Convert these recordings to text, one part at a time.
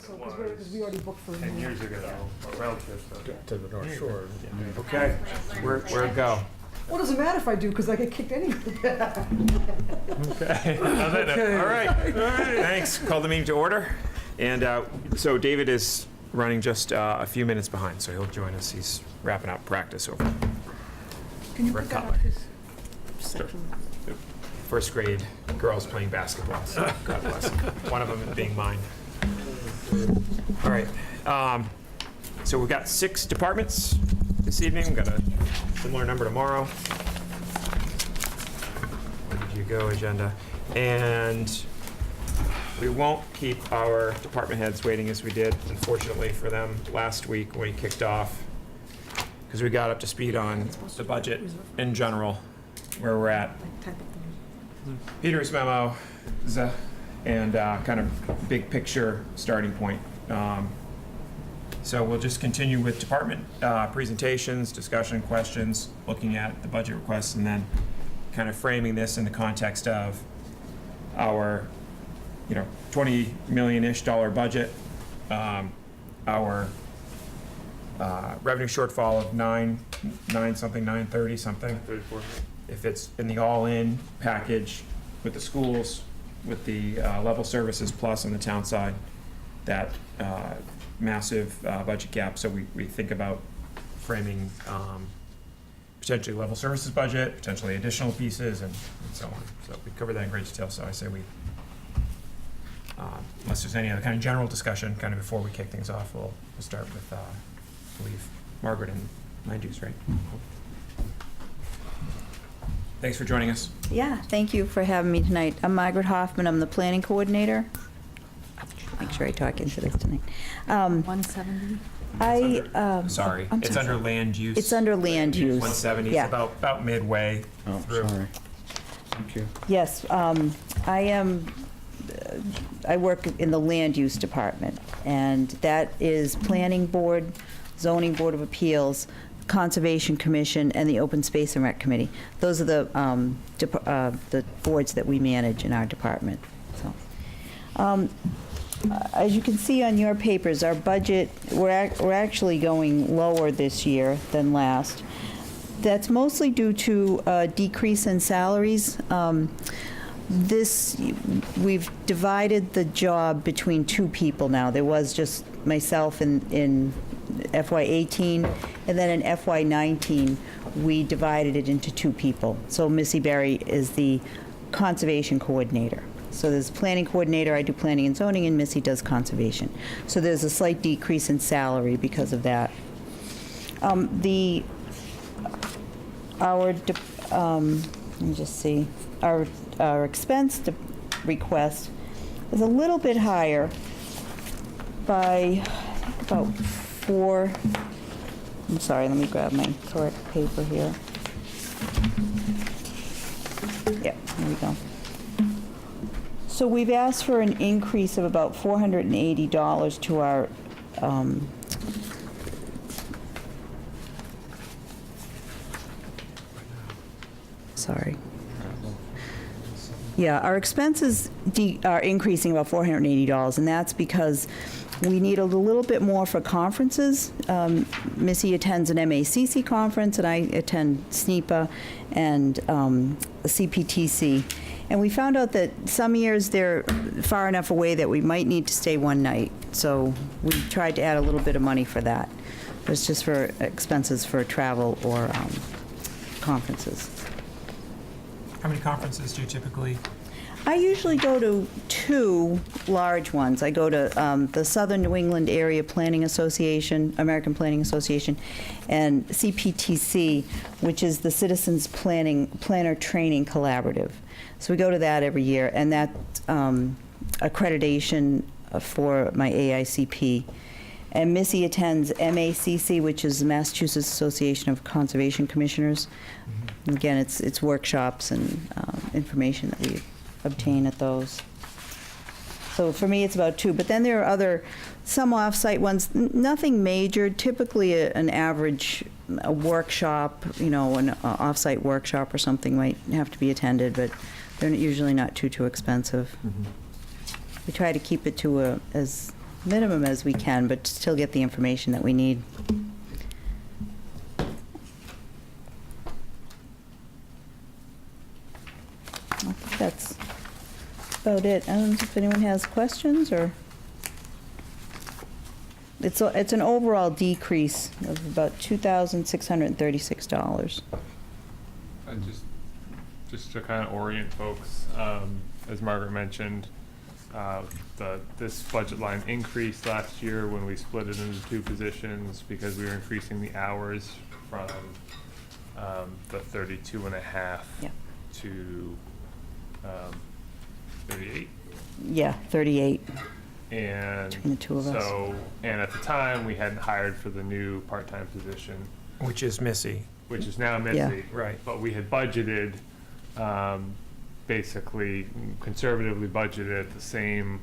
So, because we already booked for. 10 years ago, a round trip. So. To the North Shore. Yeah. Okay, we're a go. Well, doesn't matter if I do, because I get kicked anyway. Okay. All right. Thanks. Call the meeting to order. And so David is running just a few minutes behind, so he'll join us. He's wrapping up practice over Can you Rick put that Cutler. up his section? first grade girls playing basketball. So God bless them. One of them being mine. All right. So we've got 6 departments this evening. We've got a similar number tomorrow. Where did you go, agenda? And we won't keep our department heads waiting as we did, unfortunately, for them last week when we kicked off, because we got up to speed on the budget in general, where we're at. Peter's memo, and kind of big picture starting point. So we'll just continue with department presentations, discussion, questions, looking at the budget requests, and then kind of framing this in the context of our, $20 million-ish budget, our revenue shortfall of 930 something. 34. If it's in the all-in package with the schools, with the level services plus on the town side, that massive budget gap. So we think about framing potentially level services budget, potentially additional pieces, and so on. So we cover that in great detail. So I say we, unless there's any other kind of general discussion, kind of before we kick things off, we'll start with, I believe, Margaret and land use, right? Thanks for joining us. Yeah, thank you for having me tonight. I'm Margaret Hoffman. I'm the planning coordinator. Make sure I talk into this tonight. 170? Sorry, I'm it's sorry. under land use. It's under land use. 170, Yeah. it's about midway Oh, through. sorry. Thank you. Yes, I work in the land use department, and that is planning board, zoning board of appeals, conservation commission, and the open space and rec committee. Those are the boards that we manage in our department. So, as you can see on your papers, our budget, we're actually going lower this year than last. That's mostly due to a decrease in salaries. We've divided the job between 2 people now. There was just myself in FY18, and then in FY19, we divided it into 2 people. So Missy Berry is the conservation coordinator. So there's planning coordinator, I do planning and zoning, and Missy does conservation. So there's a slight decrease in salary because of that. Let me just see, our expense request is a little bit higher by about 4, I'm sorry, let me grab my correct paper here. Yeah, there we go. So we've asked for an increase of about $480 to our sorry. Yeah, our expenses are increasing about $480, and that's because we need a little bit more for conferences. Missy attends an MACC conference, and I attend SNEPA and the CPTC. And we found out that some years they're far enough away that we might need to stay one night. So we tried to add a little bit of money for that. It's just for expenses for travel or conferences. How many conferences do you typically? I usually go to 2 large ones. I go to the Southern New England Area Planning Association, American Planning Association, and CPTC, which is the Citizens Planner Training Collaborative. So we go to that every year, and that's accreditation for my AICP. And Missy attends MACC, which is the Massachusetts Association of Conservation Commissioners. And again, it's workshops and information that we obtain at those. So for me, it's about 2. But then there are some off-site ones, nothing major, typically an average workshop, an off-site workshop or something might have to be attended, but they're usually not too expensive. Mm-hmm. We try to keep it to as minimum as we can, but still get the information that we need. I think that's about it. I don't know if anyone has questions, or? It's an overall decrease of about $2,636. And just to kind of orient folks, as Margaret mentioned, this budget line increased last year when we split it into two positions because we were increasing the hours from the 32 and a half Yeah. to 38. Yeah, 38. And Between the two of us. so, and at the time, we hadn't hired for the new part-time position, Which is Missy. which is now Yeah. Missy. Right. But we had budgeted, basically conservatively budgeted the same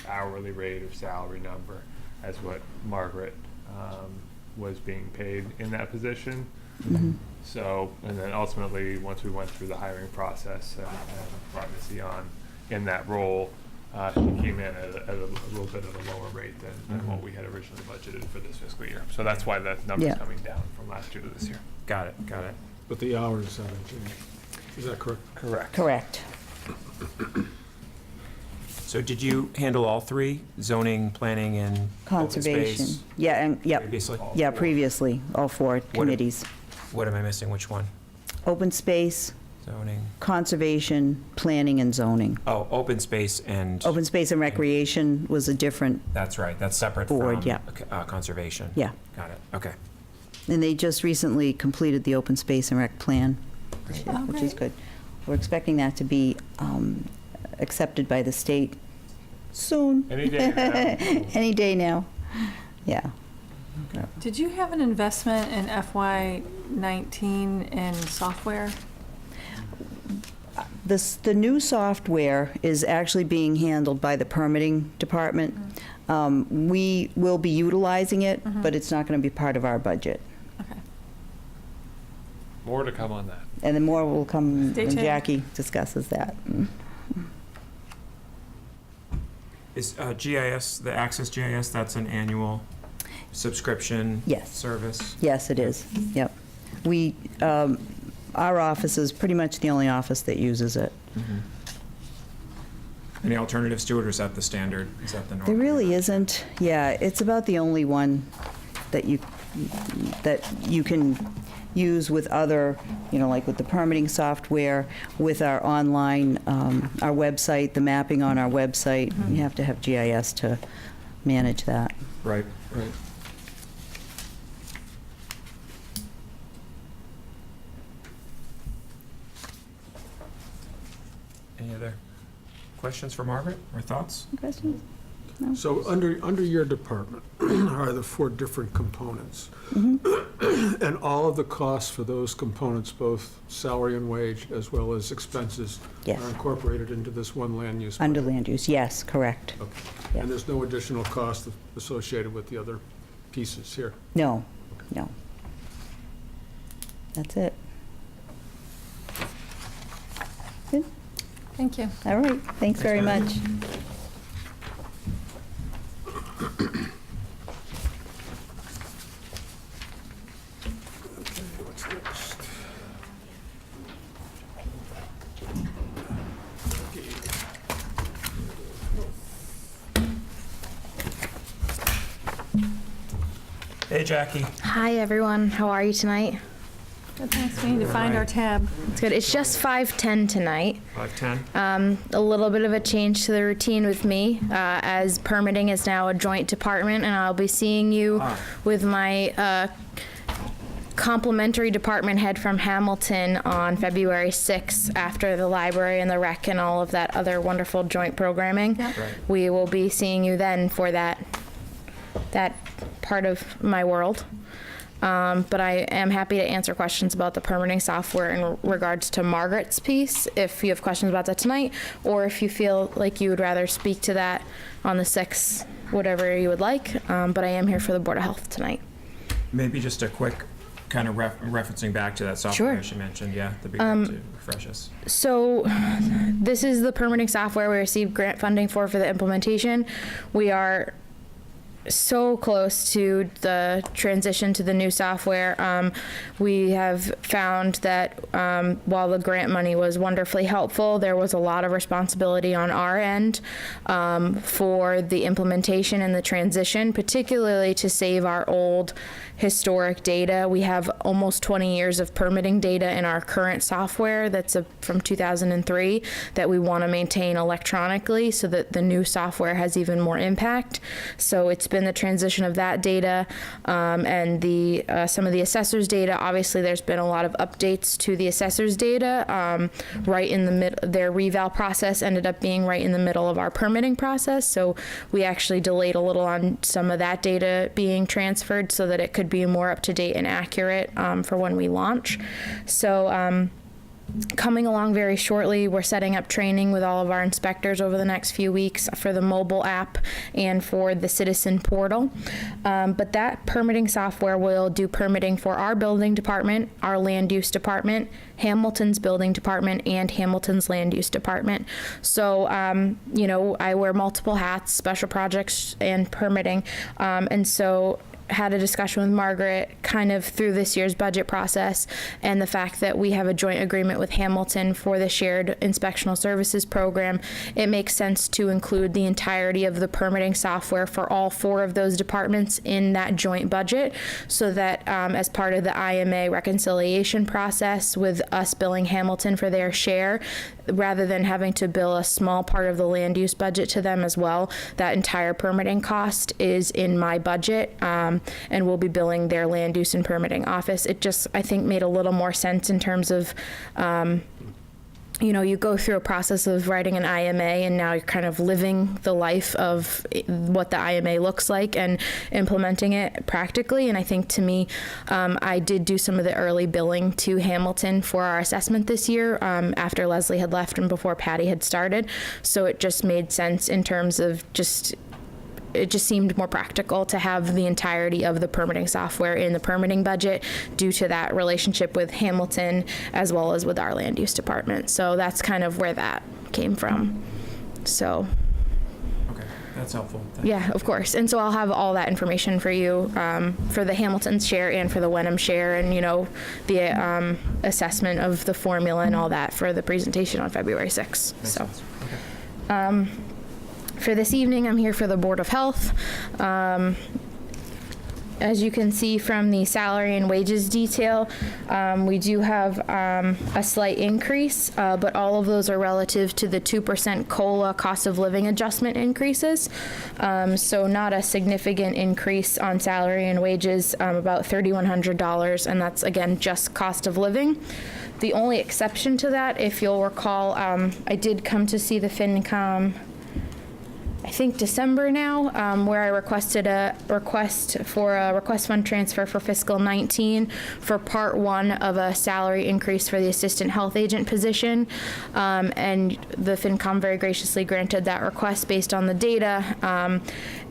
hourly rate or salary number as what Margaret was being paid in that position. Mhm. So, and then ultimately, once we went through the hiring process and brought Missy on in that role, she came in at a little bit of a lower rate than what we had originally budgeted for this fiscal year. So that's why that number's Yeah. coming down from last year to this year. Got it, got it. But the hours haven't changed. Is that correct? Correct. Correct. So did you handle all three, zoning, planning, and open Conservation. space Yeah, and, yep. previously? Yeah, previously, all four committees. What am I missing? Which one? Open space, Zoning. conservation, planning, and zoning. Oh, open space and. Open space and recreation was a different, That's right, that's separate from. Board, yeah. Conservation. yeah. Got it, okay. And they just recently completed the open space and rec plan, which is good. We're expecting that to be accepted by the state soon. Any day now. Any day now. Yeah. Did you have an investment in FY19 in software? The new software is actually being handled by the permitting department. We will be utilizing it, but it's not going to be part of our budget. Okay. More to come on that. And then more will come Stay when tuned. Jackie discusses that. Is GIS, the Access GIS, that's an annual subscription? Yes. Service? Yes, it is. Yep. We, our office is pretty much the only office that uses it. Mhm. Any alternatives to it, or is that the standard? Is that the norm? There really isn't. Yeah, it's about the only one that you can use with other, like with the permitting software, with our online, our website, the mapping on our website. You have to have GIS to manage that. Right, right. Any other questions for Margaret, or thoughts? Questions? No? So under your department are the four different components. Mhm. And all of the costs for those components, both salary and wage, as well as expenses, Yes. are incorporated into this one land use. Under budget? land use, yes, correct. Okay. Yeah. And there's no additional cost associated with the other pieces here? No, no. That's it. Good. Thank you. All right, thanks very Mary. much. What's next? Hey, Jackie. Hi, everyone. How are you tonight? Good, thanks. We need to find our tab. It's good. It's just 5:10 tonight. 5:10? A little bit of a change to the routine with me, as permitting is now a joint department, and I'll be seeing you with my complimentary department head from Hamilton on February 6th after the library and the rec and all of that other wonderful joint programming. Yeah. Right. We will be seeing you then for that part of my world. But I am happy to answer questions about the permitting software in regards to Margaret's piece, if you have questions about that tonight, or if you feel like you would rather speak to that on the 6th, whatever you would like. But I am here for the Board of Health tonight. Maybe just a quick kind of referencing back to that software Sure. she mentioned, yeah, that'd be great to refresh us. So this is the permitting software we received grant funding for the implementation. We are so close to the transition to the new software. We have found that while the grant money was wonderfully helpful, there was a lot of responsibility on our end for the implementation and the transition, particularly to save our old historic data. We have almost 20 years of permitting data in our current software that's from 2003 that we want to maintain electronically so that the new software has even more impact. So it's been the transition of that data and the some of the assessors data. Obviously, there's been a lot of updates to the assessors data right in the middle. Their reval process ended up being right in the middle of our permitting process. So we actually delayed a little on some of that data being transferred so that it could be more up to date and accurate for when we launch. So coming along very shortly, we're setting up training with all of our inspectors over the next few weeks for the mobile app and for the citizen portal. But that permitting software will do permitting for our building department, our land use department, Hamilton's building department, and Hamilton's land use department. So, you know, I wear multiple hats, special projects and permitting. And so had a discussion with Margaret kind of through this year's budget process and the fact that we have a joint agreement with Hamilton for the shared inspectional services program. It makes sense to include the entirety of the permitting software for all 4 of those departments in that joint budget so that as part of the IMA reconciliation process with us billing Hamilton for their share, rather than having to bill a small part of the land use budget to them as well, that entire permitting cost is in my budget and we'll be billing their land use and permitting office. It just, I think, made a little more sense in terms of, you know, you go through a process of writing an IMA and now you're kind of living the life of what the IMA looks like and implementing it practically. And I think to me, I did do some of the early billing to Hamilton for our assessment this year after Leslie had left and before Patty had started. So it just made sense in terms of it just seemed more practical to have the entirety of the permitting software in the permitting budget due to that relationship with Hamilton as well as with our land use department. So that's kind of where that came from. So. Okay, that's helpful. Thanks. Yeah, of course. And so I'll have all that information for you for the Hamilton share and for the Wenham share and, you know, the assessment of the formula and all that for the presentation on February 6th. Makes So. sense. Okay. For this evening, I'm here for the Board of Health. As you can see from the salary and wages detail, we do have a slight increase, but all of those are relative to the 2% COLA cost of living adjustment increases. So not a significant increase on salary and wages, about $3,100, and that's, again, just cost of living. The only exception to that, if you'll recall, I did come to see the FinCom I think December now, where I requested a request for a request fund transfer for fiscal 19 for part 1 of a salary increase for the assistant health agent position. And the FinCom very graciously granted that request based on the data.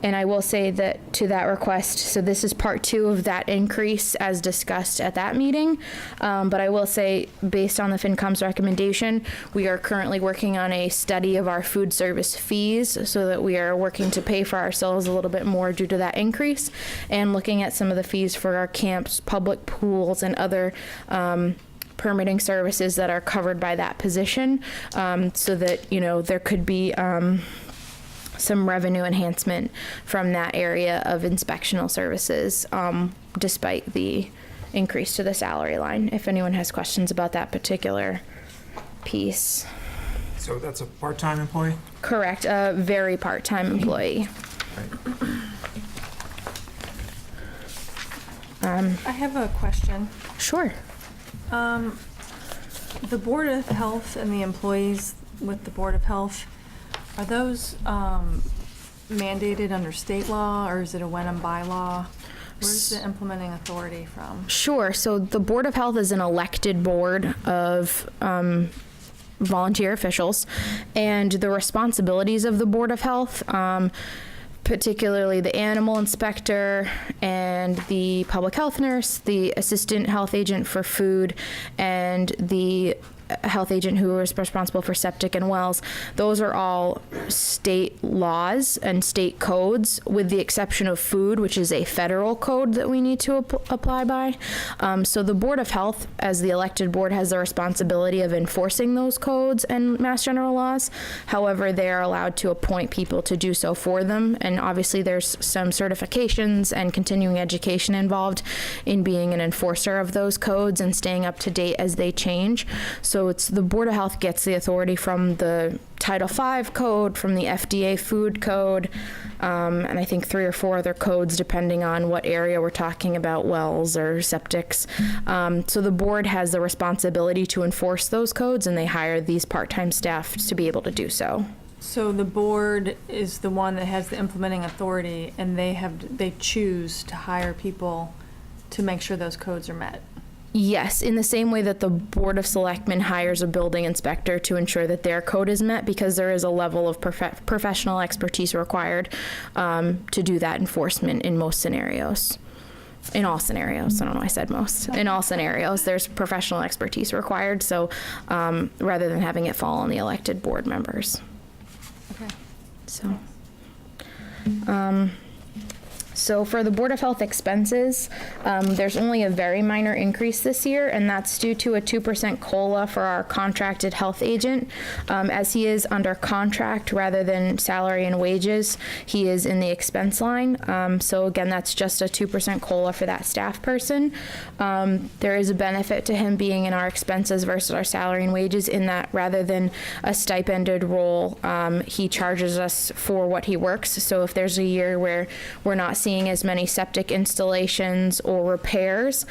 And I will say that to that request, so this is part 2 of that increase as discussed at that meeting. But I will say, based on the FinCom's recommendation, we are currently working on a study of our food service fees so that we are working to pay for ourselves a little bit more due to that increase and looking at some of the fees for our camps, public pools, and other permitting services that are covered by that position, so that, you know, there could be some revenue enhancement from that area of inspectional services, despite the increase to the salary line. If anyone has questions about that particular piece. So that's a part-time employee? Correct, a very part-time employee. I have a question. Sure. The Board of Health and the employees with the Board of Health, are those mandated under state law, or is it a Wenham bylaw? Where's the implementing authority from? Sure. So the Board of Health is an elected board of volunteer officials, and the responsibilities of the Board of Health particularly the animal inspector and the public health nurse, the assistant health agent for food, and the health agent who is responsible for septic and wells. Those are all state laws and state codes, with the exception of food, which is a federal code that we need to apply by. So the Board of Health, as the elected board, has the responsibility of enforcing those codes and Mass General laws. However, they are allowed to appoint people to do so for them. And obviously there's some certifications and continuing education involved in being an enforcer of those codes and staying up to date as they change. So it's the Board of Health gets the authority from the Title V code, from the FDA food code, and I think 3 or 4 other codes depending on what area we're talking about, wells or septics. So the board has the responsibility to enforce those codes, and they hire these part-time staff to be able to do so. So the board is the one that has the implementing authority, and they choose to hire people to make sure those codes are met. Yes, in the same way that the Board of Selectmen hires a building inspector to ensure that their code is met, because there is a level of professional expertise required to do that enforcement in most scenarios. In all scenarios, I don't know why I said most. In all scenarios, there's professional expertise required, so rather than having it fall on the elected board members. Okay. So for the Board of Health expenses, there's only a very minor increase this year, and that's due to a 2% COLA for our contracted health agent. As he is under contract rather than salary and wages, he is in the expense line. So again, that's just a 2% COLA for that staff person. There is a benefit to him being in our expenses versus our salary and wages, in that rather than a stipended role, he charges us for what he works. So if there's a year where we're not seeing as many septic installations or repairs,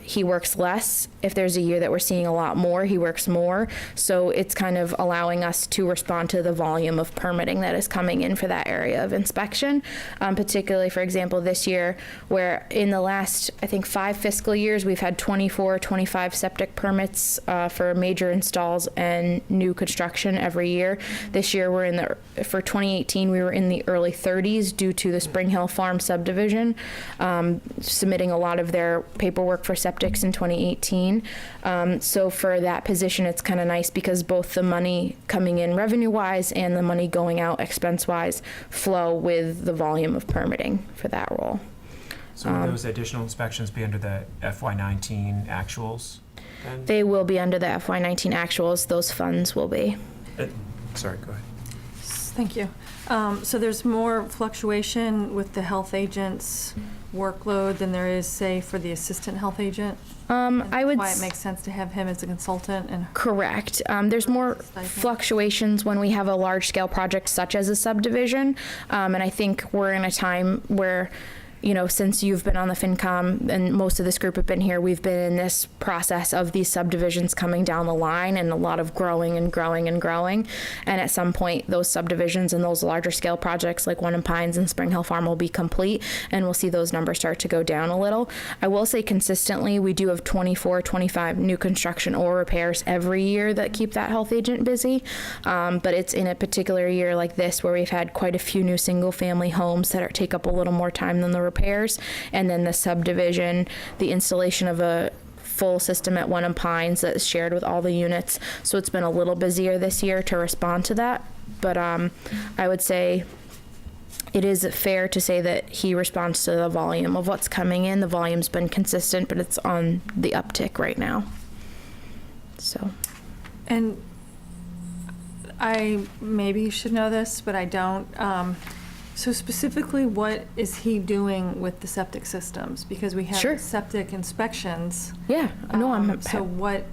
he works less. If there's a year that we're seeing a lot more, he works more. So it's kind of allowing us to respond to the volume of permitting that is coming in for that area of inspection. Particularly, for example, this year, where in the last, I think, 5 fiscal years, we've had 24, 25 septic permits for major installs and new construction every year. This year, for 2018, we were in the early 30s due to the Spring Hill Farm subdivision submitting a lot of their paperwork for septics in 2018. So for that position, it's kind of nice because both the money coming in revenue-wise and the money going out expense-wise flow with the volume of permitting for that role. So will those additional inspections be under the FY19 actuals then? They will be under the FY19 actuals. Those funds will be. Sorry, go ahead. Thank you. So there's more fluctuation with the health agent's workload than there is, say, for the assistant health agent? I would Why it makes sense to have him as a consultant and. Correct. There's more fluctuations when we have a large-scale project such as a subdivision, and I think we're in a time where, you know, since you've been on the FinCom and most of this group have been here, we've been in this process of these subdivisions coming down the line and a lot of growing and growing and growing. And at some point, those subdivisions and those larger scale projects like Wenham Pines and Spring Hill Farm will be complete, and we'll see those numbers start to go down a little. I will say consistently, we do have 24, 25 new construction or repairs every year that keep that health agent busy. But it's in a particular year like this where we've had quite a few new single family homes that take up a little more time than the repairs, and then the subdivision, the installation of a full system at Wenham Pines that is shared with all the units. So it's been a little busier this year to respond to that. But I would say it is fair to say that he responds to the volume of what's coming in. The volume's been consistent, but it's on the uptick right now. So. And I maybe should know this, but I don't. So specifically, what is he doing with the septic systems? Because we have Sure. septic inspections. Yeah, no, So what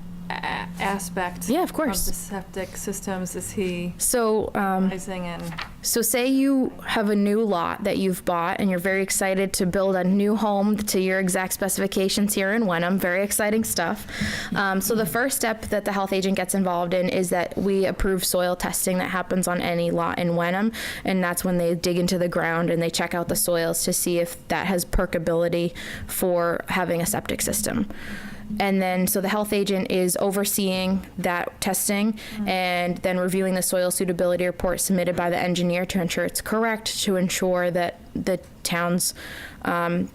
aspect Yeah, of course. of the septic systems is he So, advising in? So say you have a new lot that you've bought and you're very excited to build a new home to your exact specifications here in Wenham. Very exciting stuff. So the first step that the health agent gets involved in is that we approve soil testing that happens on any lot in Wenham. And that's when they dig into the ground and they check out the soils to see if that has perkability for having a septic system. And then, so the health agent is overseeing that testing and then reviewing the soil suitability report submitted by the engineer to ensure it's correct, to ensure that the town's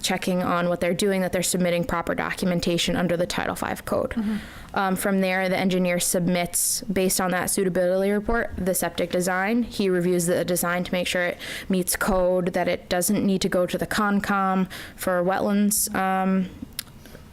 checking on what they're doing, that they're submitting proper documentation under the Title V code. From there, the engineer submits, based on that suitability report, the septic design. He reviews the design to make sure it meets code, that it doesn't need to go to the Concom for wetlands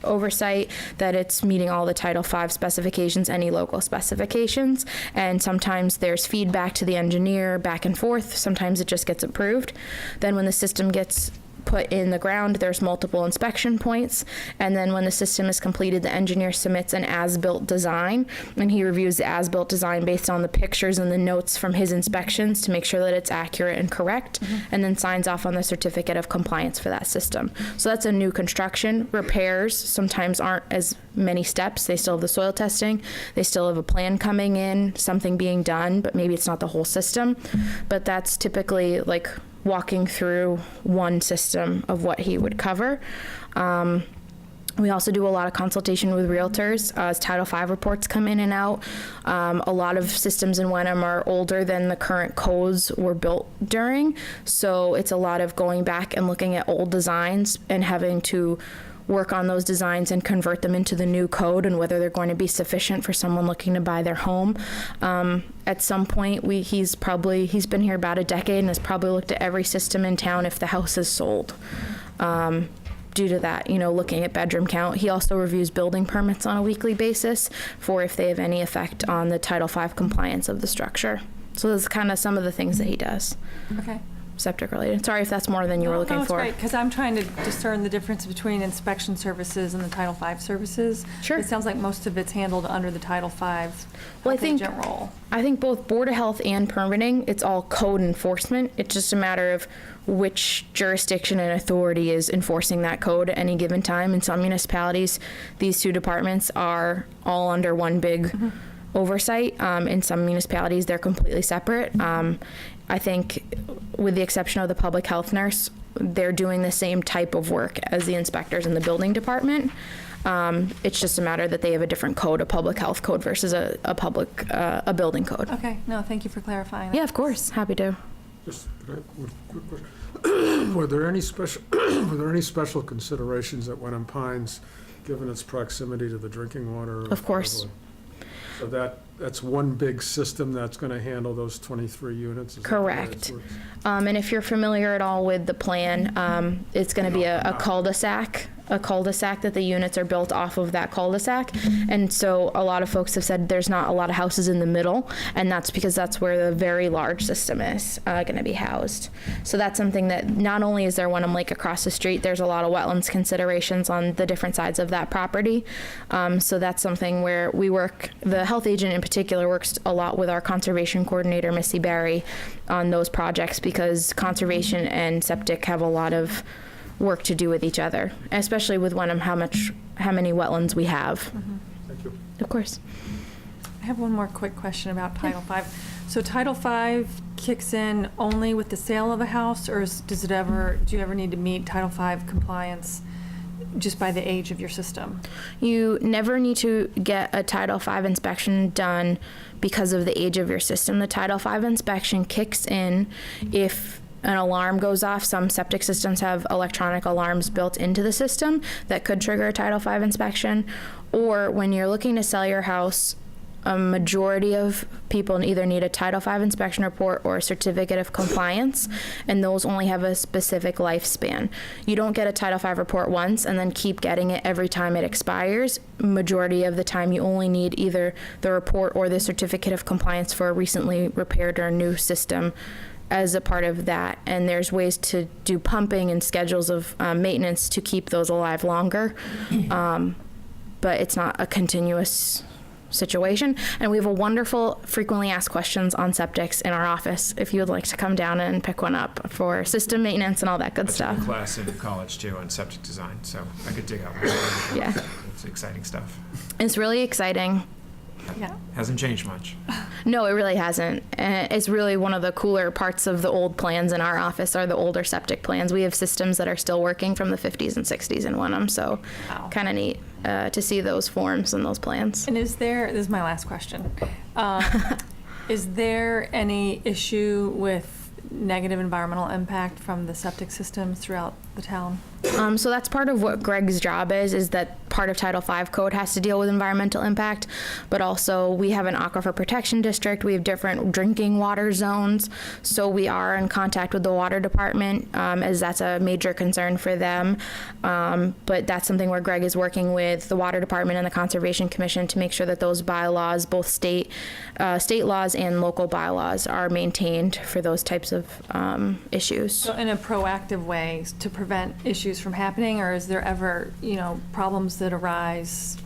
oversight, that it's meeting all the Title V specifications, any local specifications. And sometimes there's feedback to the engineer back and forth. Sometimes it just gets approved. Then when the system gets put in the ground, there's multiple inspection points. And then when the system is completed, the engineer submits an as-built design, and he reviews the as-built design based on the pictures and the notes from his inspections to make sure that it's accurate and correct, and then signs off on the certificate of compliance for that system. So that's a new construction. Repairs sometimes aren't as many steps. They still have the soil testing. They still have a plan coming in, something being done, but maybe it's not the whole system. But that's typically like walking through one system of what he would cover. We also do a lot of consultation with realtors as Title V reports come in and out. A lot of systems in Wenham are older than the current codes were built during. So it's a lot of going back and looking at old designs and having to work on those designs and convert them into the new code, and whether they're going to be sufficient for someone looking to buy their home. At some point, he's been here about a decade and has probably looked at every system in town if the house is sold. Due to that, looking at bedroom count. He also reviews building permits on a weekly basis for if they have any effect on the Title V compliance of the structure. So those are kind of some of the things that he does. Okay. Septic related. Sorry if that's more than you were looking no, for. it's great, because I'm trying to discern the difference between inspection services and the Title V services. Sure. It sounds like most of it's handled under the Title V Well, I think agent role. I think both Board of Health and permitting, it's all code enforcement. It's just a matter of which jurisdiction and authority is enforcing that code at any given time. In some municipalities, these two departments are all under one big oversight. In some municipalities, they're completely separate. I think with the exception of the public health nurse, they're doing the same type of work as the inspectors in the building department. It's just a matter that they have a different code, a public health code versus a building code. Okay, no, thank you for clarifying that. Yeah, of course, happy to. Just one quick question. Were there any special considerations at Wenham Pines, given its proximity to the drinking water? Of course. So that's one big system that's going to handle those 23 units? Is that the way Correct. it works? And if you're familiar at all with the plan, it's going to be a cul-de-sac that the units are built off of that cul-de-sac. And so a lot of folks have said there's not a lot of houses in the middle, and that's because that's where the very large system is going to be housed. So that's something that not only is there Wenham Lake across the street, there's a lot of wetlands considerations on the different sides of that property. So that's something where we work, the health agent in particular works a lot with our conservation coordinator, Missy Barry, on those projects, because conservation and septic have a lot of work to do with each other, especially with Wenham, how many wetlands we have. Thank you. Of course. I have one more quick question about Title V. So Title V kicks in only with the sale of a house, or do you ever need to meet Title V compliance just by the age of your system? You never need to get a Title V inspection done because of the age of your system. The Title V inspection kicks in if an alarm goes off. Some septic systems have electronic alarms built into the system that could trigger a Title V inspection. Or when you're looking to sell your house, a majority of people either need a Title V inspection report or a certificate of compliance, and those only have a specific lifespan. You don't get a Title V report once and then keep getting it every time it expires. Majority of the time, you only need either the report or the certificate of compliance for a recently repaired or new system as a part of that. And there's ways to do pumping and schedules of maintenance to keep those alive longer. But it's not a continuous situation. And we have a wonderful frequently asked questions on septics in our office if you would like to come down and pick one up for system maintenance and all that good I took stuff. a class in college too on septic design, so I could dig out one. Yeah. It's exciting stuff. It's really exciting. Yeah. Hasn't changed much. No, it really hasn't. It's really one of the cooler parts of the old plans in our office are the older septic plans. We have systems that are still working from the 50s and 60s in Wenham, so Wow. kind of neat. to see those forms and those plans. And this is my last question. Is there any issue with negative environmental impact from the septic systems throughout the town? So that's part of what Greg's job is that part of Title V code has to deal with environmental impact, but also we have an aquifer protection district. We have different drinking water zones. So we are in contact with the water department, as that's a major concern for them. But that's something where Greg is working with the water department and the Conservation Commission to make sure that those bylaws, both state laws and local bylaws, are maintained for those types of issues. So in a proactive way to prevent issues from happening, or is there ever, problems that arise?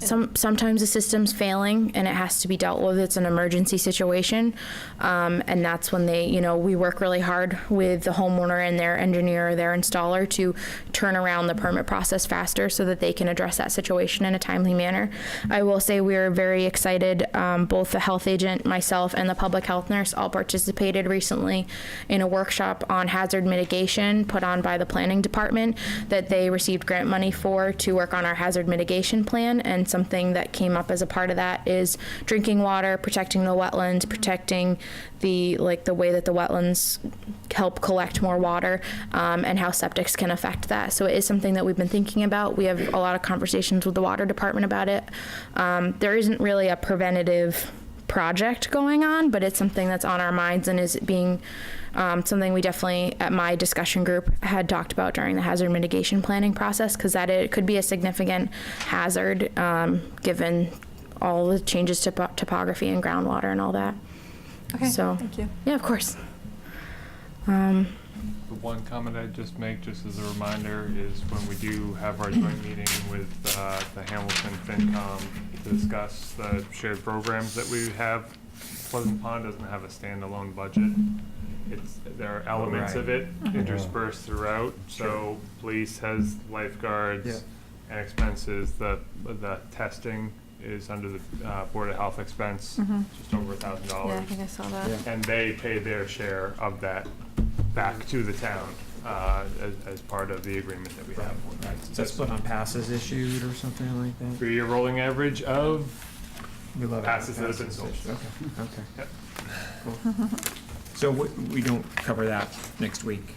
Sometimes the system's failing and it has to be dealt with. It's an emergency situation. And that's when we work really hard with the homeowner and their engineer or their installer to turn around the permit process faster so that they can address that situation in a timely manner. I will say we are very excited. Both the health agent, myself, and the public health nurse all participated recently in a workshop on hazard mitigation put on by the planning department that they received grant money for to work on our hazard mitigation plan. And something that came up as a part of that is drinking water, protecting the wetlands, protecting the way that the wetlands help collect more water, and how septics can affect that. So it is something that we've been thinking about. We have a lot of conversations with the water department about it. There isn't really a preventative project going on, but it's something that's on our minds and is being something we definitely, at my discussion group, had talked about during the hazard mitigation planning process, because that it could be a significant hazard given all the changes to topography and groundwater and all that. Okay, So, thank you. yeah, of course. The one comment I'd just make, just as a reminder, is when we do have our joint meeting with the Hamilton FinCom to discuss the shared programs that we have, Pleasant Pond doesn't have a standalone budget. There are elements of it interspersed throughout. So police has lifeguards and expenses. The testing is under the Board of Health expense, just over $1,000. Yeah, I think I saw that. And they pay their share of that back to the town as part of the agreement that we have. Is that split on passes issued or something like that? 3-year rolling average of We love passes that have been sold. Okay. Yep. Cool. So we don't cover that next week?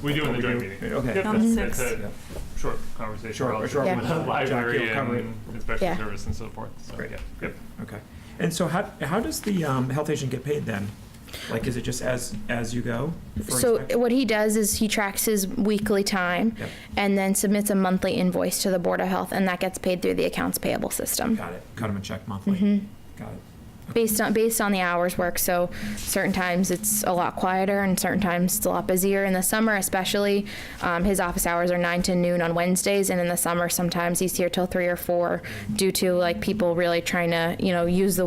We do in the joint meeting. Okay. Yep, On the that's 6th. a short conversation. Short relative one. to Yeah. the library Jackie will cover and inspection Yeah. service and so forth. So, Great. yeah. Yep. Okay. And so how does the health agent get paid then? Like, is it just as you go? for So inspection? what he does is he tracks his weekly time Yep. and then submits a monthly invoice to the Board of Health, and that gets paid through the accounts payable system. Got it. Cut him a check monthly. Got it. Based on the hours worked. So certain times it's a lot quieter and certain times it's a lot busier. In the summer especially, his office hours are 9 to noon on Wednesdays, and in the summer sometimes he's here till 3 or 4 due to people really trying to use the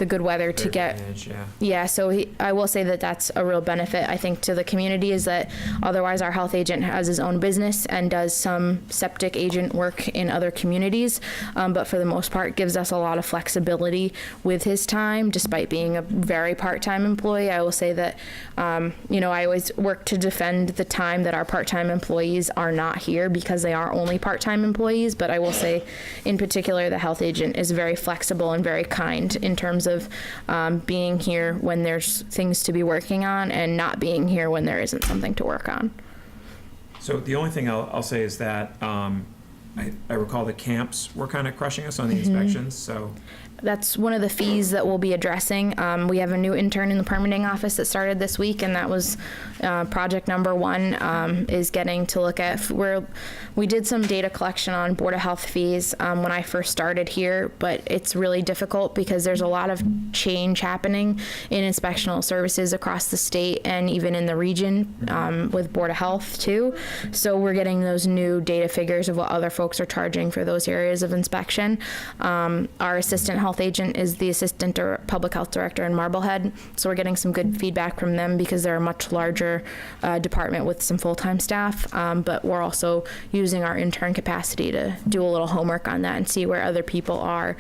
good weather to get. Advantage, yeah. Yeah, so I will say that that's a real benefit, I think, to the community, is that otherwise our health agent has his own business and does some septic agent work in other communities, but for the most part gives us a lot of flexibility with his time, despite being a very part-time employee. I will say that, I always work to defend the time that our part-time employees are not here, because they are only part-time employees, but I will say, in particular, the health agent is very flexible and very kind in terms of being here when there's things to be working on and not being here when there isn't something to work on. So the only thing I'll say is that I recall the camps were kind of crushing us on the inspections, so. That's one of the fees that we'll be addressing. We have a new intern in the permitting office that started this week, and that was project number 1, is getting to look at we did some data collection on Board of Health fees when I first started here, but it's really difficult because there's a lot of change happening in inspectional services across the state and even in the region with Board of Health too. So we're getting those new data figures of what other folks are charging for those areas of inspection. Our assistant health agent is the assistant public health director in Marblehead, so we're getting some good feedback from them because they're a much larger department with some full-time staff, but we're also using our intern capacity to do a little homework on that and see where other people are,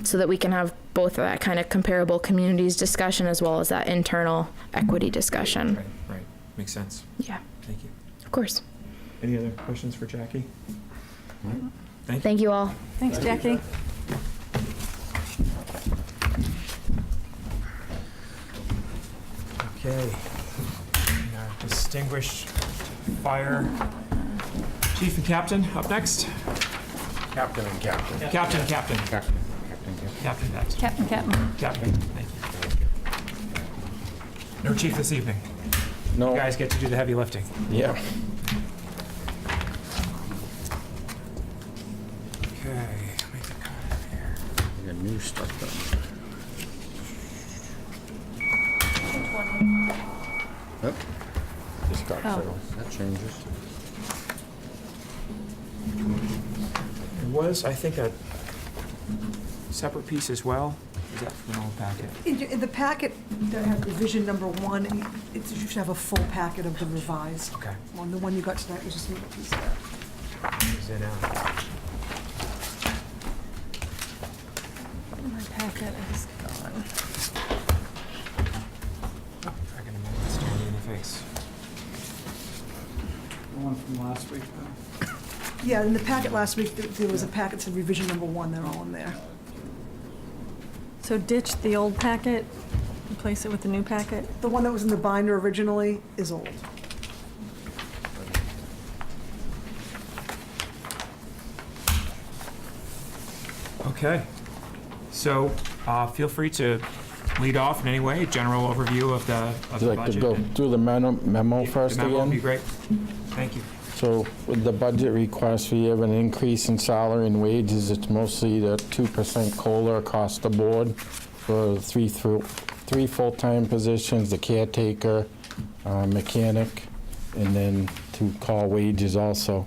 so that we can have both that kind of comparable communities discussion as well as that internal equity discussion. Right. Makes sense. Yeah, Thank you. of course. Any other questions for Jackie? Thank you. Thank you all. Thanks, Jackie. Okay. And our distinguished fire chief and captain up next. Captain and captain. Captain, captain, Captain, captain, captain. captain next. Captain. Captain, thank you. No chief this evening. No. You guys get to do the heavy lifting. Yeah. Okay. Make the cut here. We got new stuff done. Yep. Just got Oh. settled. That changes. There was, I think, a separate piece as well. Is that from an old packet? In the packet that has revision number 1, you should have a full packet of the revised Okay. one. The one you got tonight was just a little piece of that. Is it, My packet is gone. dragging a minute, staring you in the face. The one from last week, though. Yeah, in the packet last week, there was a packet that said revision number 1, they're all in there. So ditch the old packet, replace it with the new packet? The one that was in the binder originally is old. Okay. So, feel free to lead off in any way, general overview of the Would you like to budget. go and- through the memo first The memo would be again? great. Thank you. So with the budget request, we have an increase in salary and wages. It's mostly the 2% COLA across the board for three full-time positions, the caretaker, mechanic, and then to call wages also.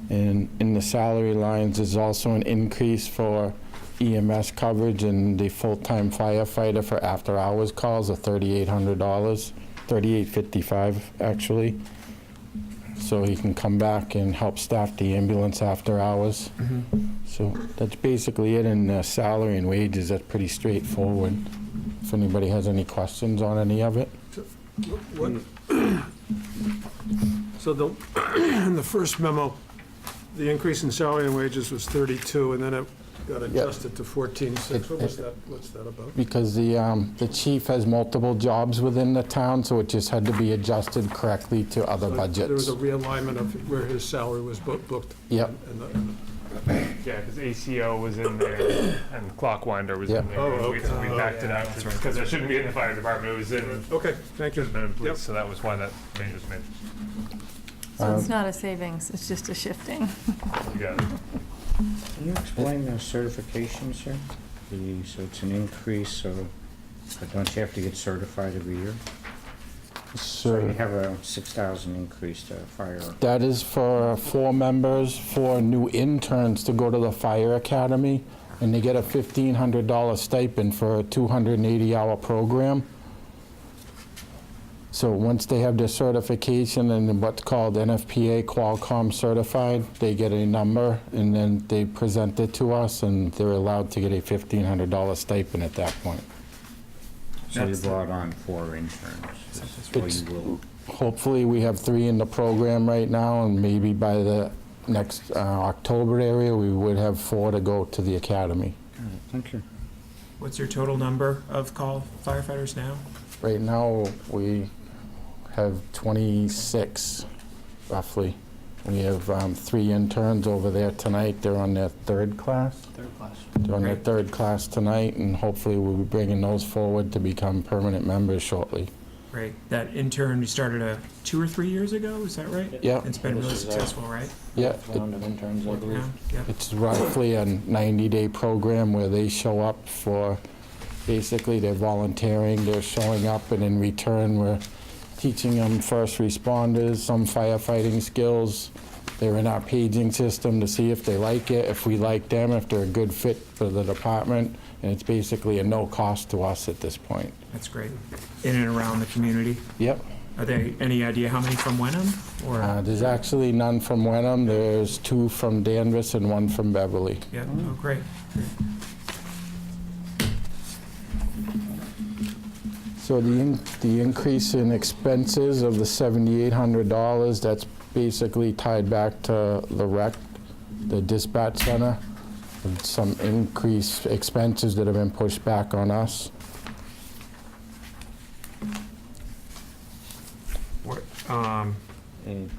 And in the salary lines, there's also an increase for EMS coverage and the full-time firefighter for after-hours calls of $3,800, $3,855 actually. So he can come back and help staff the ambulance after hours. So that's basically it in salary and wages. That's pretty straightforward. If anybody has any questions on any of it. What- So in the first memo, the increase in salary and wages was 32, and then it got adjusted to 14.6. What was that, what's that about? Because the chief has multiple jobs within the town, so it just had to be adjusted correctly to other So there was budgets. a realignment of where his salary was booked. Yep. and Yeah, because ACO was in there and Clockwinder was Yeah. in there. Oh, and okay. We backed it out because it shouldn't be in the fire department. It was in, Okay, thank you. should have been in police, Yep. so that was why that change was made. So it's not a savings, it's just a shifting. Yeah. Can you explain the certification, sir? So it's an increase, so, but don't you have to get certified every year? So you So have a 6,000 increase to fire. that is for 4 members, 4 new interns to go to the fire academy, and they get a $1,500 stipend for a 280-hour program. So once they have their certification and what's called NFPA Qualcomm certified, they get a number and then they present it to us and they're allowed to get a $1,500 stipend at that point. So you That's- brought on 4 interns, or It's- you will. Hopefully, we have 3 in the program right now, and maybe by the next October area, we would have 4 to go to the academy. Thank you. What's your total number of call firefighters now? Right now, we have 26, roughly. We have 3 interns over there tonight. They're on their 3rd class. Third class. They're on their Great. 3rd class tonight, and hopefully we'll be bringing those forward to become permanent members shortly. Great. That intern you started 2 or 3 years ago, is that right? Yeah, It's been really This is our- successful, right? yeah. Round of interns, I believe. Yeah. It's roughly a 90-day program where they show up for, basically they're volunteering, they're showing up, and in return, we're teaching them first responders, some firefighting skills. They're in our paging system to see if they like it, if we like them, if they're a good fit for the department, and it's basically a no cost to us at this point. That's great. In and around the community. Yep. Are they, any idea how many from Wenham? Or, There's actually none from Wenham, there's 2 from Danvers and 1 from Beverly. yeah, oh, great. So the increase in expenses of the $7,800, that's basically tied back to the rec the dispatch center, and some increased expenses that have been pushed back on us. What, Go ahead.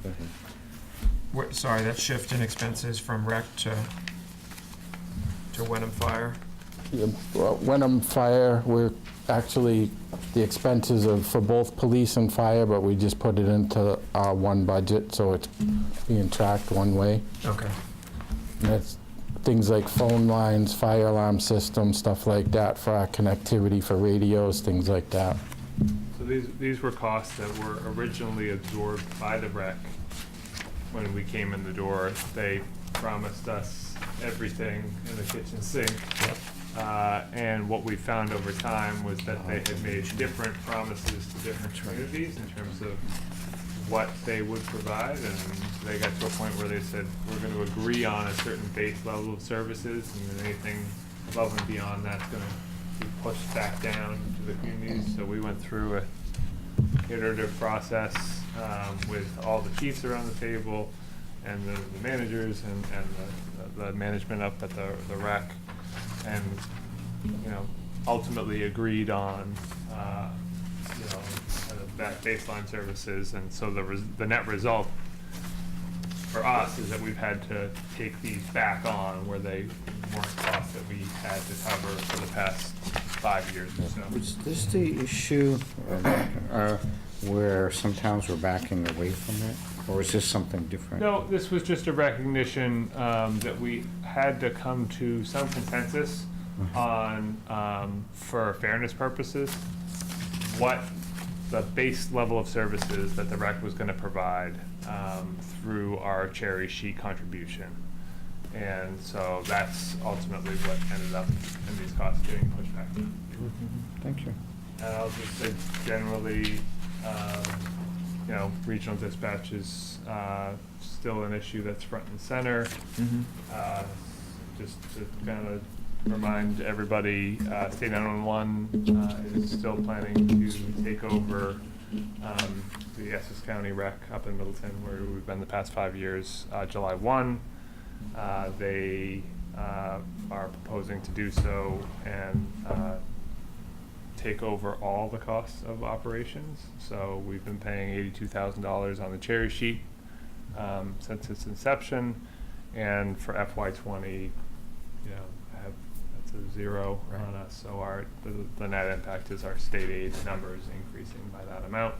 sorry, that shift in expenses from rec to Wenham Fire? Yeah, well, Wenham Fire, we're actually, the expenses are for both police and fire, but we just put it into our one budget, so it's being tracked one way. Okay. And that's things like phone lines, fire alarm systems, stuff like that for our connectivity for radios, things like that. So these were costs that were originally absorbed by the rec when we came in the door. They promised us everything in the kitchen sink. And what we found over time was that they had made different promises to different communities in terms of what they would provide, and they got to a point where they said, we're going to agree on a certain base level of services, and then anything above and beyond that's going to be pushed back down to the communities. So we went through a iterative process with all the chiefs around the table and the managers and the management up at the rec, and ultimately agreed on kind of that baseline services. And so the net result for us is that we've had to take these back on where they weren't costs that we had to cover for the past 5 years or so. Was this the issue where some towns were backing away from it? Or is this something different? No, this was just a recognition that we had to come to some consensus on, for fairness purposes, what the base level of services that the rec was going to provide through our cherry sheet contribution. And so that's ultimately what ended up in these costs getting pushed back. Thank you. And I'll just say generally, regional dispatch is still an issue that's front and center. Just to kind of remind everybody, State 911 is still planning to take over the Essex County rec up in Middleton, where we've been the past 5 years, July 1. They are proposing to do so and take over all the costs of operations. So we've been paying $82,000 on the cherry sheet since its inception, and for FY20, that's a zero on us. So the net impact is our state aid numbers increasing by that amount.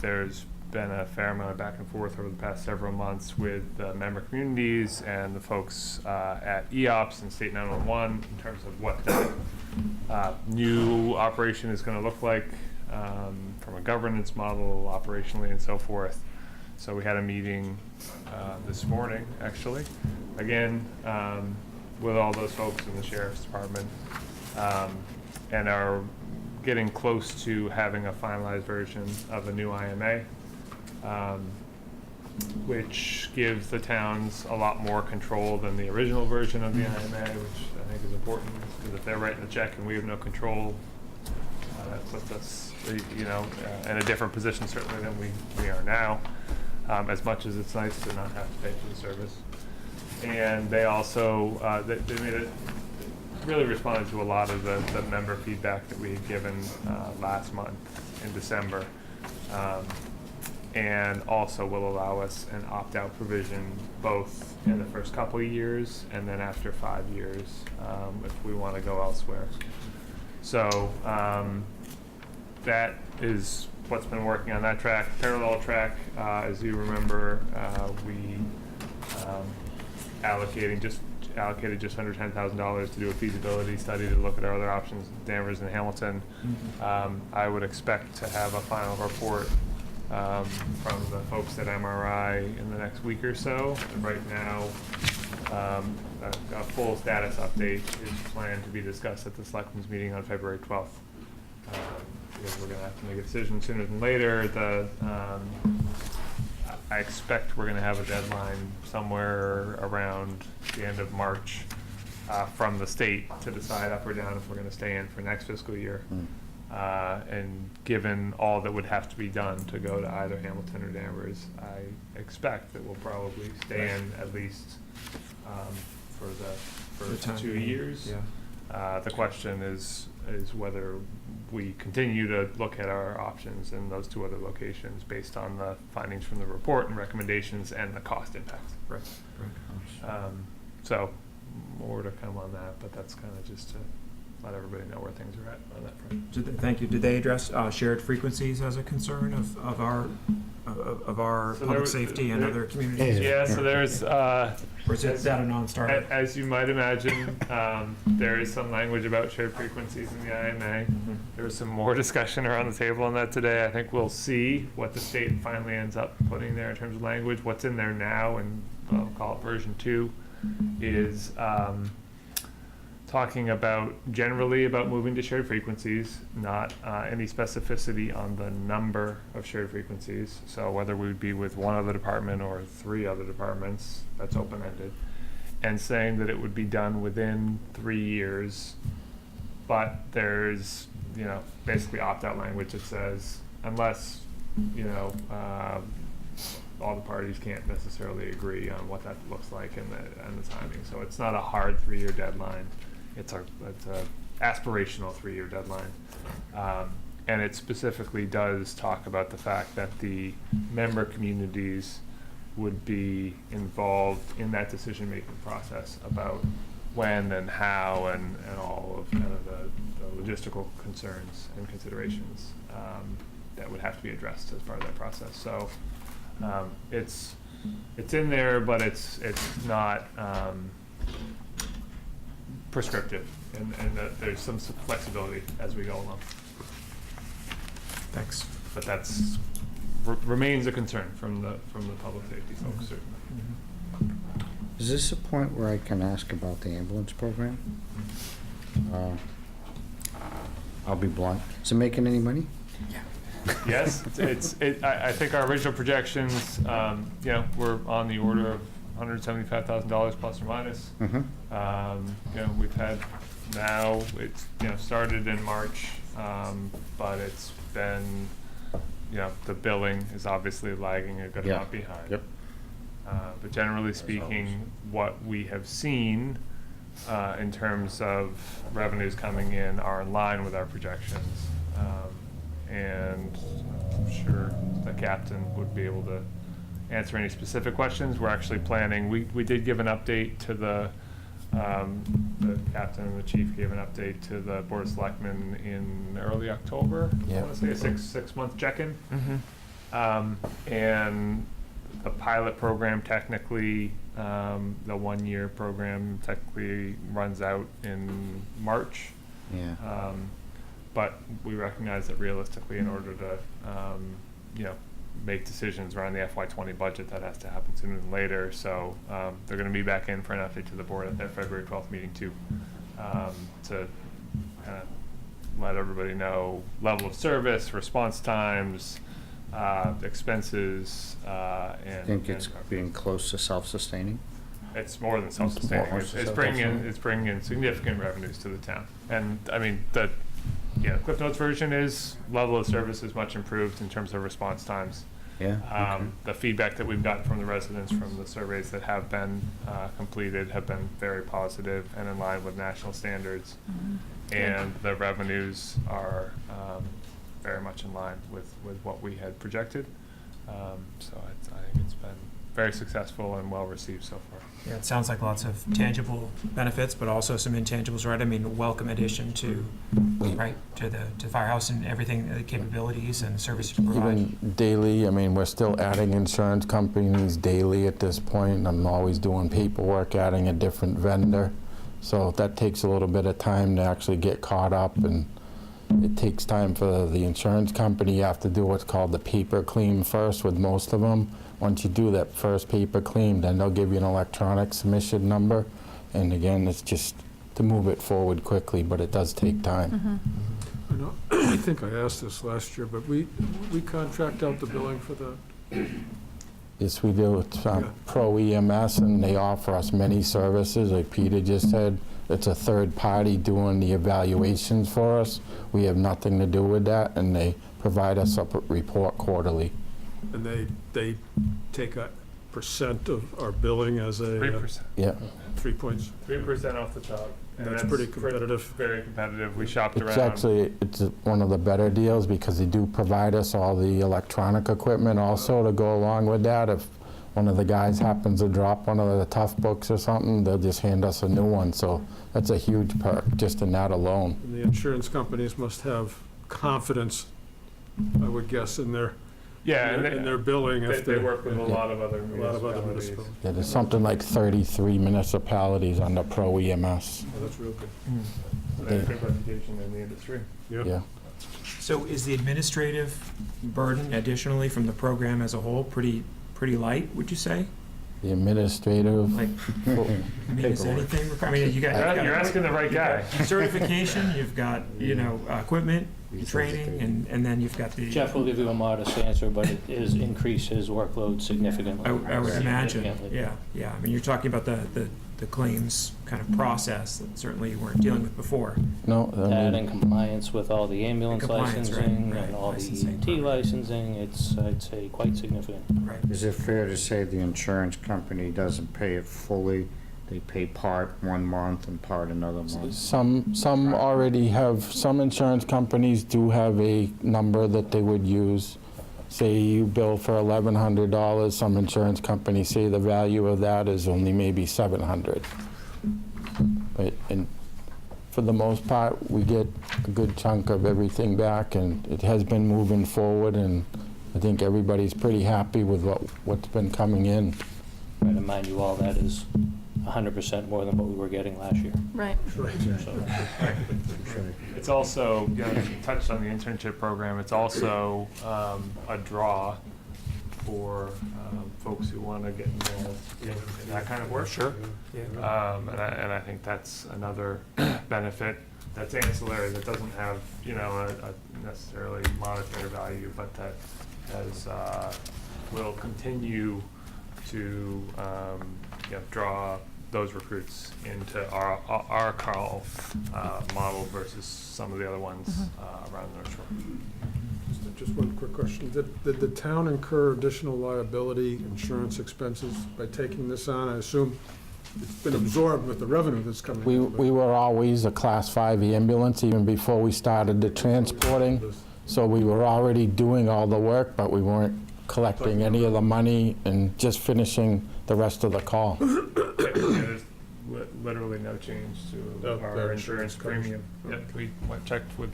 There's been a fair amount of back and forth over the past several months with the member communities and the folks at EOPS and State 911 in terms of what the new operation is going to look like from a governance model, operationally, and so forth. So we had a meeting this morning, actually, again, with all those folks in the Sheriff's Department, and are getting close to having a finalized version of a new IMA, which gives the towns a lot more control than the original version of the IMA, which I think is important, because if they're writing the check and we have no control, that puts us, in a different position certainly than we are now, as much as it's nice to not have to pay for the service. And they also, they made it, really responded to a lot of the member feedback that we had given last month in December. And also will allow us an opt-out provision both in the first couple of years and then after 5 years if we want to go elsewhere. So that is what's been working on that track. Parallel track, as you remember, we allocated just under $10,000 to do a feasibility study to look at our other options, Danvers and Hamilton. I would expect to have a final report from the folks at MRI in the next week or so. And right now, a full status update is planned to be discussed at the Selectmen's meeting on February 12th. Because we're going to have to make a decision sooner than later. I expect we're going to have a deadline somewhere around the end of March from the state to decide up or down if we're going to stay in for next fiscal year. And given all that would have to be done to go to either Hamilton or Danvers, I expect that we'll probably stay in at least for the first time 2 being, years. Yeah. The question is whether we continue to look at our options in those 2 other locations based on the findings from the report and recommendations and the cost impact. Right. So more to come on that, but that's kind of just to let everybody know where things are at on that front. Thank you. Did they address shared frequencies as a concern of our So there public was- safety and there- other communities? Yeah, so there's, Or is that a non-starter? as you might imagine, there is some language about shared frequencies in the IMA. There was some more discussion around the table on that today. I think we'll see what the state finally ends up putting there in terms of language. What's in there now, and I'll call it version 2, is talking about generally about moving to shared frequencies, not any specificity on the number of shared frequencies. So whether we would be with one other department or 3 other departments, that's open-ended. And saying that it would be done within 3 years, but there's, basically opt-out language that says, unless, all the parties can't necessarily agree on what that looks like and the timing. So it's not a hard 3-year deadline. It's a aspirational 3-year deadline. And it specifically does talk about the fact that the member communities would be involved in that decision-making process about when and how and all of kind of the logistical concerns and considerations that would have to be addressed as part of that process. So it's in there, but it's not prescriptive, and that there's some flexibility as we go along. Thanks. But that's remains a concern from the public safety folks, certainly. Is this a point where I can ask about the ambulance program? I'll be blunt. Is it making any money? Yes, I think our original projections, were on the order of $175,000 plus or minus. Mm-hmm. We've had now, it's, started in March, but it's been, the billing is obviously lagging a good Yeah. amount behind. Yep. But generally speaking, what we have seen in terms of revenues coming in are in line with our projections. And I'm sure the captain would be able to answer any specific questions. We're actually planning, we did give an update to the captain and the chief gave an update to the Board of Selectmen in early October. I want to say a six-month check-in. And the pilot program technically, the 1-year program technically runs out in March. Yeah. But we recognize that realistically, in order to, make decisions around the FY20 budget, that has to happen sooner than later. So they're going to be back in for an update to the board at their February 12th meeting too, to kind of let everybody know level of service, response times, expenses, and. I think it's being close to self-sustaining. It's more than self-sustaining. More It's self-sustaining. bringing in significant revenues to the town. And I mean, Cliff Notes version is level of service is much improved in terms of response times. Yeah. Okay. The feedback that we've gotten from the residents from the surveys that have been completed have been very positive and in line with national standards. And the revenues are very much in line with what we had projected. So I think it's been very successful and well received so far. Yeah, it sounds like lots of tangible benefits, but also some intangibles, right? I mean, a welcome addition to the firehouse and everything, the capabilities and services you provide. Even daily, I mean, we're still adding insurance companies daily at this point. I'm always doing paperwork, adding a different vendor. So that takes a little bit of time to actually get caught up, and it takes time for the insurance company. You have to do what's called the paper clean first with most of them. Once you do that first paper clean, then they'll give you an electronic submission number. And again, it's just to move it forward quickly, but it does take time. I think I asked this last year, but we contract out the billing for the, Yes, we do. It's Yeah. Pro EMS, and they offer us many services, like Peter just said. it's a third party doing the evaluations for us. We have nothing to do with that, and they provide us a report quarterly. And they take a percent of our billing as a 3%. Yeah. 3 points. 3% off the top. And That's pretty for- competitive. Very competitive. We shopped It's around. actually, it's one of the better deals because they do provide us all the electronic equipment also to go along with that. If one of the guys happens to drop one of the tough books or something, they'll just hand us a new one. So that's a huge perk just in that alone. And the insurance companies must have confidence, I would guess, in their Yeah, and in their billing. If they work with a Yeah. lot of other a lot of other municipalities. municipalities. Yeah, there's something like 33 municipalities under Pro EMS. Oh, that's real good. They have a good reputation in the industry. Yeah. So is the administrative burden additionally from the program as a whole pretty light, would you say? The administrative, Like, I mean, is anything, I mean, you got. You're asking the right guy. Certification, you've got, equipment, training, and then you've got the. Jeff will give you a modest answer, but it is increased his workload significantly. I would imagine, Significantly. yeah. I mean, you're talking about the claims kind of process that certainly you weren't dealing with before. no, I That mean, and compliance with all the ambulance Compliance, right, licensing right, and all the licensing, EMT right. licensing, it's, I'd say, quite significant. Right. Is it fair to say the insurance company doesn't pay it fully? They pay part 1 month and part another month? some already have, some insurance companies do have a number that they would use. Say you bill for $1,100, some insurance companies say the value of that is only maybe $700. But, and for the most part, we get a good chunk of everything back, and it has been moving forward, and I think everybody's pretty happy with what's been coming in. Right, and mind you, all that is 100% more than what we were getting last year. Right. So, It's also, you touched on the internship program, it's also a draw for folks who want to get involved in that kind of work. Sure. And I think that's another benefit that's ancillary, that doesn't have, a necessarily monetary value, but that has, will continue to, draw those recruits into our call model versus some of the other ones around the North Shore. Just one quick question. Did the town incur additional liability insurance expenses by taking this on? I assume it's been absorbed with the revenue that's coming We in. but- were always a Class 5 ambulance, even before we started the transporting. So we were already doing all the work, but we weren't collecting any of the money and just finishing the rest of the call. There's literally no change to Oh, our the insurance insurance coverage. premium. Yep, we checked with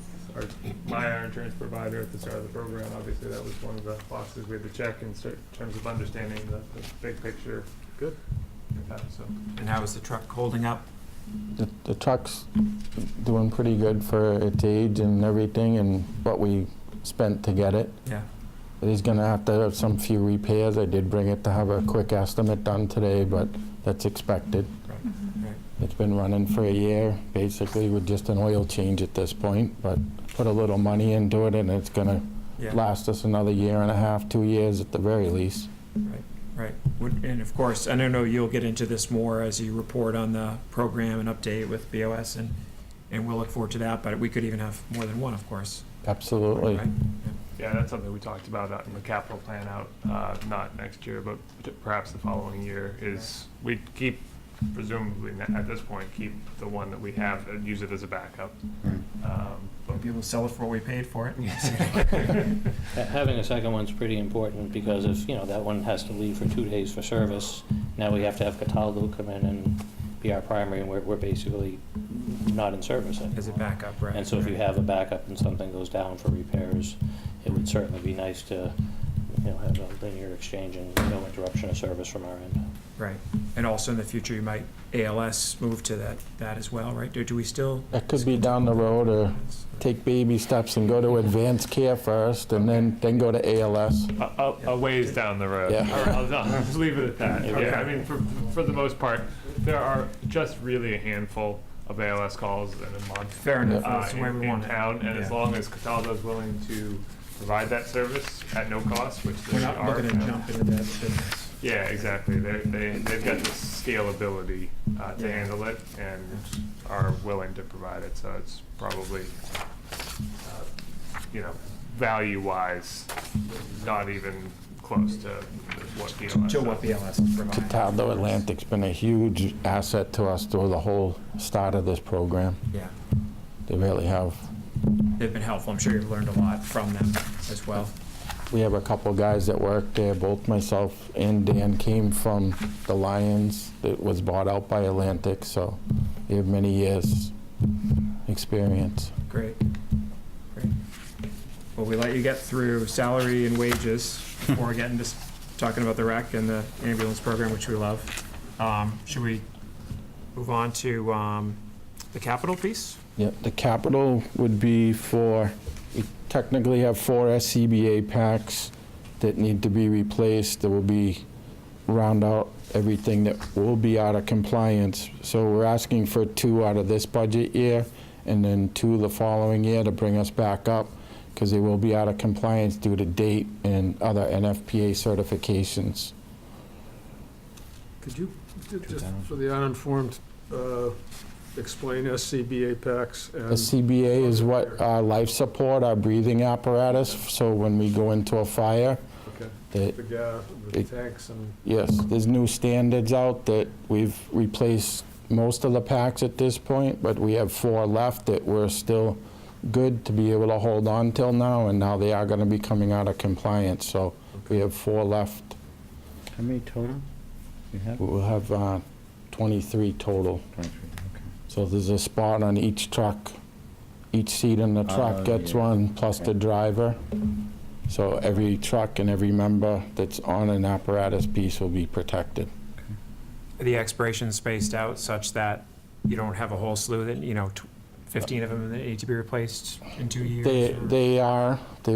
our insurance provider at the start of the program. Obviously, that was one of the boxes we had to check in terms of understanding the big picture. Good. So, And how is the truck holding up? The truck's doing pretty good for its age and everything, and what we spent to get it. Yeah. It is gonna have to have some few repairs. I did bring it to have a quick estimate done today, but that's expected. Right. It's been running for a year, basically, with just an oil change at this point, but put a little money into it, and it's gonna Yeah. last us another year and a half, 2 years at the very least. Right. And of course, I don't know, you'll get into this more as you report on the program and update with BOS, and we'll look forward to that, but we could even have more than one, of course. Absolutely. Right? yeah, that's something we talked about in the capital plan not next year, but perhaps the following year, is we keep, presumably at this point, keep the one that we have and use it as a backup. We'll be able to sell it for what we paid for it. Having a second one's pretty important, because if, that one has to leave for 2 days for service, now we have to have Cataldo come in and be our primary, and we're basically not in service anymore. As a backup, right? And so if you have a backup and something goes down for repairs, it would certainly be nice to, have a linear exchange and no interruption of service from our end. Right. And also in the future, you might ALS move to that as well, right? Do we still? That could be down the road, or take baby steps and go to advanced care first, and then go to ALS. A ways down the road. Yeah. I'll just leave it at that. Okay. Yeah, I mean, for the most part, there are just really a handful of ALS calls in a month. Fair enough. That's the way we in want it. town, and as Yeah. long as Cataldo's willing to provide that service at no cost, which We're they not are. looking to jump into that business. Yeah, exactly. They've got the scalability to handle it and are willing to provide it, so it's probably, value-wise, not even close to what BLS. To what BLS provides. Cataldo Atlantic's been a huge asset to us through the whole start of this program. Yeah, They really have. they've been helpful. I'm sure you've learned a lot from them as well. We have a couple guys that work there. Both myself and Dan came from the Lions that was bought out by Atlantic, so we have many years' experience. Great. Well, we let you get through salary and wages before getting to talking about the rec and the ambulance program, which we love. Should we move on to the capital piece? Yeah, the capital would be for, we technically have 4 SCBA packs that need to be replaced. There will be, round out everything that will be out of compliance. So we're asking for 2 out of this budget year and then 2 the following year to bring us back up, because they will be out of compliance due to date and other NFPA certifications. Could you, just for the uninformed, explain SCBA packs and? SCBA is what our life support, our breathing apparatus, so when we go into a fire, Okay, that, the gas, the tanks and, yes, there's new standards out that we've replaced most of the packs at this point, but we have 4 left that we're still good to be able to hold on till now, and now they are gonna be coming out of compliance, so we have 4 left. How many total you have? We'll have 23 total. 23, okay. So there's a spot on each truck. Each seat in the truck gets yeah. one, plus the driver. So every truck and every member that's on an apparatus piece will be protected. Are the expirations spaced out such that you don't have a whole slew that, 15 of them that need to be replaced in 2 years? They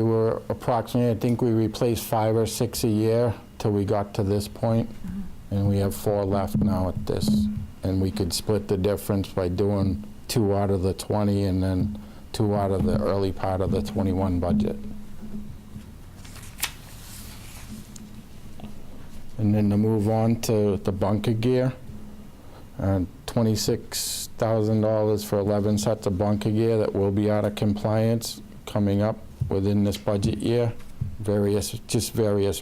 were approximately, I think we replaced 5 or 6 a year till we got to this point, and we have 4 left now at this. And we could split the difference by doing 2 out of the 20 and then 2 out of the early part of the 21 budget. And then to move on to the bunker gear, $26,000 for 11 sets of bunker gear that will be out of compliance coming up within this budget year. Various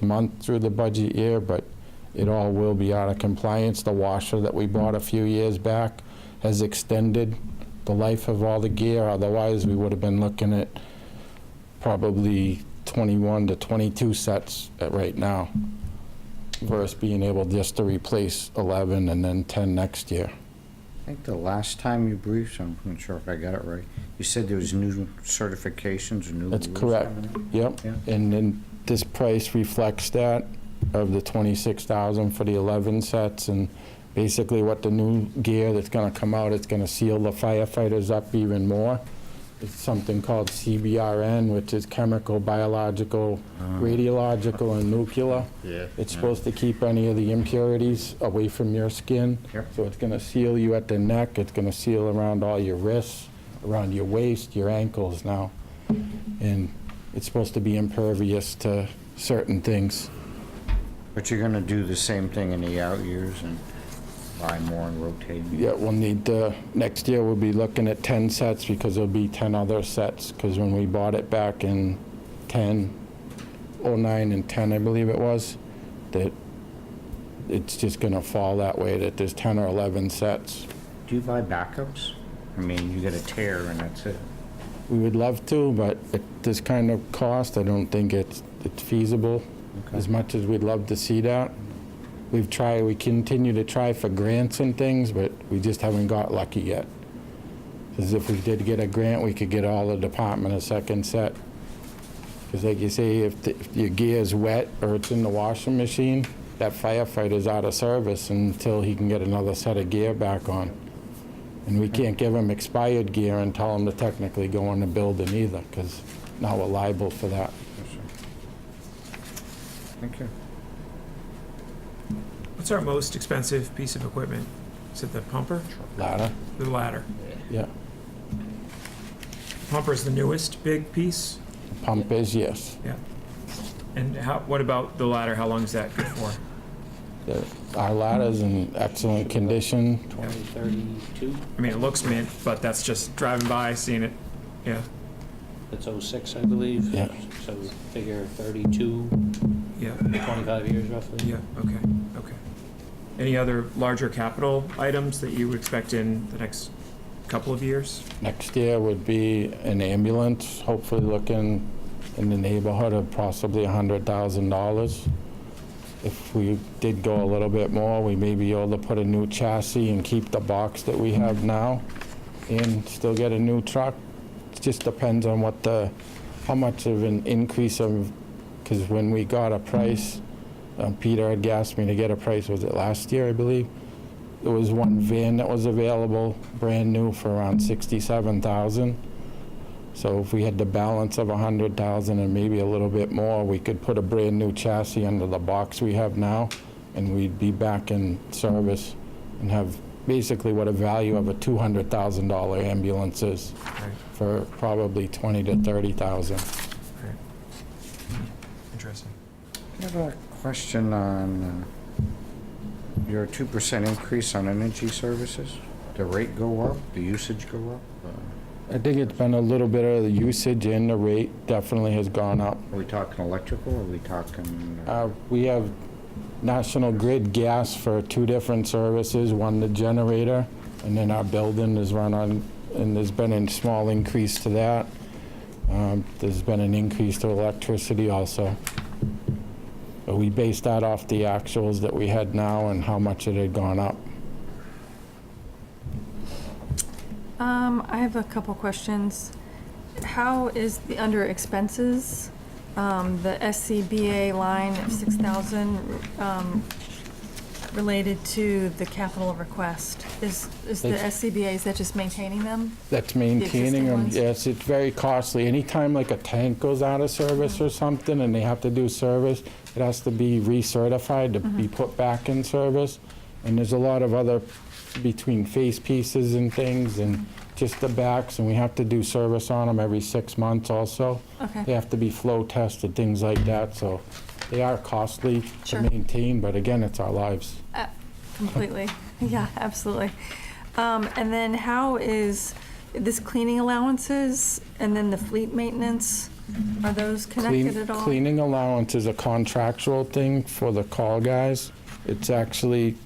months through the budget year, but it all will be out of compliance. The washer that we bought a few years back has extended the life of all the gear. Otherwise, we would have been looking at probably 21 to 22 sets right now, versus being able just to replace 11 and then 10 next year. I think the last time you briefed, I'm not sure if I got it right, you said there was new certifications or new rules. That's correct. coming Yep. Yeah. And then this price reflects that, of the 26,000 for the 11 sets, and basically what the new gear that's gonna come out, it's gonna seal the firefighters up even more. It's something called CBRN, which is chemical, biological, radiological, and nuclear. Yeah. It's supposed to keep any of the impurities away from your skin. Yep. So it's gonna seal you at the neck, it's gonna seal around all your wrists, around your waist, your ankles now. And it's supposed to be impervious to certain things. But you're gonna do the same thing in the out years and buy more and rotate? Yeah, we'll need to, next year we'll be looking at 10 sets because there'll be 10 other sets. Because when we bought it back in 09 and 10, I believe it was, that it's just gonna fall that way, that there's 10 or 11 sets. Do you buy backups? I mean, you get a tear and that's it. We would love to, but at this kind of cost, I don't think it's feasible. Okay. As much as we'd love to see that. We continue to try for grants and things, but we just haven't got lucky yet. Because if we did get a grant, we could get all the department a second set. Because like you say, if your gear's wet or it's in the washing machine, that firefighter's out of service until he can get another set of gear back on. And we can't give him expired gear and tell him to technically go in the building either, because now we're liable for that. Thank you. What's our most expensive piece of equipment? Is it the pumper? Ladder? The ladder. Yeah. Pumper is the newest big piece? Pump is, yes. Yeah. And what about the ladder? How long is that good for? Our ladder's in excellent condition. 2032, I mean, it looks mint, but that's just driving by, seeing it. Yeah, that's 06, I believe. Yeah. So figure 32, yeah, 25 years roughly. yeah, okay, okay. Any other larger capital items that you would expect in the next couple of years? Next year would be an ambulance, hopefully looking in the neighborhood of possibly $100,000. If we did go a little bit more, we may be able to put a new chassis and keep the box that we have now and still get a new truck. It just depends on how much of an increase of, because when we got a price, Peter had asked me to get a price, was it last year, I believe? There was one van that was available, brand new, for around $67,000. So if we had the balance of $100,000 and maybe a little bit more, we could put a brand new chassis under the box we have now, and we'd be back in service and have basically what a value of a $200,000 ambulance is Right, for probably $20,000 to $30,000. right. Interesting. I have a question on your 2% increase on energy services. The rate go up, the usage go up? I think it's been a little bit of the usage, and the rate definitely has gone up. Are we talking electrical, or are we talking? We have National Grid gas for 2 different services, one the generator, and then our building is run on, and there's been a small increase to that. There's been an increase to electricity also. But we based that off the actuals that we had now and how much it had gone up. I have a couple questions. How is the, under expenses, the SCBA line of 6,000 related to the capital request? Is the SCBA, is that just maintaining them? That's maintaining existing them, ones? yes, it's very costly. Anytime like a tank goes out of service or something and they have to do service, it has to be recertified to be put back in service. And there's a lot of other, between face pieces and things and just the backs, and we have to do service on them every 6 months also. Okay. They have to be flow tested, things like that, so they are costly to Sure. maintain, but again, it's our lives. Completely. Yeah, absolutely. And then how is this cleaning allowances and then the fleet maintenance? Are those connected at all? Cleaning allowance is a contractual thing for the call guys. It's actually,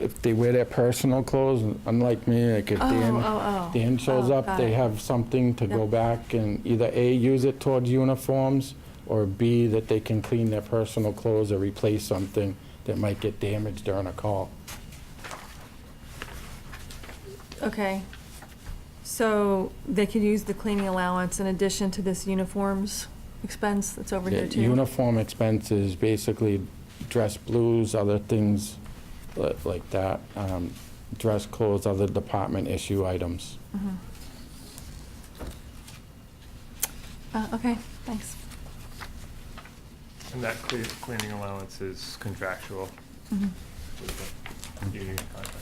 if they wear their personal clothes, unlike me, like if Dan shows up, got they it. have something to go Yep. back and either A, use it towards uniforms, or B, that they can clean their personal clothes or replace something that might get damaged during a call. Okay. So they could use the cleaning allowance in addition to this uniforms expense that's over here too? Uniform expenses, basically dress blues, other things like that, dress clothes, other department issue items. Okay, thanks. And that cleaning allowance is contractual with the union contract.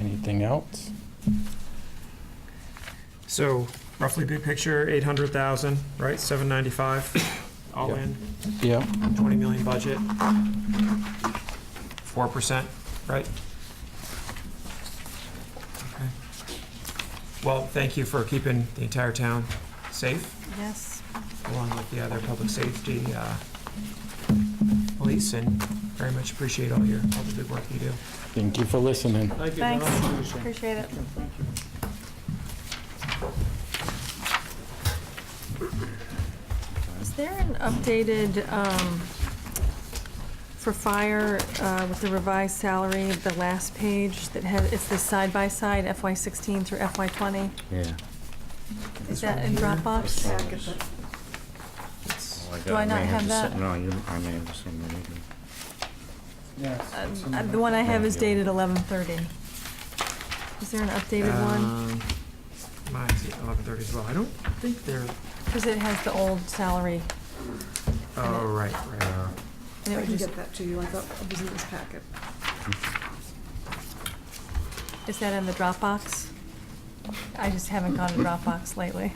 Anything else? So roughly big picture, 800,000, right? 795 all Yep. in, Yeah. 20 million budget. 4%, right? Okay. Well, thank you for keeping the entire town safe, Yes. along with the other public safety police, and very much appreciate all the good work you do. Thank you for listening. Thanks. Appreciate it. Is there an updated, for fire, with the revised salary, the last page that has, it's the side-by-side FY16 through FY20? Yeah. Is that in Dropbox? Packet that- Do I not have that? No, I may have the same one. The one I have is dated 11/30. Is there an updated one? Mine's 11:30 as well. I don't think they're, Because it has the old salary. oh, right. And it I would can just, get that to you, I thought it was in this packet. is that in the Dropbox? I just haven't gone to Dropbox lately.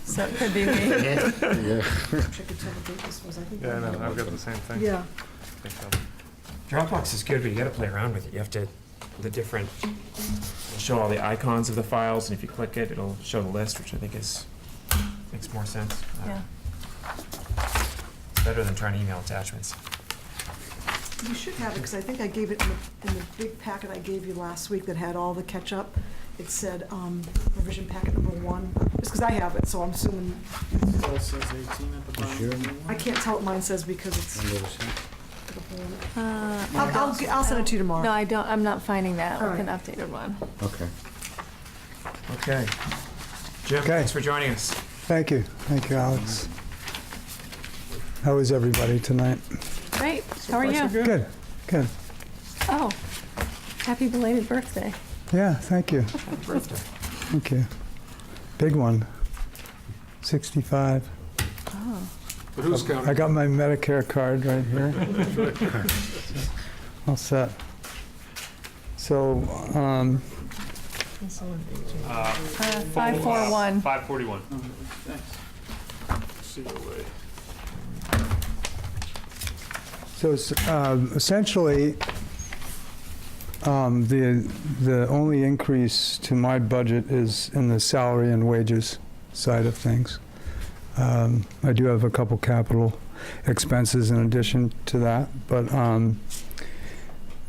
So it could be me. Yeah. Check it, tell the date this was, I think. Yeah, no, I've got the same thing. Yeah. I think, Dropbox is good, but you gotta play around with it. You have to, the different, it'll show all the icons of the files, and if you click it, it'll show the list, which I think makes more sense. Yeah. It's better than trying to email attachments. You should have it, because I think I gave it in the big packet I gave you last week that had all the catch-up. It said revision packet number 1, just because I have it, so I'm assuming, Still says 18 at the bottom. I can't tell what mine says because it's. Uh, I'll send it to you tomorrow. No, I don't, I'm not finding that All with an right. updated one. Okay. Okay. Jim, Okay. thanks for joining us. Thank you, Alex. How is everybody tonight? Great, how are you? Good, good. Oh, happy belated birthday. Yeah, thank you, Happy birthday. thank you. Big one, 65. Oh, But who's counting? I got my Medicare card right here. All set. So, 541. 541. so essentially, the only increase to my budget is in the salary and wages side of things. I do have a couple capital expenses in addition to that, but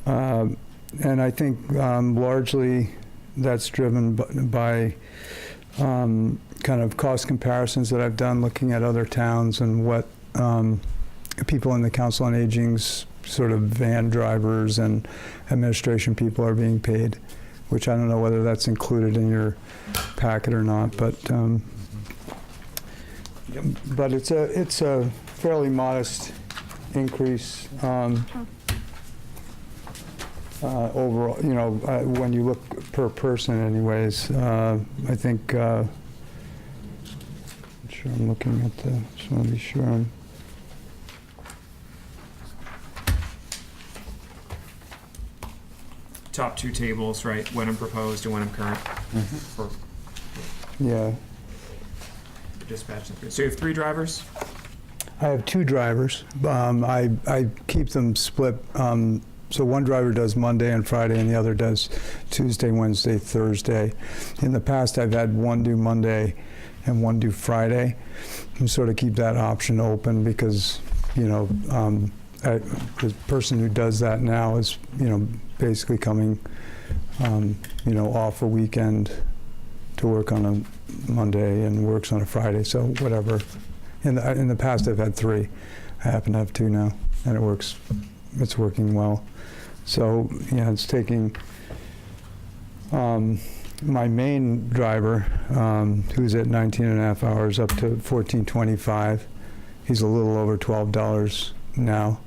and I think largely that's driven by kind of cost comparisons that I've done looking at other towns and what people in the Council on Aging's sort of van drivers and administration people are being paid, which I don't know whether that's included in your packet or not, but it's a fairly modest increase overall. When you look per person, anyways. I think. I'm sure I'm looking at the. Just want to be sure I'm. Top two tables, right? Wenham proposed and Wenham current for Yeah, dispatch. So you have 3 drivers? I have 2 drivers. I keep them split. So one driver does Monday and Friday, and the other does Tuesday, Wednesday, Thursday. In the past, I've had one do Monday and one do Friday, and sort of keep that option open because, the person who does that now is, basically coming, off a weekend to work on a Monday and works on a Friday. So whatever. In the past, I've had 3. I happen to have 2 now, and it works. It's working well. So it's taking my main driver, who's at 19.5 hours, up to $14.25. He's a little over $12 now.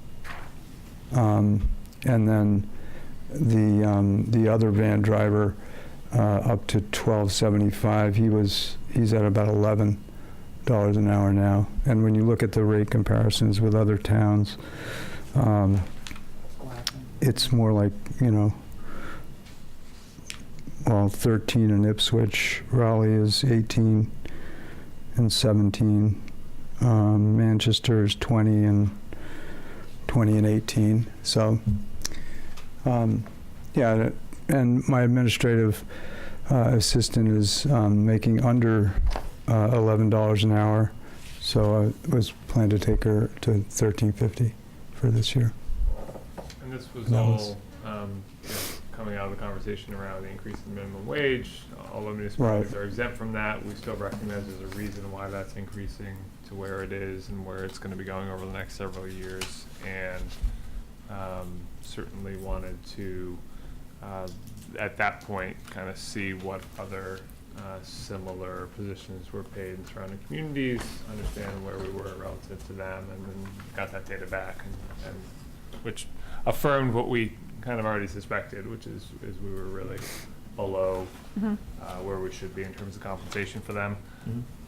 And then the other van driver up to $12.75. He's at about $11 an hour now. And when you look at the rate comparisons with other towns, it's more like 13 in Ipswich. Raleigh is 18 and 17. Manchester is 20 and 18. So, and my administrative assistant is making under $11 an hour. So I was planning to take her to $13.50 for this year. And this was That all was- coming out of the conversation around the increase in minimum wage. Although municipalities Right. are exempt from that, we still recognize there's a reason why that's increasing to where it is and where it's going to be going over the next several years. And certainly wanted to, at that point, kind of see what other similar positions were paid in surrounding communities, understand where we were relative to them, and then got that data back, and which affirmed what we kind of already suspected, which is we were really below where we should be in terms of compensation for them.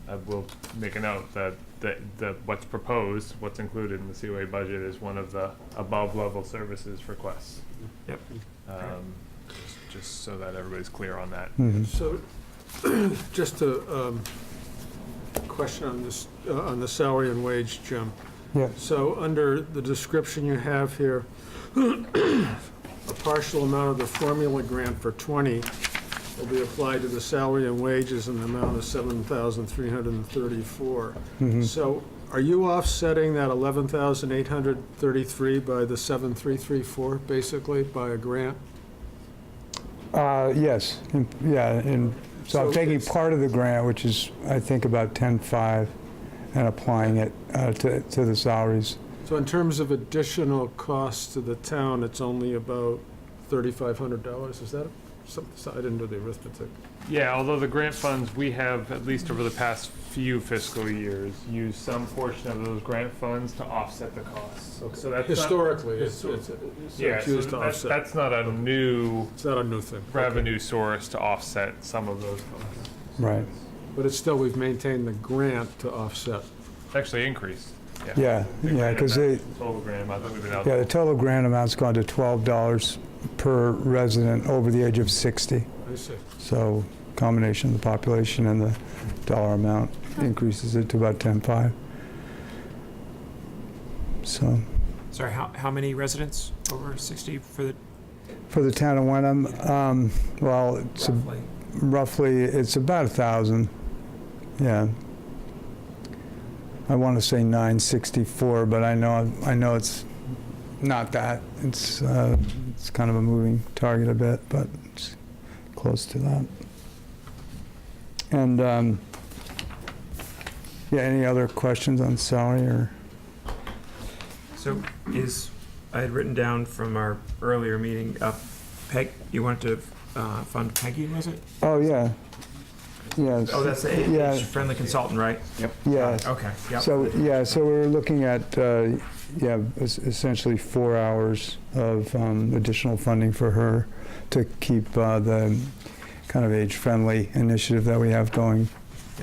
I will make a note that the what's proposed, what's included in the COA budget is one of the above level services requests. Yep. just so that everybody's clear on that. Mhm. So, just a question on this, on the salary and wage, Jim. Yeah. So, under the description you have here, a partial amount of the formula grant for 20 will be applied to the salary and wages in the amount of $7,334. Mhm. So, are you offsetting that $11,833 by the 7,334, basically, by a grant? Yes, yeah, and so I'm So taking it's- part of the grant, which is, I think, about 10.5, and applying it to the salaries. So in terms of additional costs to the town, it's only about $3,500? Is that something? I didn't do the arithmetic. Yeah, although the grant funds, we have, at least over the past few fiscal years, used some portion of those grant funds to offset the costs. So that's not- Historically, it's Yeah, so used to offset. that's not a new It's not a new thing. revenue source to offset some of those costs. Right, But it's still, we've maintained the grant to offset. Actually increased, yeah, The yeah, grant because amount, Total grant amount that we've been out. yeah, the total grant amount's gone to $12 per resident over the age of 60. I see. So combination of the population and the dollar amount increases it to about 10.5. So, Sorry, how many residents over 60 for the for the town of Wenham, well, it's roughly? roughly, it's about 1,000, yeah. I want to say 964, but I know it's not that. It's kind of a moving target a bit, but it's close to that. And, yeah, any other questions on salary or? So I had written down from our earlier meeting, Peg, you wanted to fund Peggy, was it? Oh, yeah. Yes. Oh, that's the Yeah. age-friendly consultant, right? Yeah. Okay, yep. So, yeah, so we're looking at, essentially 4 hours of additional funding for her to keep the kind of age-friendly initiative that we have going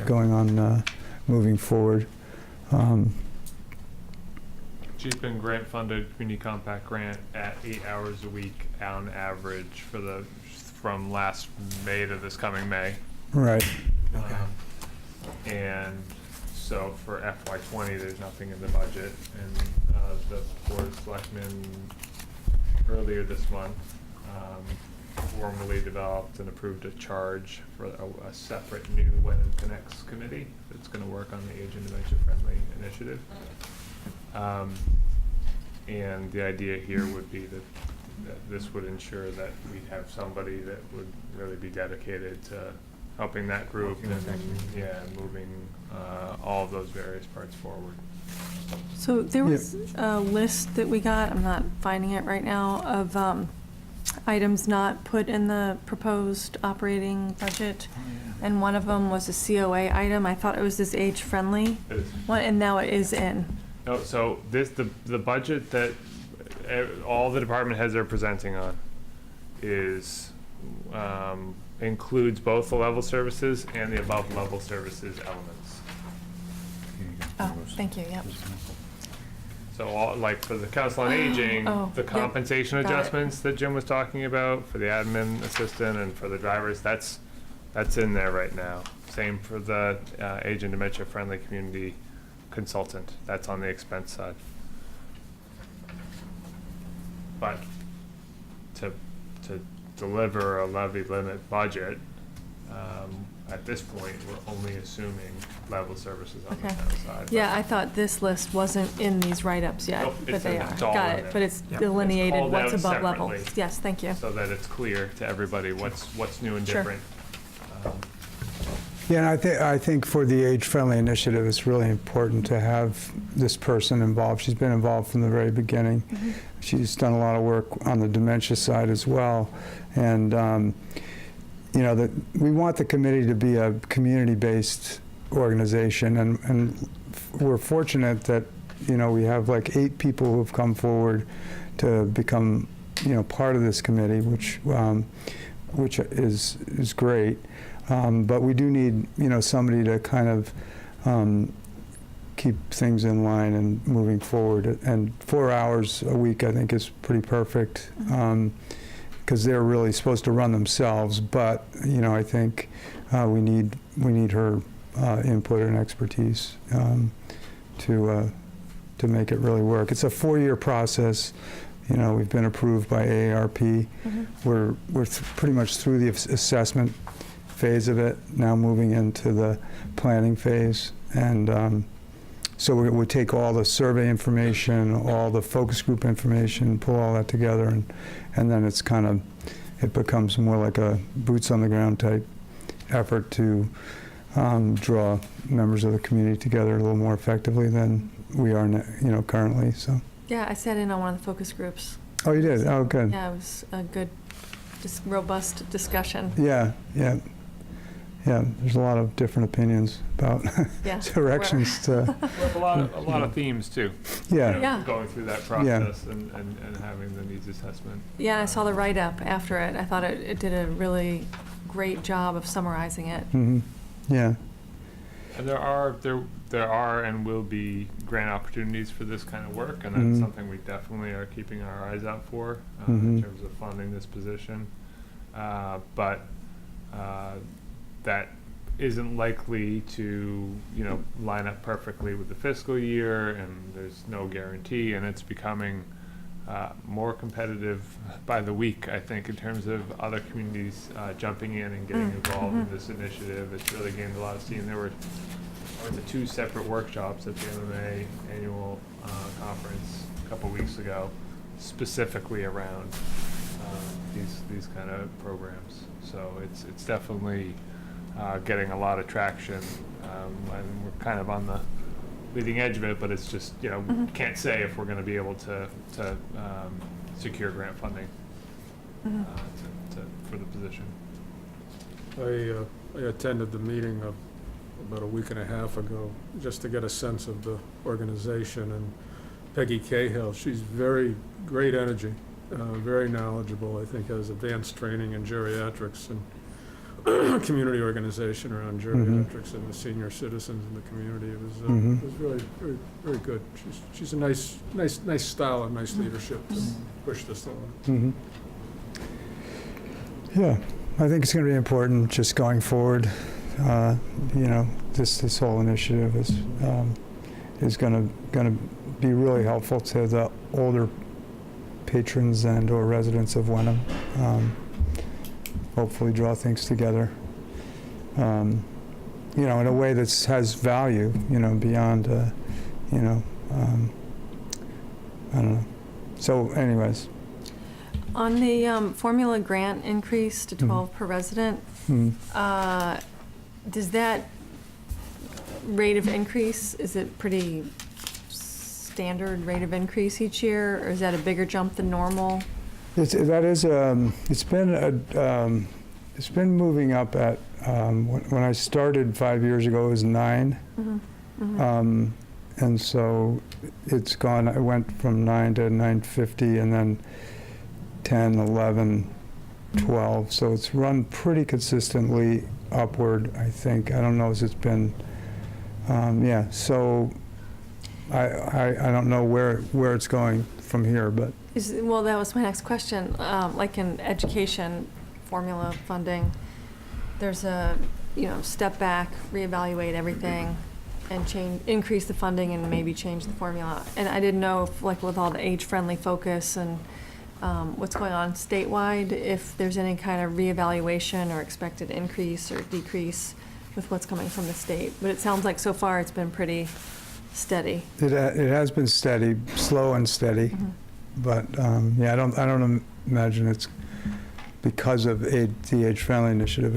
on, moving forward. She's been grant funded, community compact grant at 8 hours a week on average from last May to this coming May. Right. Okay. And so for FY20, there's nothing in the budget, and the Board of Selectmen earlier this month formally developed and approved a charge for a separate new Wenham Connects committee that's going to work on the age and dementia friendly initiative. And the idea here would be that this would ensure that we'd have somebody that would really be dedicated to helping that group and moving all of those various parts forward. So there was a list that we got, I'm not finding it right now, of items not put in the proposed operating budget. And one of them was a COA item. I thought it was this age-friendly one, and now it is in. No, so the budget that all the department heads are presenting on is, includes both the level services and the above level services elements. Oh, thank you, yep. So all, like for the council on aging, Oh, the yep, compensation got it. adjustments that Jim was talking about for the admin assistant and for the drivers, that's in there right now. Same for the age and dementia friendly community consultant, that's on the expense side. But to deliver a levy limit budget, at this point, we're only assuming level services on the Okay. town side. Yeah, I thought this list wasn't in these write-ups yet, Nope, but it's they in- are. it's all Got in it, there. but it's Yep. delineated It's called what's out above level. separately. Yes, thank you. So that it's clear to everybody what's new and Sure. different. Yeah, and I think for the age-friendly initiative, it's really important to have this person involved. She's been involved from the very beginning. Mhm. She's done a lot of work on the dementia side as well. And, we want the committee to be a community-based organization. And we're fortunate that, we have like 8 people who've come forward to become, part of this committee, which is great. But we do need, somebody to kind of keep things in line and moving forward. And 4 hours a week, I think, is pretty perfect. because they're really supposed to run themselves, but, you know, I think we need her input and expertise to make it really work. It's a 4-year process. You know, we've been approved by AARP. We're pretty much through the assessment phase of it, now moving into the planning phase. And so we would take all the survey information, all the focus group information, pull all that together, and then it's kind of, it becomes more like a boots on the ground type effort to draw members of the community together a little more effectively than we are, you know, currently. So. Yeah, I sat in on one of the focus groups. Oh, you did? Oh, good. Yeah, it was a good, just robust discussion. Yeah. There's a lot of different opinions about Yeah. directions to. A lot of themes too. Yeah. You know, Yeah. going through that process and having the needs assessment. Yeah, I saw the write-up after it. I thought it did a really great job of summarizing it. Yeah. And there are and will be grant opportunities for this kind of work, and that's something we definitely are keeping our eyes out for in terms of funding this position. But that isn't likely to, you know, line up perfectly with the fiscal year, and there's no guarantee, and it's becoming more competitive by the week, I think, in terms of other communities jumping in and getting involved in this initiative. It's really gained a lot of steam. There were the 2 separate workshops at the MMA annual conference a couple weeks ago, specifically around these kind of programs. So it's definitely getting a lot of traction, and we're kind of on the leading edge of it, but it's just, you know, can't say if we're going to be able to secure grant funding for the position. I attended the meeting about a week and a half ago, just to get a sense of the organization, and Peggy Cahill, she's very great energy, very knowledgeable, I think has advanced training in geriatrics and community organization around geriatrics and the senior citizens in the community. It was really very, very good. She's a nice style and nice leadership to push this along. Yeah, I think it's going to be important just going forward. You know, this whole initiative is going to be really helpful to the older patrons and or residents of Wenham. Hopefully draw things together, you know, in a way that has value, you know, beyond, you know, I don't know. So anyways. On the formula grant increase to 12 per resident, does that rate of increase, is it pretty standard rate of increase each year, or is that a bigger jump than normal? It's been moving up at, when I started 5 years ago, it was 9. And so it's gone, I went from 9 to 950, and then 10, 11, 12. So it's run pretty consistently upward, I think. I don't know if it's been, yeah, so I don't know where it's going from here, but. Well, that was my next question. Like in education formula funding, there's a, you know, step back, reevaluate everything, and increase the funding and maybe change the formula. And I didn't know if, like, with all the age-friendly focus and what's going on statewide, if there's any kind of reevaluation or expected increase or decrease with what's coming from the state. But it sounds like so far it's been pretty steady. It has been steady, slow and steady. But yeah, I don't imagine it's because of the age-friendly initiative.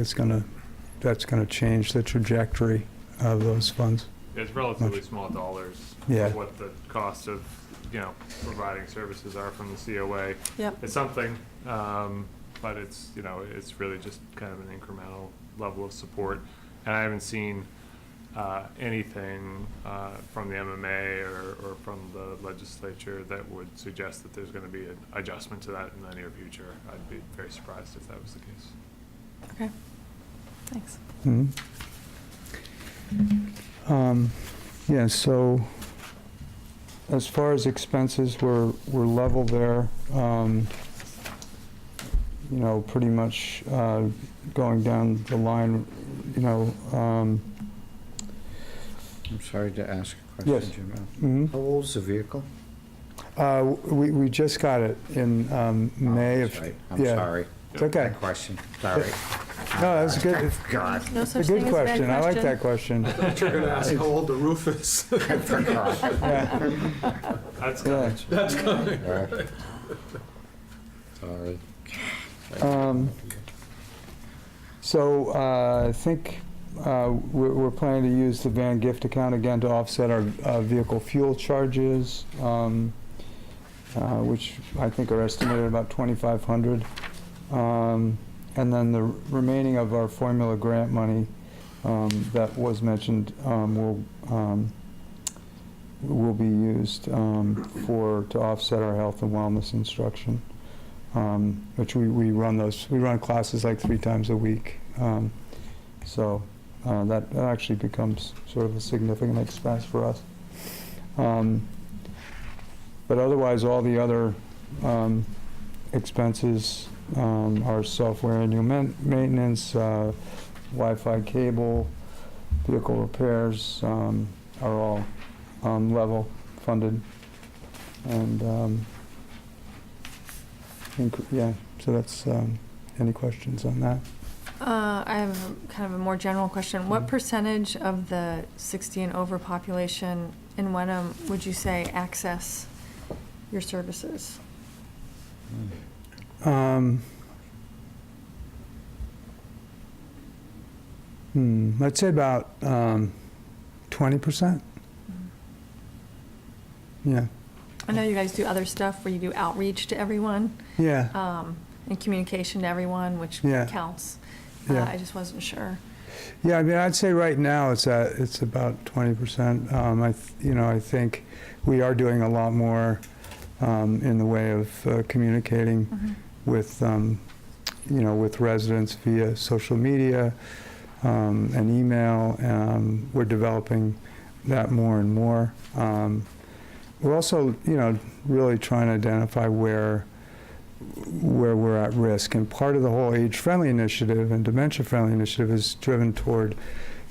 That's gonna change the trajectory of those funds. It's relatively small dollars Yeah. for what the cost of, you know, providing services are from the COA. Yep. It's something, but it's, you know, it's really just kind of an incremental level of support. And I haven't seen anything from the MMA or from the legislature that would suggest that there's going to be an adjustment to that in the near future. I'd be very surprised if that was the case. Okay, thanks. Yeah, so as far as expenses, we're level there. pretty much going down the line, I'm sorry to ask a Yes. question, Jim. mhm. How old's the vehicle? We just got it in May Oh, of. that's right. I'm yeah. sorry. It's okay. That question, sorry. No, that's good. God, No It's such a thing good as a bad question. I like that question. You're gonna ask how old the roof is. I forgot. Yeah, That's yeah. That's coming. Right. Sorry. So I think we're planning to use the van gift account again to offset our vehicle fuel charges, which I think are estimated about $2,500. And then the remaining of our formula grant money that was mentioned will be used to offset our health and wellness instruction, which we run classes like 3 times a week. So that actually becomes sort of a significant expense for us. But otherwise, all the other expenses, our software annual maintenance, Wi-Fi cable, vehicle repairs, are all level funded. And yeah, so that's, any questions on that? I have kind of a more general question. What percentage of the 60 and over population in Wenham would you say access your services? Let's say about 20%. Yeah, I know you guys do other stuff where you do outreach to everyone, yeah, and communication to everyone, which Yeah. counts. Yeah. I just wasn't sure. yeah. I mean, I'd say right now it's about 20%. I think we are doing a lot more in the way of communicating with with residents via social media and email. We're developing that more and more. We're also, really trying to identify where we're at risk. And part of the whole age-friendly initiative and dementia-friendly initiative is driven toward,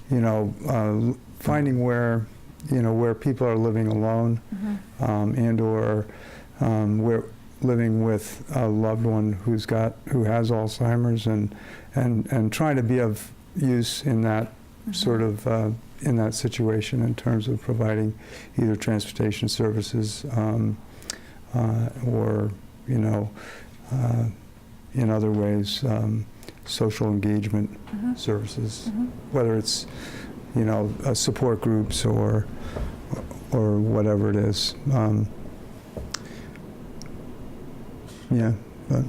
finding where people are living alone and/or where living with a loved one who has Alzheimer's, and trying to be of use in that sort of in that situation in terms of providing either transportation services or in other ways social engagement services, whether it's support groups or whatever it is. Yeah, but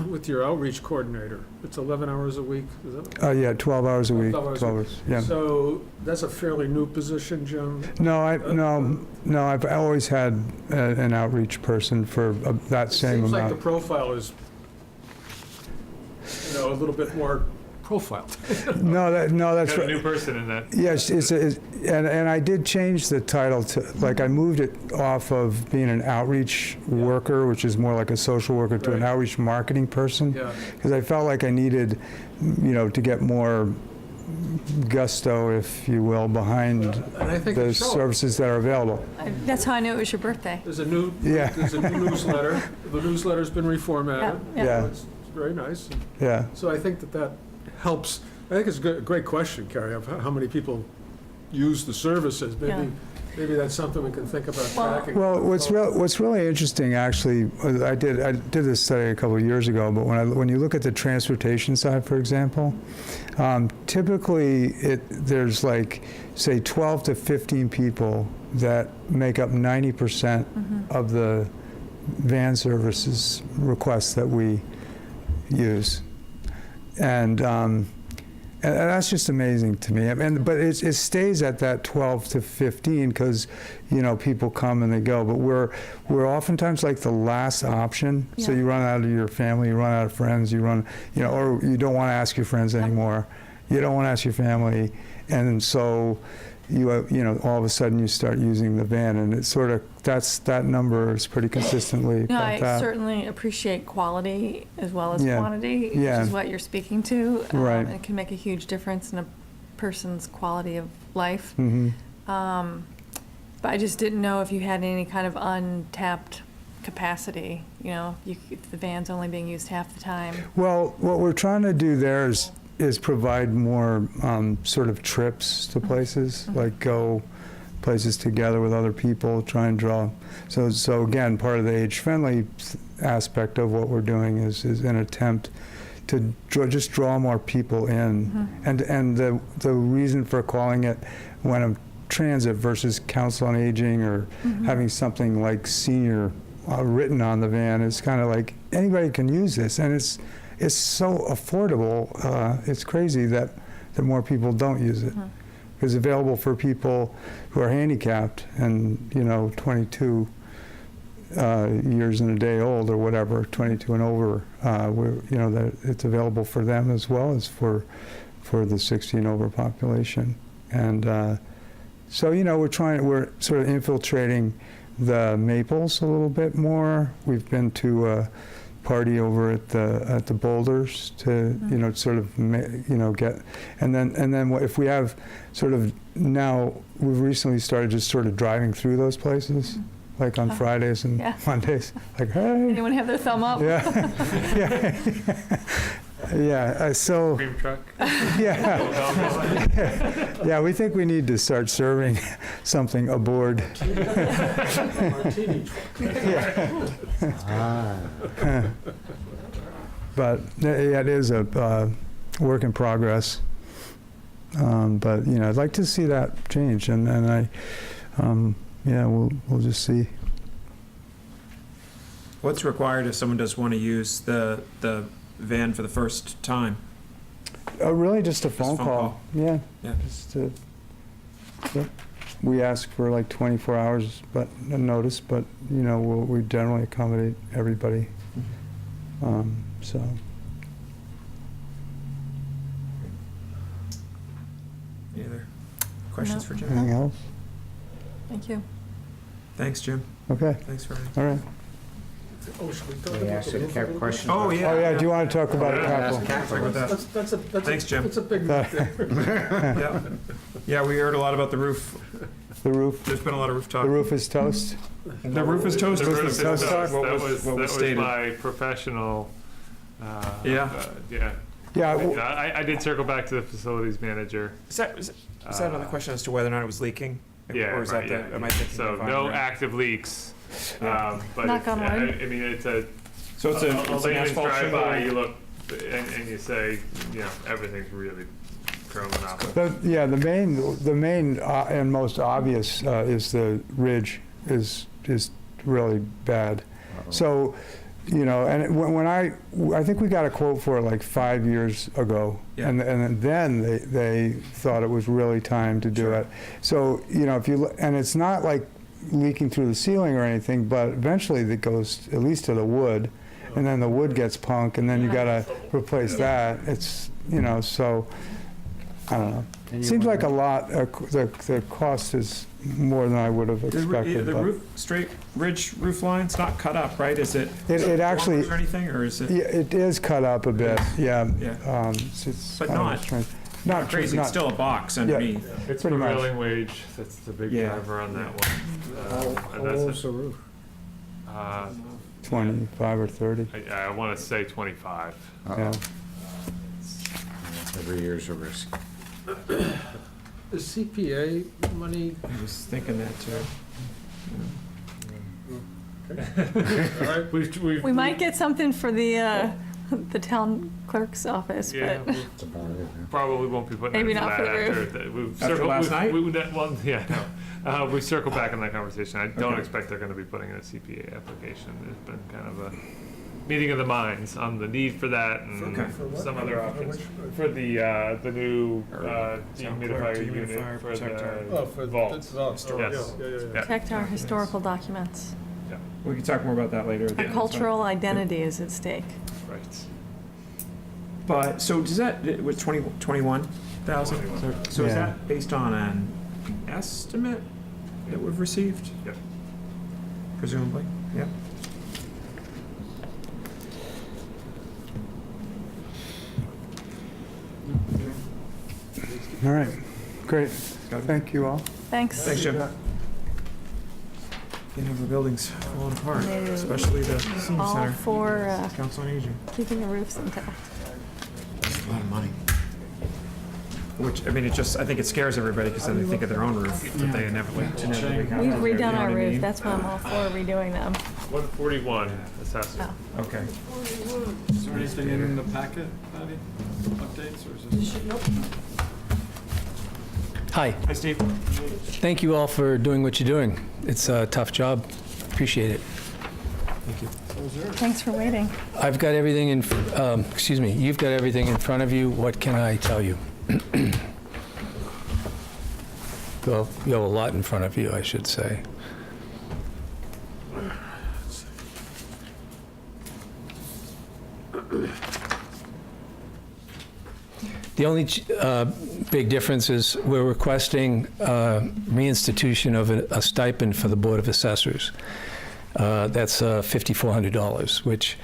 With your outreach coordinator, it's 11 hours a week, is that? yeah, 12 hours a week. 12 hours a 12 hours, yeah. So that's a fairly new position, Jim? No, I've always had an outreach person for that same Seems like the amount. profile is, a little bit more profiled. No, that's Got a right. new person in that. Yes, and I did change the title to, I moved it off of being an outreach worker, which is more like a social worker, to an Right. outreach marketing person, Yeah, because I felt like I needed, to get more gusto, if you will, behind and I think the it shows. services that are available. That's how I knew it was your birthday. There's a new Yeah. newsletter. The newsletter's been reformatted. Yeah. It's very nice. Yeah. So I think that helps. I think it's a great question, Carrie, of how many people use the services. Maybe that's something we can think about tracking. Well, what's really interesting, actually, I did this study a couple of years ago, but when you look at the transportation side, for example, typically there's say 12 to 15 people that make up 90% of the van services requests that we use, and that's just amazing to me. But it stays at that 12 to 15 because people come and they go. But we're oftentimes like the last option. So Yeah. you run out of your family, you run out of friends, you run, or you don't want to ask your friends anymore. You don't want to ask your family, and so you know, all of a sudden you start using the van, and it's sort of, that number is pretty consistently No, about I that. certainly appreciate quality as well as Yeah. quantity, which Yeah. is what you're speaking to. Right. And it can make a huge difference in a person's quality of life. Mhm. But I just didn't know if you had any kind of untapped capacity, you know, if the van's only being used half the time. Well, what we're trying to do there is provide more sort of trips to places, like go places together with other people, try and draw. So again, part of the age-friendly aspect of what we're doing is an attempt to just draw more people in. And the reason for calling it Wenham Transit versus Council on Aging or having something like senior written on the van is kind of like anybody can use this, and it's so affordable. It's crazy that more people don't use it. It's available for people who are handicapped and, you know, 22 years and a day old or whatever, 22 and over. You know, that it's available for them as well as for the 60 and over population. And so, you know, we're sort of infiltrating the Maples a little bit more. We've been to a party over at the Boulders to, you know, sort of, you know, get, and then if we have sort of, now we've recently started just sort of driving through those places, like on Fridays and Mondays, like, hey. Anyone have their thumb up? Yeah. Yeah, so, Cream truck? yeah. Yeah, we think we need to start serving something aboard. But yeah, it is a work in progress. But, you know, I'd like to see that change, and I, yeah, we'll just see. What's required if someone does want to use the van for the first time? Really, just a phone phone call. call. Yeah. Yeah. Just yep. We ask for like 24 hours, but notice. But you know, we generally accommodate everybody. So. Any other questions for Jim? Anything else? Thank you. Thanks, Jim. Okay. Thanks for. All right. Oh, should we talk They about asked the a roof cap over question. Oh, yeah. Oh yeah. Do you want to talk about Yeah. capital? Talk about that. Thanks, Jim. That's a big roof there. Yeah. Yeah, we heard a lot about the roof. The roof. There's been a lot of roof talk. The roof is toast. The roof is toast. The roof is toast. toast. What That was was stated. my professional. Yeah. Yeah. Yeah. I did circle back to the facilities manager. Is that another question as to whether or not it was leaking? Yeah, Or is right, that yeah. am I thinking So of no Iron? active leaks. But Knock on wood. I mean, it's a. So it's a an layman's asphalt drive shingle. by, you look and you say, you know, everything's really chroming up. The main and most obvious is the ridge is really bad. So, you know, and when I think we got a quote for it like 5 years ago, Yeah. and then they thought it was really time to do it. So, you know, if you and it's not like leaking through the ceiling or anything, but eventually it goes at least to the wood, and then the wood gets punk, and then you gotta replace that. It's, you know, so I don't know. And you Seems like a wonder- lot. The cost is more than I would have expected. The but- roof, straight ridge roof line's not cut up, right? Is it? It actually- dormers or anything, or is it? Yeah, it is cut up a bit. Yeah. Yeah. It's But kind of not- strange. Not crazy. It's still a box underneath. It's Pretty much. prevailing wage. That's the big Yeah. driver on that one. How And that's old's the roof? 25 or 30. I want to say 25. Yeah. Every year's a risk. The CPA money, I was thinking that too. all right, We might get something for the town clerk's office, Yeah, but we That's about it. Yeah. probably won't be putting Maybe in for not that for the after. roof. We've After circled, last night? Well, yeah, no. We circled back on that conversation. I don't Okay. expect they're going to be putting in a CPA application. There's been kind of a meeting of the minds on the need for that and Okay. For what? some other For options. which- For the new Town clerk, dehumidifier unit dehumidifier, for protector. Oh, the for vault. that's vault, oh, Yes. yeah. Yeah. protect our historical documents. We can talk more about that later. Our That's fine. cultural identity is at stake. Right. But, so does that, it was 21,000? So is Yeah. that based on estimate that we've received? Yep. Presumably, yep. All right, great. Got it. Thank you all. Thanks. Thanks, Jim. Can't have our buildings falling apart, No. especially the senior All center. for Council on Aging. keeping the roofs intact. That's a lot of money. Which, I mean, it just, I think it scares everybody because then they think of their own roof that they inevitably have. We've redone You know our what I roof, mean? that's why I'm all for redoing them. 141 assessment. Oh. Okay. Is there anything in the packet, Patty? Updates, or is this? Hi, Hi, Steve. thank you all for doing what you're doing. It's a tough job. Appreciate it. Thank you. Thanks for waiting. I've got everything in, excuse me, you've got everything in front of you. What can I tell you? Well, you have a lot in front of you, I should say. The only big difference is we're requesting reinstitution of a stipend for the Board of Assessors. That's $5,400, which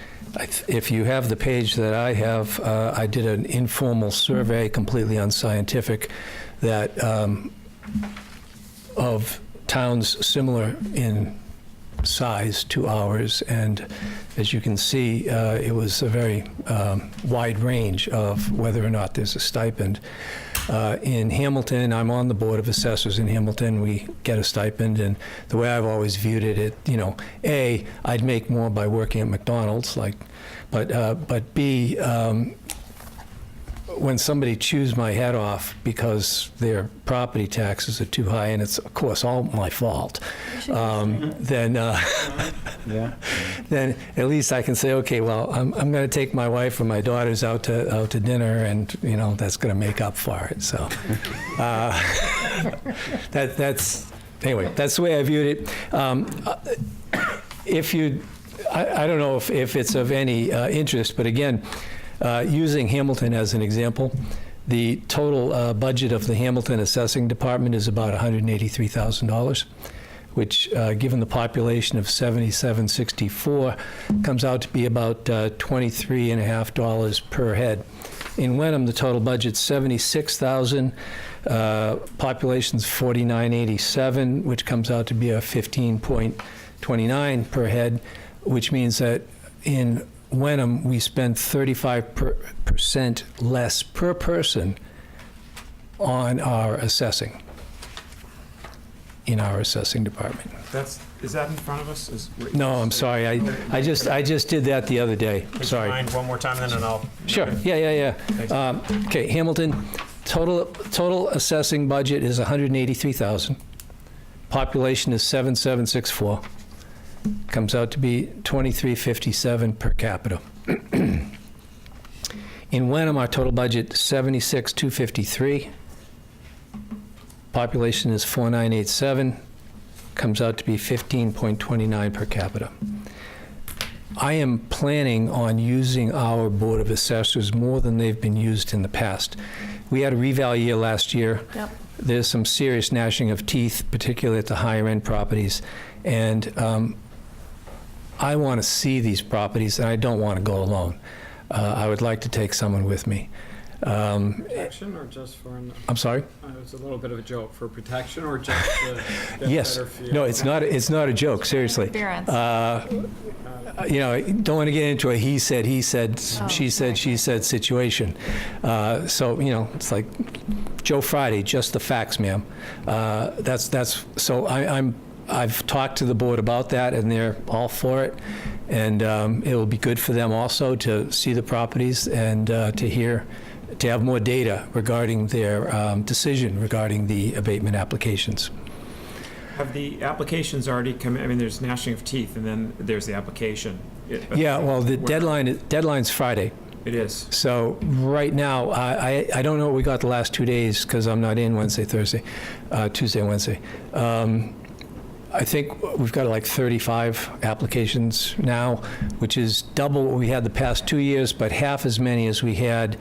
if you have the page that I have, I did an informal survey, completely unscientific, that of towns similar in size to ours, and as you can see, it was a very wide range of whether or not there's a stipend. In Hamilton, I'm on the Board of Assessors in Hamilton, we get a stipend, and the way I've always viewed it, you know, A, I'd make more by working at McDonald's, but B, when somebody chews my head off because their property taxes are too high, and it's, of course, all my fault, then then at least I can say, okay, well, I'm going to take my wife or my daughters out to dinner, and you know that's going to make up for it. So that's anyway. That's the way I viewed it. If you, I don't know if it's of any interest, but again. Using Hamilton as an example, the total budget of the Hamilton Assessing Department is about $183,000, which, given the population of 7,764, comes out to be about $23.50 per head. In Wenham, the total budget's $76,000, population's 4,987, which comes out to be a 15.29 per head, which means that in Wenham, we spend 35% less per person on our assessing, in our assessing department. Is that in front of us? No, I'm sorry, I just did that the other day, Would sorry. you mind one more time then, and I'll... Sure, yeah. Okay, Hamilton, total assessing budget is $183,000. Population is 7,764. Comes out to be $23.57 per capita. In Wenham, our total budget $76,253. Population is 4,987. Comes out to be $15.29 per capita. I am planning on using our Board of Assessors more than they've been used in the past. We had a reval year last year. Yep. There's some serious gnashing of teeth, particularly at the higher end properties, and I want to see these properties, and I don't want to go alone. I would like to take someone with me. Protection or just for, I'm sorry? it was a little bit of a joke, for protection or just to get Yes. better feel? No, it's not a joke, seriously. Interference. You know, don't want to get into a he said, she said, she said situation. So, you know, it's like Joe Friday, just the facts, ma'am. So I've talked to the board about that, and they're all for it. And it will be good for them also to see the properties and to have more data regarding their decision regarding the abatement applications. Have the applications already come, I mean, there's gnashing of teeth, and then there's the application. Yeah, well, the deadline's Friday. It is. So right now, I don't know what we got the last 2 days because I'm not in Tuesday, Wednesday. I think we've got like 35 applications now, which is double what we had the past 2 years, but half as many as we had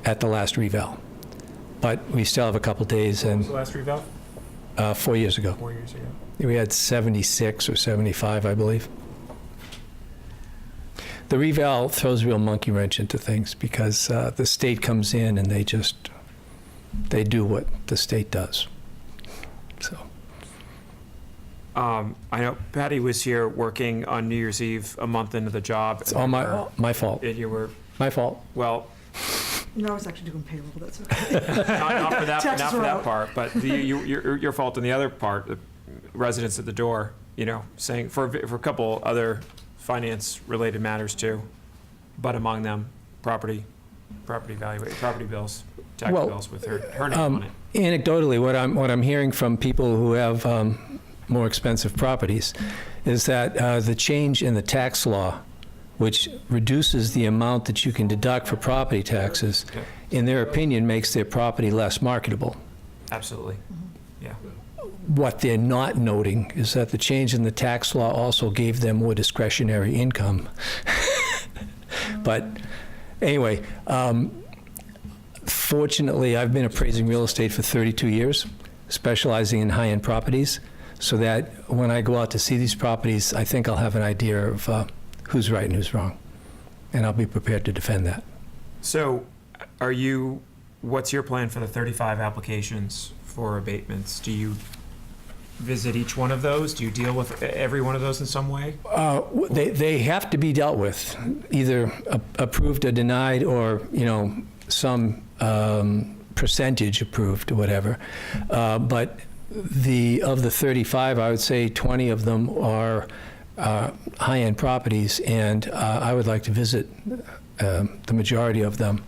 at the last reval. But we still have a couple days. What was And the last reval? 4 years ago. 4 years ago. We had 76 or 75, I believe. The reval throws a real monkey wrench into things because the state comes in and they do what the state does. So. I know Patty was here working on New Year's Eve a month into the job. It's all my fault. And you were, My fault. well, No, I was actually doing payroll, that's okay. not for that, Taxes not for were that out. part, but your fault in the other part, the residents at the door, you know, saying, for a couple other finance-related matters too, but among them, property bills, tax Well, bills with her name on it. Anecdotally, what I'm hearing from people who have more expensive properties is that the change in the tax law, which reduces the amount that you can deduct for property taxes, in their opinion, makes their property less marketable. Absolutely, yeah. What they're not noting is that the change in the tax law also gave them more discretionary income. But anyway, fortunately, I've been appraising real estate for 32 years, specializing in high-end properties, so that when I go out to see these properties, I think I'll have an idea of who's right and who's wrong, and I'll be prepared to defend that. So, what's your plan for the 35 applications for abatements? Do you visit each one of those? Do you deal with every one of those in some way? They have to be dealt with, either approved or denied, or some percentage approved or whatever. But of the 35, I would say 20 of them are high-end properties, and I would like to visit the majority of them,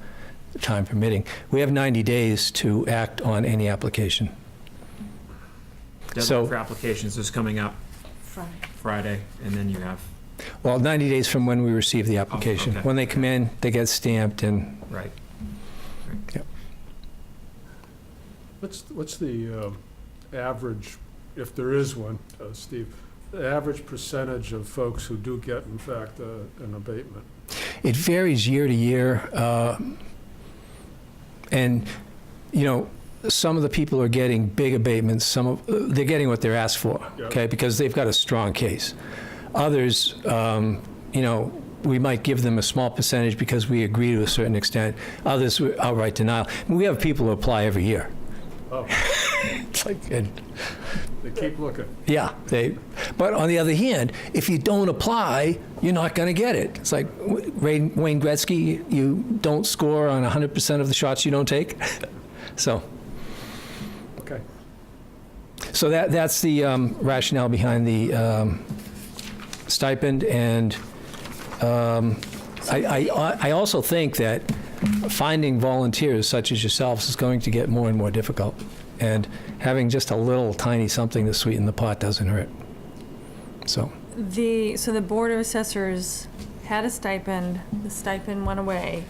time permitting. We have 90 days to act on any application. Deadline for applications is coming up Friday. Friday, and then you have, Well, 90 days from when we receive the application. okay. When they come in, they get stamped, and right. What's the average, if there is one, Steve, the average percentage of folks who do get, in fact, an abatement? it varies year to year. And, some of the people are getting big abatements. They're getting what they're asked for, Yeah. okay, because they've got a strong case. Others, we might give them a small percentage because we agree to a certain extent. Others, outright denial. We have people who apply every year. Oh, It's like, and, they keep looking. yeah, but on the other hand, if you don't apply, you're not going to get it. It's like Wayne Gretzky, you don't score on 100% of the shots you don't take. So Okay. that's the rationale behind the stipend, and I also think that finding volunteers such as yourselves is going to get more and more difficult, and having just a little tiny something to sweeten the pot doesn't hurt. So The Board of Assessors had a stipend, the stipend went away,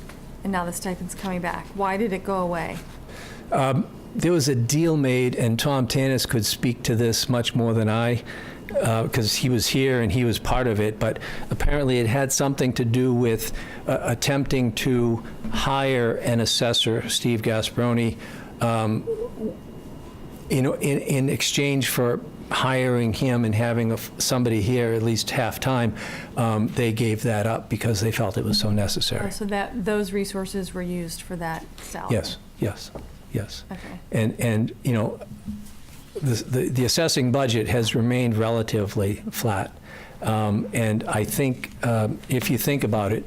and now the stipend's coming back. Why did it go away? there was a deal made, and Tom Tanis could speak to this much more than I, because he was here and he was part of it, but apparently it had something to do with attempting to hire an assessor, Steve Gasparoni, in exchange for hiring him and having somebody here at least half-time. They gave that up because they felt it was so necessary. Oh, so those resources were used for that salary? Yes. Okay. And you know, the assessing budget has remained relatively flat. And I think, if you think about it,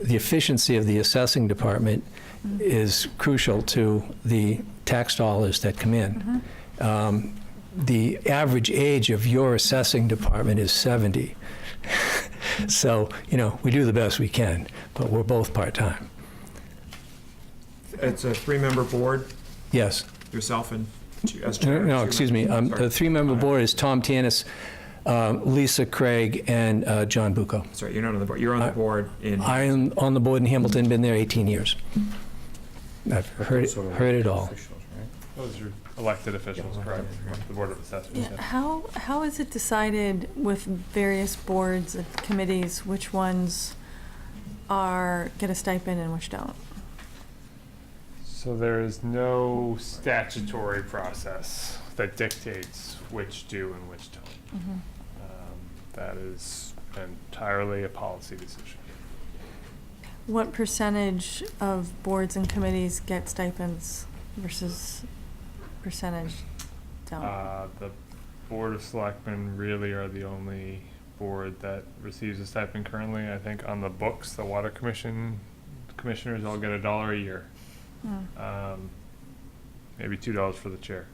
the efficiency of the assessing department is crucial to the tax dollars that come in. The average age of your assessing department is 70. So, you know, we do the best we can, but we're both part-time. It's a three-member board, Yes. yourself and as chair. No, excuse me. The three-member board is Tom Tanis, Lisa Craig, and John Bucco. Sorry, you're not on the board. You're on the board in. I am on the board in Hamilton, been there 18 years. I've heard it all. Those are elected officials, correct? The Board of Assessors. Yeah, how is it decided with various boards and committees which ones get a stipend and which don't? So there is no statutory process that dictates which do and which don't. Mhm. That is entirely a policy decision. What percentage of boards and committees get stipends versus percentage don't? The Board of Selectmen really are the only board that receives a stipend currently. I think on the books, the Water Commission commissioners all get $1 a year. Maybe $2 for the chair.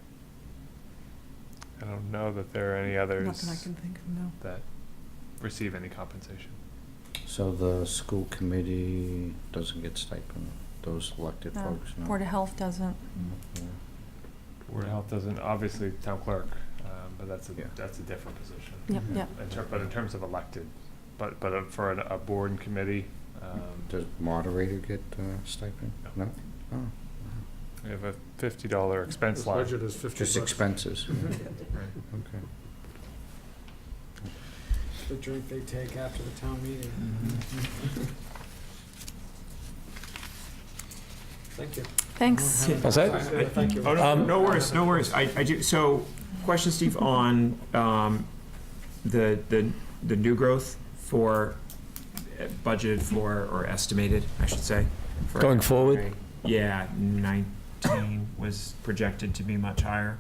I don't know that there are any others Nothing I can think of, no. that receive any compensation. So the school committee doesn't get stipend, those elected No. folks? No? Board of Health doesn't. No, yeah. Board of Health doesn't, obviously town clerk, but Yeah. that's a different position. Yep, yep. But in terms of elected, but for a board and committee, Does moderator get stipend? No. No? Oh, we have a $50 expense This line. budget is 50 just bucks. expenses. Right. Okay. The drink they take after the town meeting. Thank you. Thanks. What's that? Thank you. Oh, no, Um, no worries, no worries. I do, so, question, Steve, on, the new growth for, budgeted for, or estimated, I should say. for Going forward? FY. Yeah, 19 was projected to be much higher.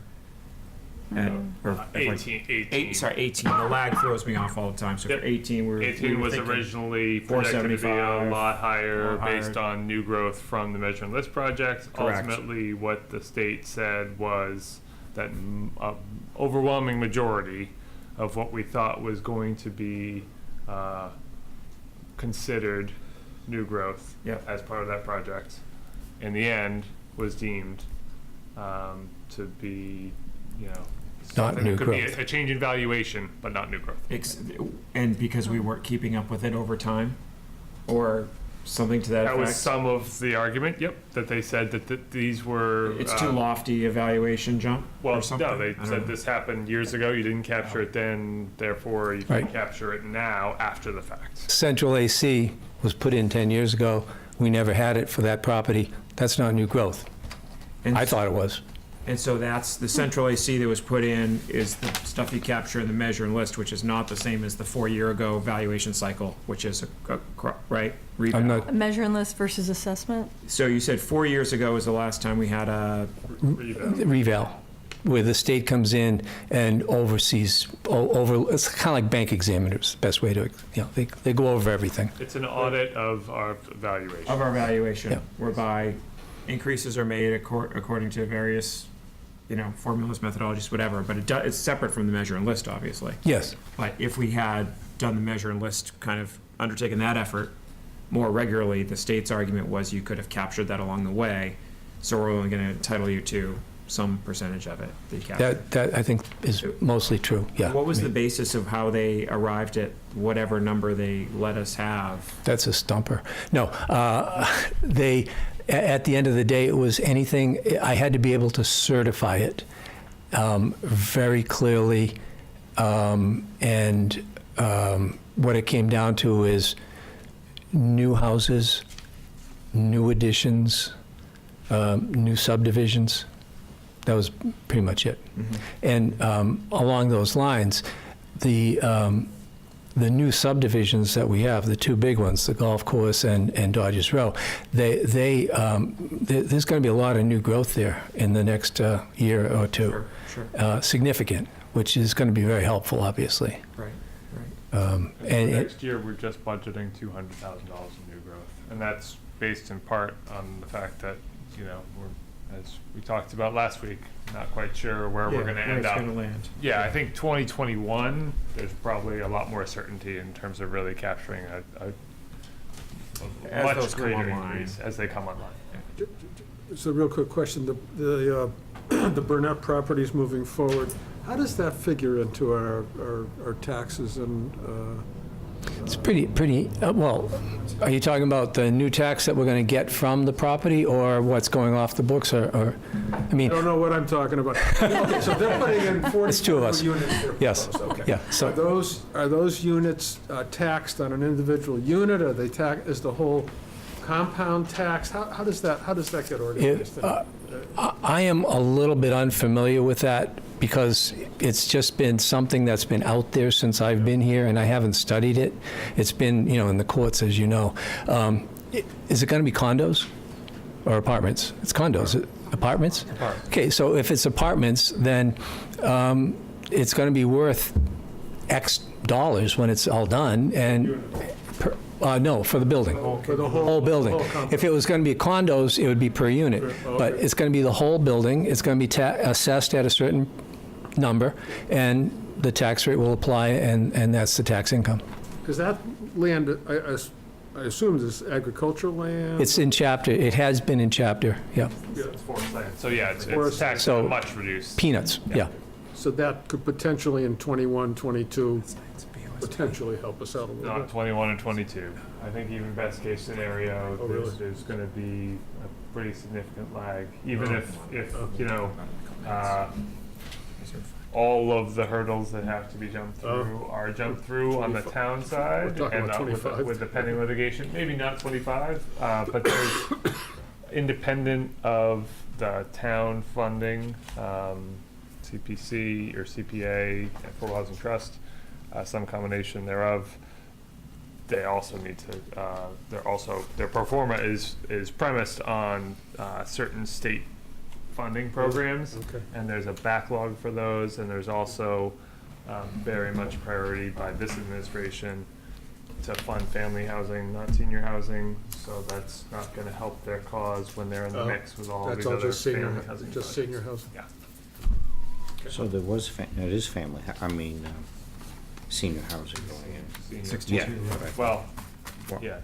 Or FY 18. Sorry, 18. The lag throws me off all the time. So Yep. for 18, we 18 were was thinking originally projected to be a 475, lot higher or higher. based on new growth from the Measure and List project. Correct. Ultimately, what the state said was that overwhelming majority of what we thought was going to be considered new growth Yep. as part of that project, in the end, was deemed to be, Not something new that could be growth. a change in valuation, but not new growth. And because we weren't keeping up with it over time, or something to that That was effect. some of the argument, yep, that they said that these were. It's too lofty evaluation jump Well, or something? no, they I don't said know. this happened years ago, you didn't capture it then, therefore you can Right. capture it now after the fact. Central AC was put in 10 years ago. We never had it for that property. That's not new growth. And I thought it was. And so that's, the central AC that was put in is the stuff you capture in the Measure and List, which is not the same as the 4-year-ago valuation cycle, which is right? Reval. I'm not, Measure and List versus assessment? So you said 4 years ago was the last time we had a, reval, where the state comes in and oversees, it's kind of like bank examiners, best way to, they go over everything. It's an audit of our valuation. of our valuation, Yeah. whereby increases are made according to various, formulas, methodologies, whatever, but it's separate from the Measure and List, obviously. Yes, But if we had done the Measure and List, kind of undertaken that effort more regularly, the state's argument was you could have captured that along the way, so we're only gonna entitle you to some percentage of it that you captured. that I think is mostly true, yeah. What was I the mean, basis of how they arrived at whatever number they let us have? That's a stumper. No, at the end of the day, it was anything, I had to be able to certify it very clearly. And what it came down to is new houses, new additions, new subdivisions. That was pretty much it. And along those lines, the new subdivisions that we have, the two big ones, the golf course and Dodgers Row, there's going to be a lot of new growth there in the next year or two. Sure. Significant, which is going to be very helpful, obviously. Right. And And next year, we're just budgeting $200,000 in new growth. And that's based in part on the fact that, we're, as we talked about last week, not quite sure where we're going to end up. Where it's gonna land. Yeah, I think 2021, there's probably a lot more certainty in terms of really capturing a As much those come greater online. increase as they come online. It's a real quick question. The Burnett properties moving forward, how does that figure into our taxes and, it's pretty, well, are you talking about the new tax that we're going to get from the property or what's going off the books or I I mean, don't know what I'm talking about. Okay, so they're putting in 40 It's two of us. units here. Yes, Okay. yeah, Are so, those units taxed on an individual unit? Are they is the whole compound tax? How does that get organized? I am a little bit unfamiliar with that because it's just been something that's been out there since I've been here, and I haven't studied it. It's been, in the courts, as you know. Is it going to be condos or apartments? It's condos. Apartments? Apartments. Okay, so if it's apartments, then it's going to be worth X dollars when it's all done, and no, for the building. For the Whole building. whole complex. If it was going to be condos, it would be per unit. But Okay. it's going to be the whole building. It's going to be assessed at a certain number, and the tax rate will apply, and that's the tax income. Because that land, I assume is agricultural land? It's in chapter, it has been in chapter, yeah. It's forest land. So yeah, it's Forest land. taxed So- much reduced. Peanuts, yeah. So that could potentially in 21, 22, potentially help us out a little Not bit. 21 and 22. I think even best case scenario, Oh, really? there's going to be a pretty significant lag. Even if all of the hurdles that have to be jumped through are jumped through on the town side, We're talking and about not with 25. with the pending litigation, maybe not 25, but there's independent of the town funding, CPC or CPA, Affordable Housing Trust, some combination thereof. They also need to, their pro forma is premised on certain state funding programs, Okay. and there's a backlog for those, and there's also very much priority by this administration to fund family housing, not senior housing, so that's not gonna help their cause when they're in the Oh, mix with all of That's these all other just senior, family housing just projects. senior housing? Yeah. So there was, it is family, senior housing going in. Senior- Yeah, right. Well, yeah,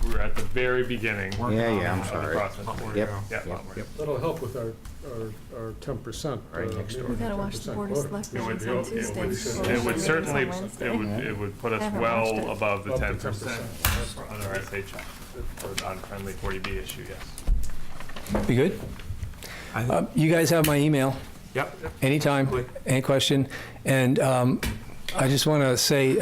we're at the very beginning. Yeah, I'm of the sorry. process. Yep, Yeah, yep, yep. That'll help with our 10%. Right next door. We gotta watch the Board of Selectmen It would, on Tuesday. it would certainly, On Wednesday. it would put us I haven't watched well it. above the Up to 10% 10%. on our SHI, or unfriendly 40B issue, yes. Be good? You guys have my email. Yep. Anytime, any question. And I just want to say,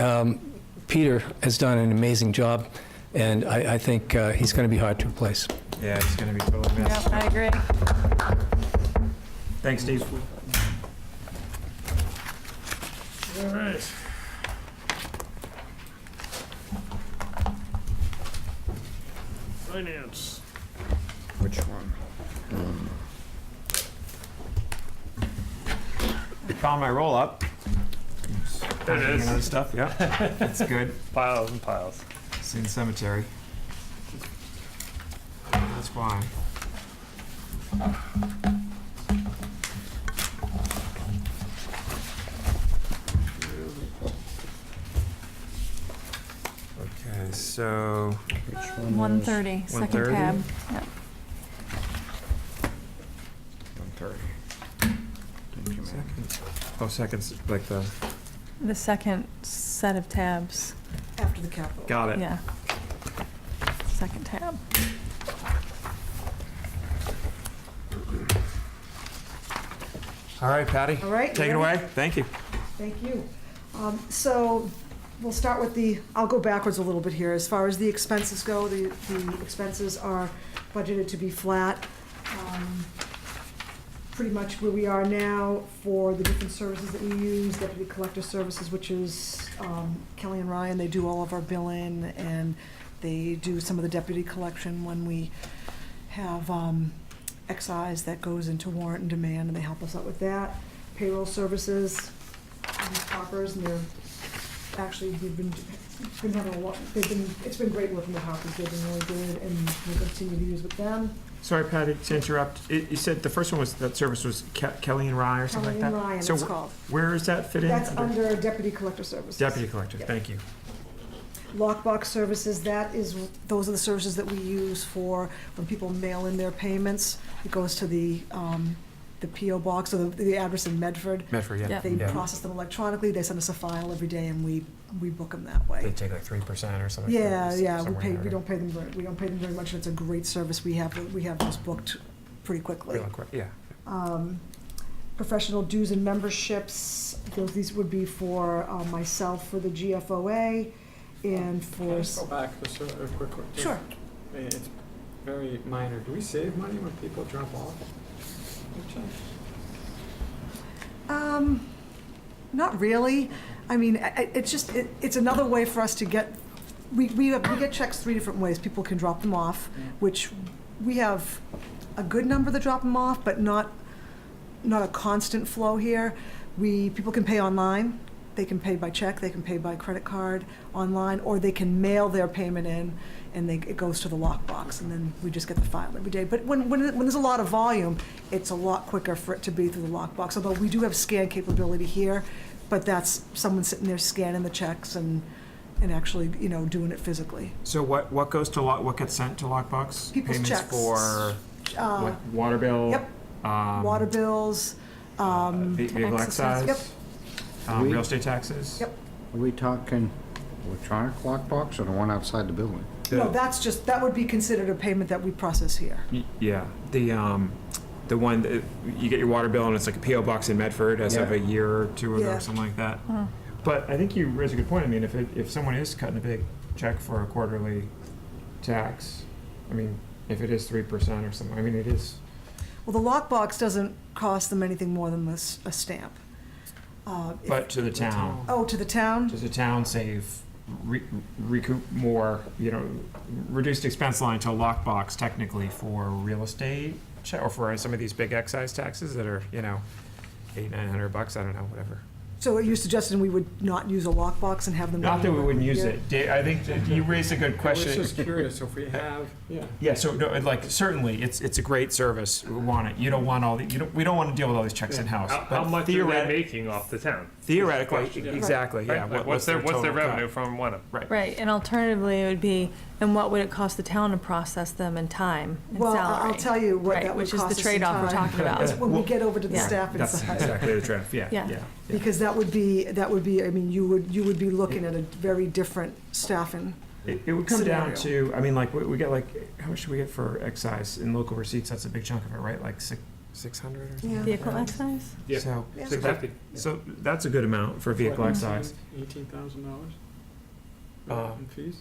Peter has done an amazing job, and I think he's going to be hard to replace. Yeah, it's gonna be totally Yeah, missed. I agree. Thanks, Steve. All right. Finance. Which one? Found my roll-up. There it is. And other stuff, yeah. That's good. Piles and piles. It's in the cemetery. That's why. Okay, so Which one? 130, second 130? tab. Yep. 130. Thank you, ma'am. seconds, like the, The second set of tabs. After the capital. got it. Yeah. Second tab. All right, Patty. All right, you Take it ready? away. Thank you. Thank you. So we'll start with I'll go backwards a little bit here. As far as the expenses go, the expenses are budgeted to be flat. Pretty much where we are now for the different services that we use, Deputy Collector Services, which is Kelly and Ryan, they do all of our billing, and they do some of the deputy collection when we have excise that goes into warrant and demand, and they help us out with that. Payroll services, these Hoppers, and they're, actually, we've been having a lot, it's been great working with Hoppers, they've been really good, and we'll continue to use with them. Sorry, Patty, to interrupt. You said the first one was, that service was Kelly and Rye or something Kelly like and that? Ryan, So it's called. where does that fit in? That's under Deputy Collector Services. Deputy Collector, Yep. thank you. Lockbox services, those are the services that we use for when people mail in their payments. It goes to the PO box, or the address in Medford. Medford, yeah. Yeah. They process them electronically, they send us a file every day, and we book them that They way. take like 3% or something? Yeah, we somewhere don't pay them very much, and it's a great service. We have those booked pretty quickly. Really quick, yeah. Professional dues and memberships, these would be for myself for the GFOA, and Can for. I just go back just a quick? Sure. I mean, it's very minor. Do we save money when people drop off? Not really. I mean, it's just, it's another way for us to get, we get checks 3 different ways. People can drop them off, which we have a good number that drop them off, but not a constant flow here. People can pay online. They can pay by check, they can pay by credit card online, or they can mail their payment in, and it goes to the lockbox, and then we just get the file every day. But when there's a lot of volume, it's a lot quicker for it to be through the lockbox, although we do have scan capability here, but that's someone sitting there scanning the checks and actually, doing it physically. So what goes to what gets sent to lockbox? People's Payments checks. for what, water bill? Yep. Water bills, vehicle excise? Yep. Real estate taxes? Yep. Are we talking electronic lockbox or the one outside the building? No, that would be considered a payment that we process here. Yeah, the one that you get your water bill and it's like a PO box in Medford as of a year or 2 ago, Yeah. or something like that. But I think you raise a good point. I mean, if someone is cutting a big check for a quarterly tax, I mean, if it is 3% or something, I mean, it is. Well, the lockbox doesn't cost them anything more than a stamp. But to the town, Oh, to the town? does the town save, recoup more, reduced expense line to a lockbox technically for real estate or for some of these big excise taxes that are, $800-900, I don't know, whatever. So are you suggesting we would not use a lockbox and have them? Not that we wouldn't use here? it. I think that you raised a good I question. was just curious if we have, Yeah, so no, like certainly it's a great service. We want it. You don't want all the, we don't want to deal with all these checks in house. How much are they making off the town? Theoretically, Question. exactly. Yeah. Right? Like, what's their total revenue cut? from Wenham? Right. Right, and alternatively, it would be, and what would it cost the town to process them in time and Well, salary? I'll tell you what Right, that would which is cost the us in trade-off we're time. talking about. That's when we get over to the Yeah. staff That's inside. exactly the draft. Yeah. Yeah. Because that would be, I mean, you would be looking at a very different staffing. It would come down Scenario. to, I mean, like we get like, how much do we get for excise in local receipts? That's a big chunk of it, right? Like 600 or something. Yeah. Vehicle excise? Yeah. So, Yeah. so, that, so that's a good amount for vehicle excise. $18,000 in fees?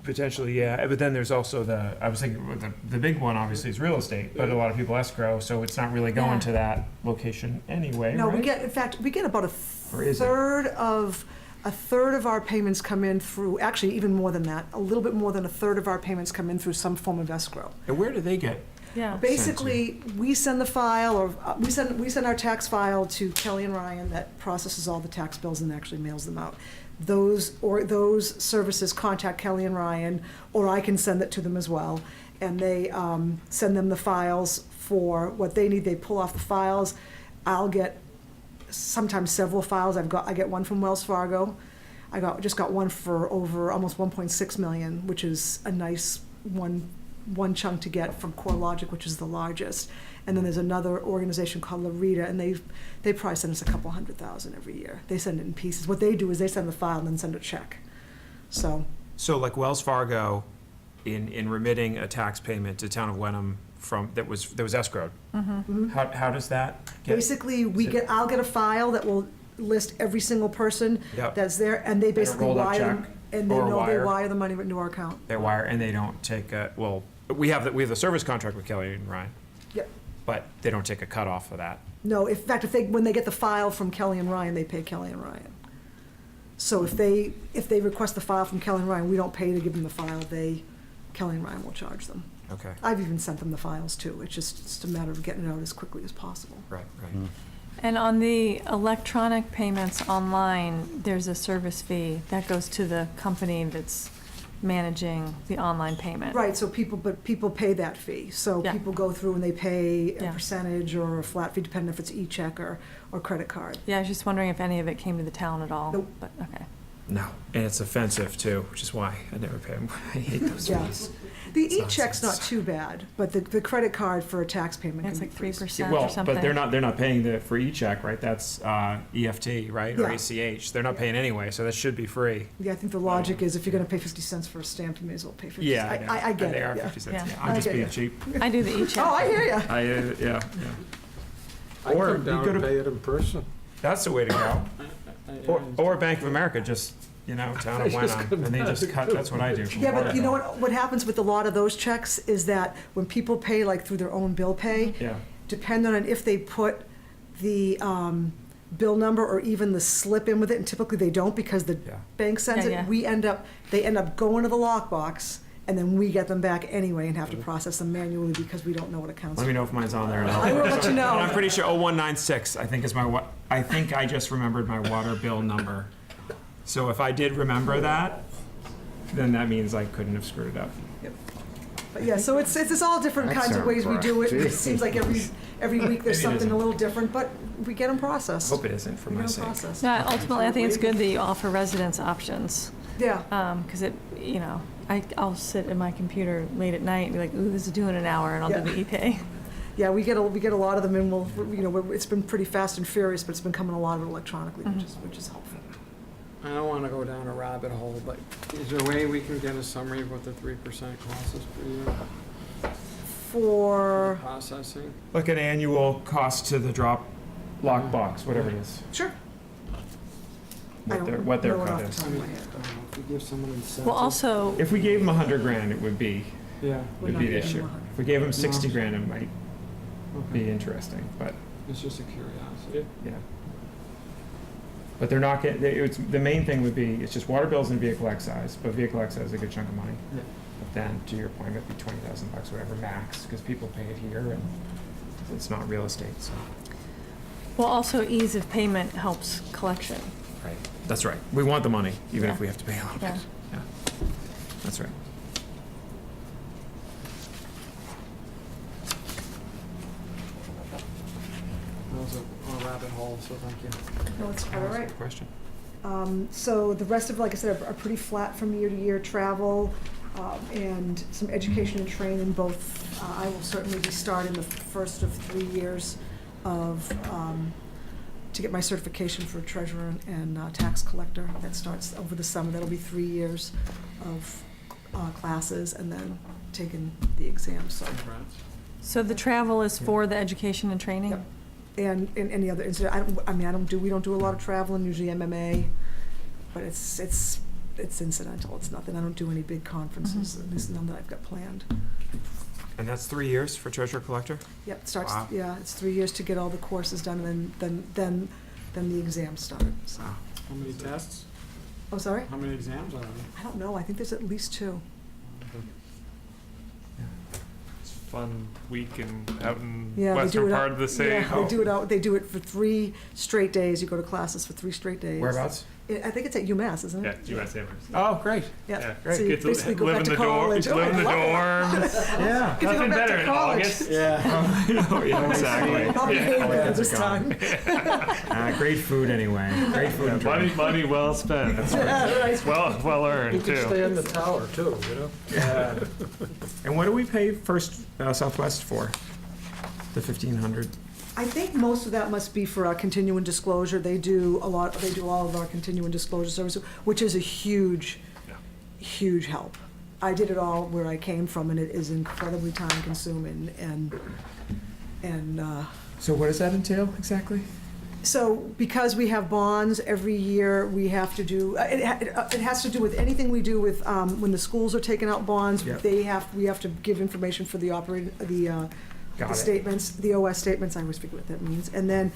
Potentially, yeah. But then there's also I was thinking the big one obviously is real estate, but a lot of people escrow, so it's not really going Yeah. to that location anyway. No, right? in fact, we get about Or is it? a third of our payments come in through, actually even more than that, a little bit more than a third of our payments come in through some form of escrow. And where do they get? Yeah. Basically, we send the file, or we send our tax file to Kelly and Ryan that processes all the tax bills and actually mails them out. Those services contact Kelly and Ryan, or I can send it to them as well, and they send them the files for what they need. They pull off the files. I'll get sometimes several files. I get one from Wells Fargo. Just got one for over almost 1.6 million, which is a nice one chunk to get from CoreLogic, which is the largest. And then there's another organization called Larita, and they probably send us a couple $100,000 every year. They send it in pieces. What they do is they send the file and then send a check. So So like Wells Fargo, in remitting a tax payment to town of Wenham that was escrowed. How does that get? basically, I'll get a file that will list every single person Yep. that's there, and they basically rolled-up wire them. check And they or a know they wire? wire the money into our account. They wire and they don't take we have the service contract with Kelly and Ryan, Yep. but they don't take a cut off of that. No, in fact, when they get the file from Kelly and Ryan, they pay Kelly and Ryan. So if they request the file from Kelly and Ryan, we don't pay to give them the file. Kelly and Ryan will charge them. Okay. I've even sent them the files too. It's just a matter of getting it out as quickly as possible. Right. And on the electronic payments online, there's a service fee that goes to the company that's managing the online payment. Right, so people pay that fee. So Yeah. people go through and they pay a Yeah. percentage or a flat fee, depending if it's e-check or credit card. Yeah, I was just wondering if any of it came to the town at all. Nope. But, okay. No, and it's offensive too, which is why I never pay them. I hate those Yeah. fees. The It's e-check's not nonsense. too bad, but the credit card for a tax payment It's can like be pretty 3% or Well, something. but they're not paying for e-check, right? That's EFT, right, or Yeah. ACH. They're not paying anyway, so that should be free. Yeah, I think the logic is if you're gonna pay 50 cents for a stamp, you may as well pay 50 cents. Yeah, I know. I get And it, they are yeah. 50 cents. Yeah. Yeah, I'm I just get being you. cheap. I do the e-check. Oh, I hear ya. Yeah. I Or come down you could and have- pay it in person. That's the way to go. Or Bank of America, just, town of Wenham, and they just cut, that's what I do. Yeah, but you know what happens with a lot of those checks is that when people pay like through their own bill pay, Yeah, depending on if they put the bill number or even the slip in with it, and typically they don't because the Yeah. bank sends Yeah, yeah. they end up going to the lockbox, and then we get them back anyway and have to process them manually because we don't know what accounts. Let me know if mine's on there. I will let you know. I'm pretty sure 0196, I think is I think I just remembered my water bill number. So if I did remember that, then that means I couldn't have screwed it up. But yeah, so it's all different That kinds of ways we sounds do it. rough. It seems like every week there's Maybe it something isn't. a little different, but we get them processed. Hope it isn't for We my get 'em sake. processed. No, ultimately, I think it's good that you offer residents options, Yeah, because I'll sit at my computer late at night and be like, ooh, this is due in an hour, and I'll do the e-pay. yeah, we get a lot of them, and it's been pretty fast and furious, but it's been coming a lot of it electronically, which is helpful. I don't wanna go down a rabbit hole, but is there a way we can get a summary of what the 3% cost is per year For processing? Like an annual cost to the drop lockbox, whatever it is. sure. What their know it cut off the is. top of my head. I don't know, if we give someone incentive. Well, also, If we gave them $100,000, it would be Yeah, We're would not be giving the issue. them 100. If we gave them $60,000, it might okay. be interesting, but It's just a curiosity. yeah. But they're not getting, the main thing would be, it's just water bills and vehicle excise, but vehicle excise is a good chunk of money. Yeah. But then, to your point, it'd be $20,000, whatever, max, because people pay it here and it's not real estate, so. well, also ease of payment helps collection. Right. That's right. We want the money, even if Yeah. we have to pay a little Yeah. bit. Yeah. That's right. That was a rabbit hole, so thank you. No, it's quite all right. Good question. So the rest of, like I said, are pretty flat from year to year. Travel and some education and training, both. I will certainly be starting the first of 3 years of, to get my certification for treasurer and tax collector. That starts over the summer. That'll be 3 years of classes and then taking the exam, so. Congrats. So the travel is for the education and training? Yep. And any other incident, we don't do a lot of traveling, usually MMA, but it's incidental, it's nothing, I don't do any big conferences, at least none that I've got planned. And that's 3 years for treasurer collector? Yep, it starts, Wow. yeah, it's 3 years to get all the courses done, and then the exams start, so. Wow. How many tests? Oh, sorry? How many exams are there? I don't know, I think there's at least 2. It's a fun week out in Yeah, they do western it part of the city. Yeah, they do it for 3 straight days, you go to classes for 3 straight days. Whereabouts? I think it's at UMass, isn't Yeah, it? UMass Amherst. Oh, great. Yeah, great. so you Get to basically go live back in to the college. live in the I love it. dorms. Yeah. Get to go Nothing back better to in college. August. Yeah. Yeah, exactly. I'll be Yeah. there Kids this are gone. time. Great food anyway. Great food. Yeah, and money, drink. money well spent. That's right. Yeah, right. Well You earned can stay too. in the tower too, you know? Yeah. And what do we pay First Southwest for? The 1,500. I think most of that must be for our continuing disclosure. They do all of our continuing disclosure services, which is a huge, Yeah. huge help. I did it all where I came from, and it is incredibly time consuming, and So what does that entail exactly? so because we have bonds every year, we have to do, it has to do with anything we do with, when the schools are taking out bonds, Yep. we have to give information for the Got the it. statements, the OS statements, I always forget what that means. And then,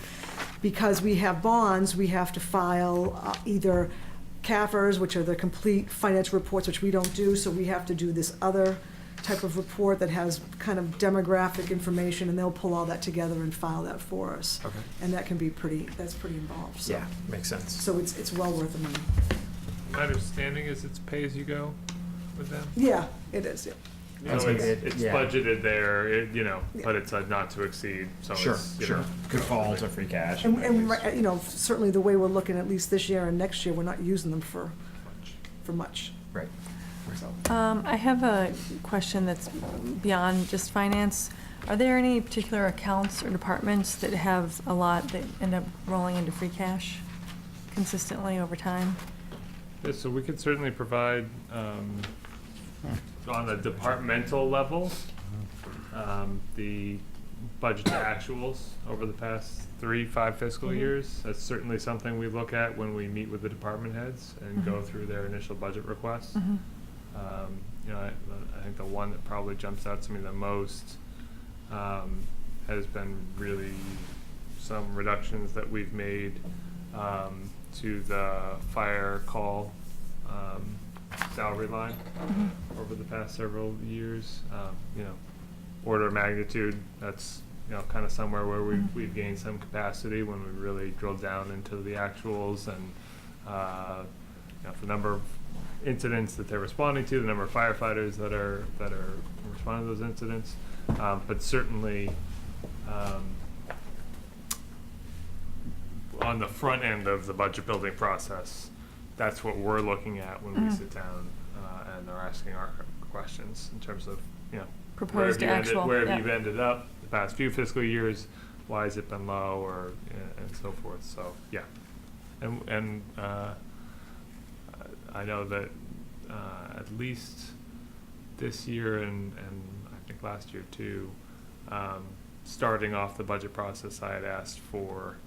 because we have bonds, we have to file either CAFRs, which are the complete financial reports, which we don't do, so we have to do this other type of report that has kind of demographic information, and they'll pull all that together and file that for us. Okay. And that can be that's pretty involved, so. Yeah, makes sense. So it's well worth the money. My understanding is it's pay as you go with them. Yeah, it is, yeah. That's So what it's yeah. budgeted there, Yeah. but it's a not to exceed, so Sure, it's, sure. Could fall to free cash. And, certainly the way we're looking, at least this year and next year, we're not using them for much. Right. So. I have a question that's beyond just finance. Are there any particular accounts or departments that have a lot that end up rolling into free cash consistently over time? Yeah, so we could certainly provide, on a departmental level, the budget to actuals over the past 3-5 fiscal years. That's certainly something we look at when we meet with the department heads and go through their initial budget requests. Mhm. I think the one that probably jumps out to me the most has been really some reductions that we've made to the fire call salary line over the past several years. You know, order of magnitude, that's, you know, kind of somewhere where we've gained some capacity when we really drilled down into the actuals and, you know, the number of incidents that they're responding to, the number of firefighters that are responding to those incidents. But certainly, on the front end of the budget building process, that's what we're looking at when we sit down and are asking our questions in terms of, you know, Proposed to actual. where have yeah. you ended up the past few fiscal years? Why has it been low, or and so forth? So yeah, and I know that at least this year and I think last year too, starting off the budget process, I had asked for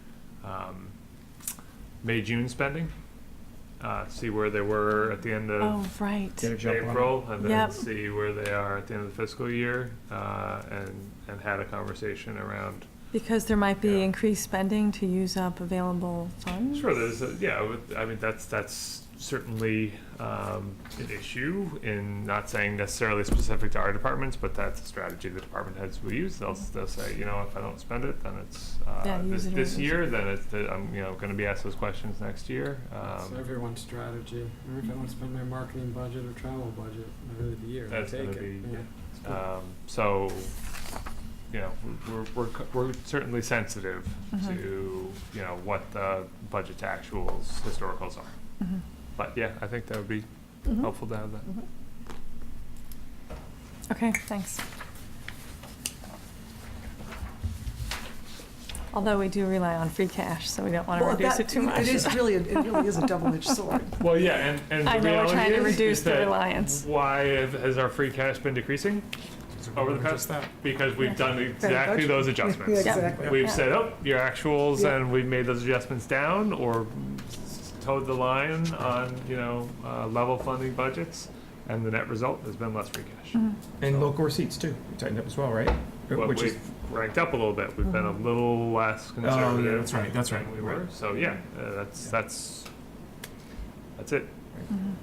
May-June spending. See where they were at the end of Oh, right. April, and then Yep. see where they are at the end of the fiscal year, and had a conversation around. Because there might be Yeah. increased spending to use up available funds? Sure, there's I mean, that's certainly an issue, in not saying necessarily specific to our departments, but that's a strategy the department heads will use. They'll say, you know, if I don't spend it, then it's Yeah, use it or this lose year, it. then I'm, you know, going to be asked those questions next year. It's everyone's strategy. Or if I don't spend my marketing budget or travel budget over the year, I That's take gonna it. be- Yeah, it's good. So, you know, we're certainly sensitive Mhm. to, you know, what the budget to actuals historicals are. Mhm. But yeah, I think that would be Mhm. helpful to have that. Okay, thanks. Although we do rely on free cash, so we don't want to Well, reduce that- it too much. It really is a double-edged sword. Well, yeah, and I the know we're reality trying to is reduce the that reliance. Why has our free cash been decreasing over the past? Because we've done exactly budget. those adjustments. Yeah, exactly. We've Yeah. said, oh, your actuals, Yeah. and we've made those adjustments down, or towed the line on, you know, level funding budgets, and the net result has been less free cash. And local receipts too, we tightened up as well, right? But Which is, we've ranked up a little bit. We've been a little less conservative. that's right, that's right, than we were. right. So yeah, that's it. Can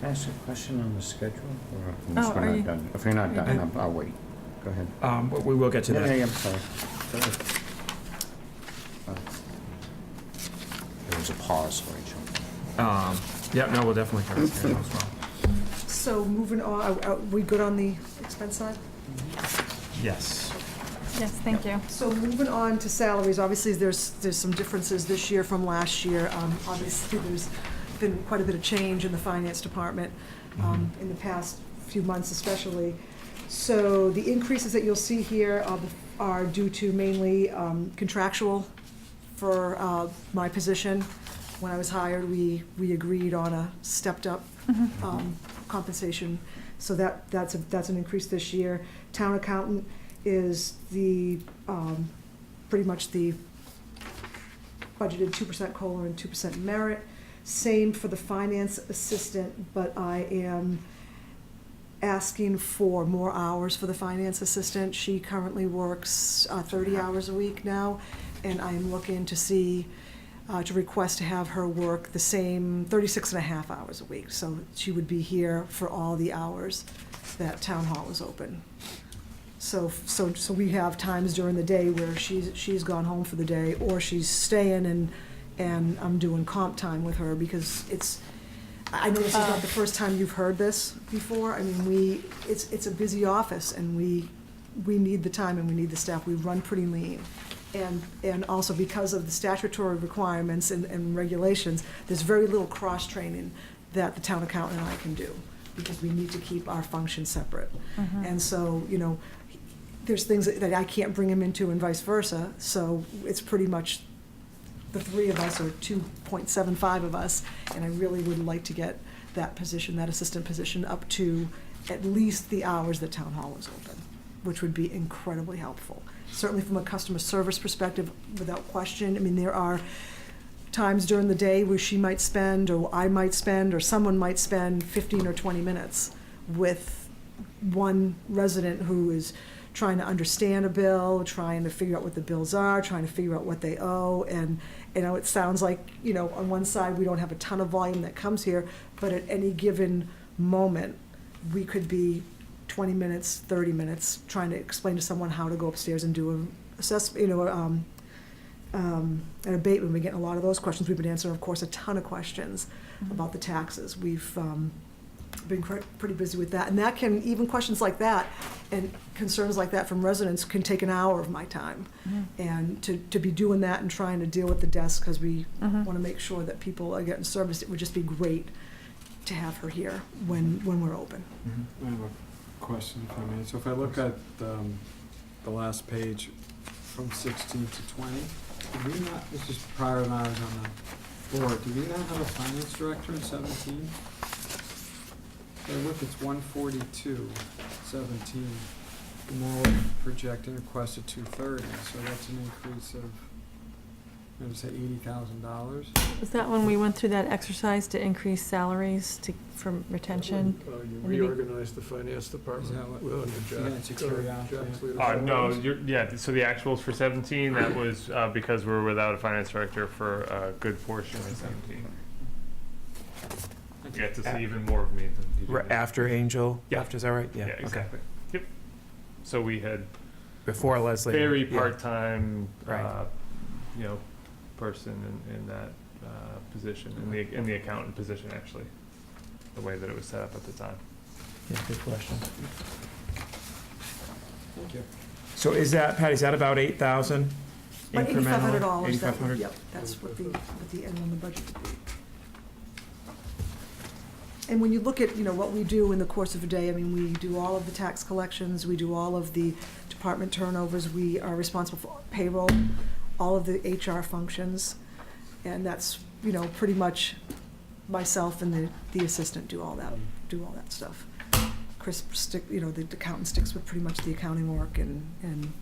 I ask a question on the schedule? Or Oh, if we're are not you- done? If you're not are you done, done? I'll wait. Go ahead. but we will get to Yeah, that. yeah, I'm sorry. Go ahead. There was a pause, Rachel. Yeah, no, we'll definitely cover that as well. So moving on, are we good on the expense side? Yes. Yes, thank you. So moving on to salaries, obviously, there's some differences this year from last year. Obviously, there's been quite a bit of change in the finance department in the past few months especially. So the increases that you'll see here are due to mainly contractual for my position. When I was hired, we agreed on a stepped-up compensation, so that's an increase this year. Town accountant is the, pretty much the budgeted 2% COLA and 2% merit. Same for the finance assistant, but I am asking for more hours for the finance assistant. She currently works 30 hours a week now, and I'm looking to see, to request to have her work the same 36 and a half hours a week. So she would be here for all the hours that town hall is open. So we have times during the day where she's gone home for the day, or she's staying and I'm doing comp time with her, because I know this is not the first time you've heard this before. I mean, it's a busy office, and we need the time and we need the staff. We run pretty lean. And also because of the statutory requirements and regulations, there's very little cross-training that the town accountant and I can do, because we need to keep our functions separate. And so, you know, there's things that I can't bring him into and vice versa, so it's pretty much the three of us, or 2.75 of us, and I really would like to get that position, that assistant position, up to at least the hours that town hall is open, which would be incredibly helpful. Certainly from a customer service perspective, without question. I mean, there are times during the day where she might spend, or I might spend, or someone might spend 15 or 20 minutes with one resident who is trying to understand a bill, trying to figure out what the bills are, trying to figure out what they owe, and, you know, it sounds like, you know, on one side, we don't have a ton of volume that comes here, but at any given moment, we could be 20 minutes, 30 minutes, trying to explain to someone how to go upstairs and do an assessment, you know, an abatement. We get a lot of those questions. We've been answering, of course, a ton of questions about the taxes. We've been pretty busy with that. And that can, even questions like that and concerns like that from residents can take an hour of my time. And to be doing that and trying to deal with the desk, because we want to make sure that people are getting service, it would just be great to have her here when we're open. I have a question, if I may. So if I look at the last page from 16 to 20, did we not, this is prior when I was on the board, did we not have a finance director in 17? So look, it's 142, 17. And now we're projecting request of 230, so that's an increase of, I'm gonna say $80,000. Was that when we went through that exercise to increase salaries for retention? You reorganized the finance department. Is that what- Well, under Jack- Yeah, it's a curiosity. Jack's leadership. No, so the actuals for 17, that was because we were without a finance director for a good portion of 17. You get to see even more of me than you do. After Angel Yeah. left, is that right? Yeah, Okay. exactly. Yep. So we had Before Leslie. very yeah. part-time, Right. you know, person in that position, in the accountant position, actually, the way that it was set up at the time. Yeah, good question. Thank you. So is that, Patty, is that about 8,000 Like incremental? $8,500. $8,500? Yep, that's what the end on the budget would be. And when you look at, you know, what we do in the course of a day, I mean, we do all of the tax collections, we do all of the department turnovers, we are responsible for payroll, all of the HR functions, and that's, you know, pretty much myself and the assistant do all that stuff. Chris the accountant sticks with pretty much the accounting work and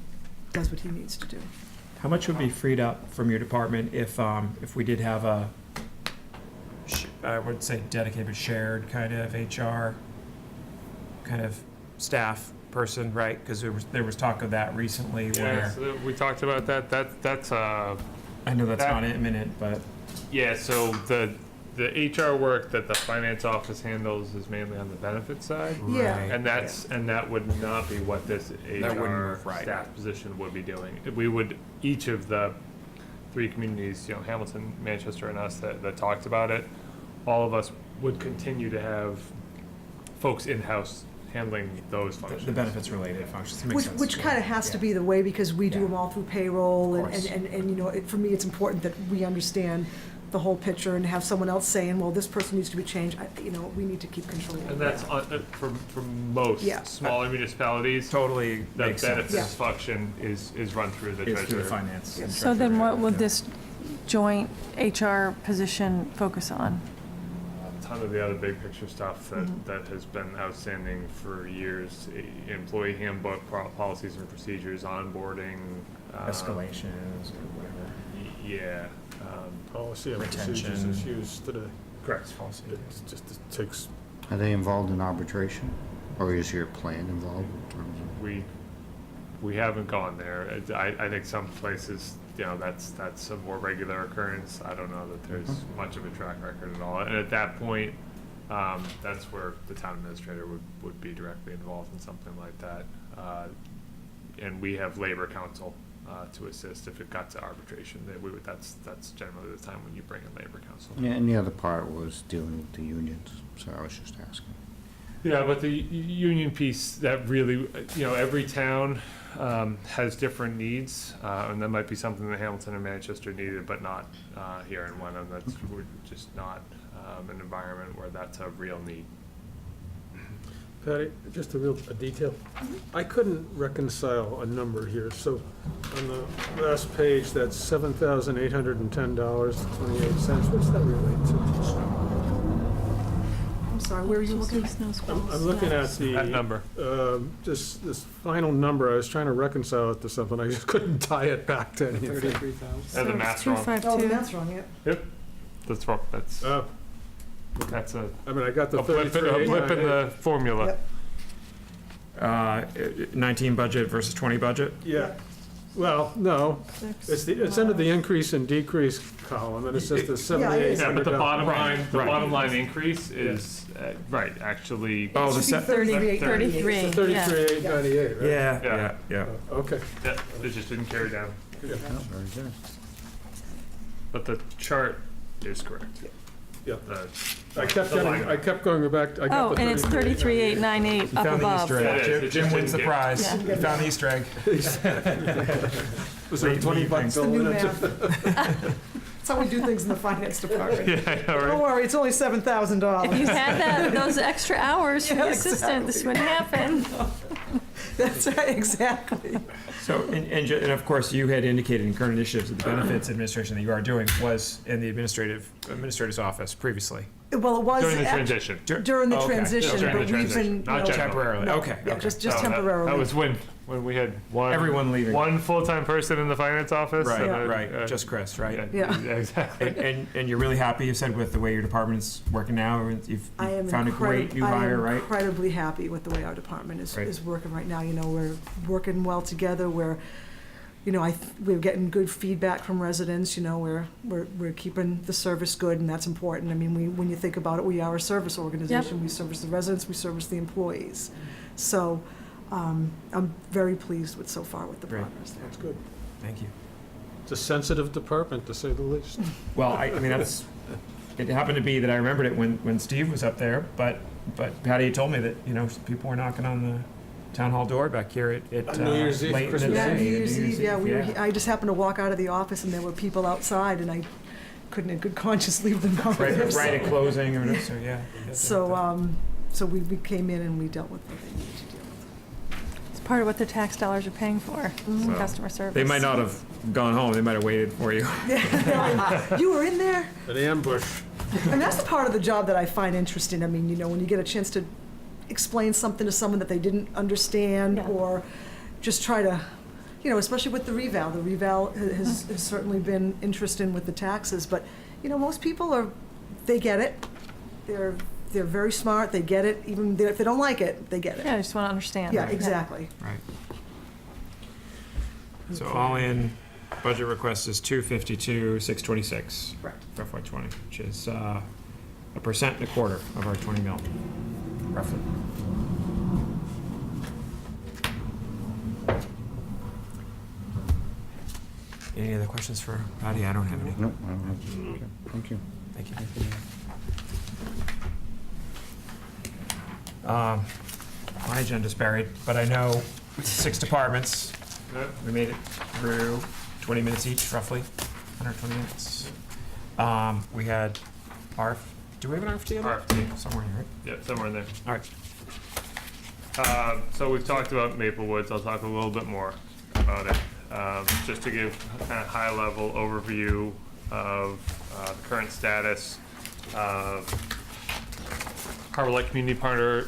does what he needs to do. How much would be freed up from your department if we did have a, I would say dedicated, but shared kind of HR kind of staff person, right? Because there was talk of that recently Yeah, where, so we talked about that. That's I know that's not imminent, but yeah. So the HR work that the finance office handles is mainly on the benefits side. Yeah. Right. And that would not be what this That wouldn't HR move, right. staff position would be doing. We would, each of the 3 communities, you know, Hamilton, Manchester, and us that talked about it, all of us would continue to have folks in-house handling those functions. the benefits related functions. Makes sense. Which kind of has to be the way, because we do them all through payroll, Of course. and you know, for me, it's important that we understand the whole picture and have someone else saying, well, this person needs to be changed. You know, we need to keep control of And that. that's for most Yeah. smaller municipalities. Totally The makes sense. benefits function is run through the It's through the treasurer. finance. So then what would this joint HR position focus on? A ton of the other big picture stuff that has been outstanding for years, employee handbook, policies and procedures, onboarding. Escalations or whatever. Yeah. Policy and procedures Retention. is used today. Correct. Policy. It just it takes, Are they involved in arbitration? Or is your plan involved in terms of? We haven't gone there. I think some places, you know, that's a more regular occurrence. I don't know that there's much of a track record at all. And at that point, that's where the town administrator would be directly involved in something like that. And we have labor counsel to assist if it got to arbitration. That's generally the time when you bring in labor counsel. Yeah, and the other part was dealing with the unions, so I was just asking. Yeah, but the union piece, that really, you know, every town has different needs, and that might be something that Hamilton and Manchester needed, but not here in Wenham. We're just not an environment where that's a real need. Patty, just a detail. I couldn't reconcile a number here, so on the last page, that's $7,810.28. What's that relate to? I'm sorry, where are you looking? I'm looking at That number. this final number. I was trying to reconcile it to something. I just couldn't tie it back to anything. 33,000. And the math's wrong. Oh, the 252. math's wrong, yeah. Yep, that's wrong. That's I mean, I got the a blip in 33,898. the formula. Yep. 19 budget versus 20 budget? Yeah, well, no, it's under the increase and decrease column, and it says the $7,800. Yeah, but the bottom Right, line, the right. bottom line increase is, right, actually, Oh, the It should be set, 33, yeah. 33,898, right? yeah. Okay. yeah, it just didn't carry down. Very good. But the chart is correct. Yeah. The- I kept the line. getting, I kept going back, I Oh, got the and it's 33,898 You up found the above. Easter Yeah, egg. it is. Jim- It Jim just wins the didn't get- prize. Yeah. You found the Easter egg. Was there a Late 20 buck evenings. The bill new in it? math. That's how we do things in the finance department. Yeah, I know, Don't right? worry, it's only $7,000. If you had those extra hours for Yeah, the assistant, this wouldn't happen. That's right, exactly. So, and of course, you had indicated in current initiatives that the benefits administration that you are doing was in the administrator's office previously. Well, it was During the act- transition. during the Okay. transition, During but the we've transition, been, not general. Temporarily, No, okay, yeah, okay. just No, temporarily. That was when we had one. Everyone leaving. One full-time person in the finance office. Right, and right, just Chris, right? Yeah. Exactly. And you're really happy, you said, with the way your department's working now? You've I am found a great new I hire, am right? incredibly happy with the way our department Right. is working right now. You know, we're working well together. We're, you know, we're getting good feedback from residents. You know, we're keeping the service good, and that's important. I mean, when you think about it, we are a service organization. We service the residents, we service the employees. So, I'm very pleased with so far with the Great. progress there. That's good. Thank you. It's a sensitive department, to say the least. Well, I mean, it happened to be that I remembered it when Steve was up there, but Patty had told me that, you know, people were knocking on the town hall door back here at On New Year's Eve, late in the Christmas Yeah, day. New Year's New Eve, yeah, I just happened to walk out of the office and there were people outside and I couldn't in good conscience leave them out there. Right at closing or whatever, so yeah. So we came in and we dealt with what they needed to deal with. It's part of what the tax dollars are paying for, So, customer service. They might not have gone home, they might have waited for you. You were in there? An ambush. And that's the part of the job that I find interesting. I mean, you know, when you get a chance to explain something to someone that they didn't understand Yeah. or just try to, you know, especially with the reval. The reval has certainly been interesting with the taxes, but, you know, most people they get it. They're very smart, they get it, even if they don't like it, they get it. Yeah, I just want to understand. Yeah, exactly. Right. So all in, budget request is 252,626 Correct. for FY20, which is 1.25% of our 20 mil, roughly. Any other questions for Patty? I don't have any. No, I don't have, okay, thank you. Thank you. My agenda's buried, but I know 6 departments. We made it through 20 minutes each, roughly, 120 minutes. We had do we have an RFT? RFT. Somewhere in here, right? Yeah, somewhere in there. All right. So we've talked about Maple Woods. I'll talk a little bit more about it. Just to give a kind of high-level overview of the current status. Harbor Light Community Partners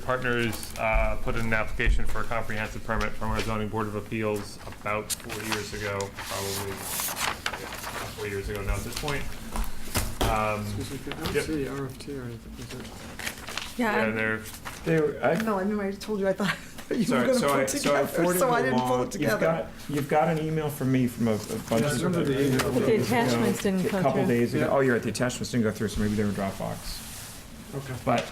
put in an application for a comprehensive permit from our zoning board of appeals about 4 years ago, probably 4 years ago now at this point. Excuse me, I don't Yep. see RFT or anything. Is there? Yeah, And they're No, I knew I told you I thought you So, were going to so put I it together, forwarded so I it didn't pull along. it together. You've got an email from me from a bunch I remember of the email. the attachments didn't a go couple through. days ago. Yeah. Oh, you're right. The attachments didn't go through, so maybe they were Dropbox. Okay. But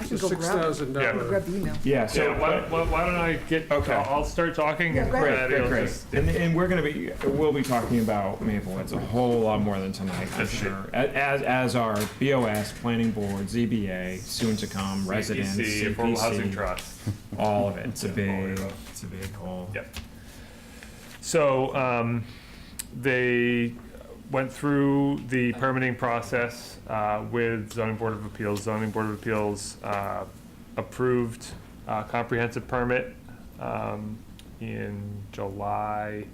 I can So go grab it. $6,000. Grab the email. yeah, so yeah, why don't I get, Okay. I'll start talking and great, Patty will great. just. And we'll be talking about Maple. It's a whole lot more than tonight, for sure. As our BOS, Planning Board, ZBA, soon to come, residents, CPC, Affordable Housing CPC, Trust. all of it. It's a big whole. Yep. So, they went through the permitting process with Zoning Board of Appeals. Zoning Board of Appeals approved comprehensive permit in July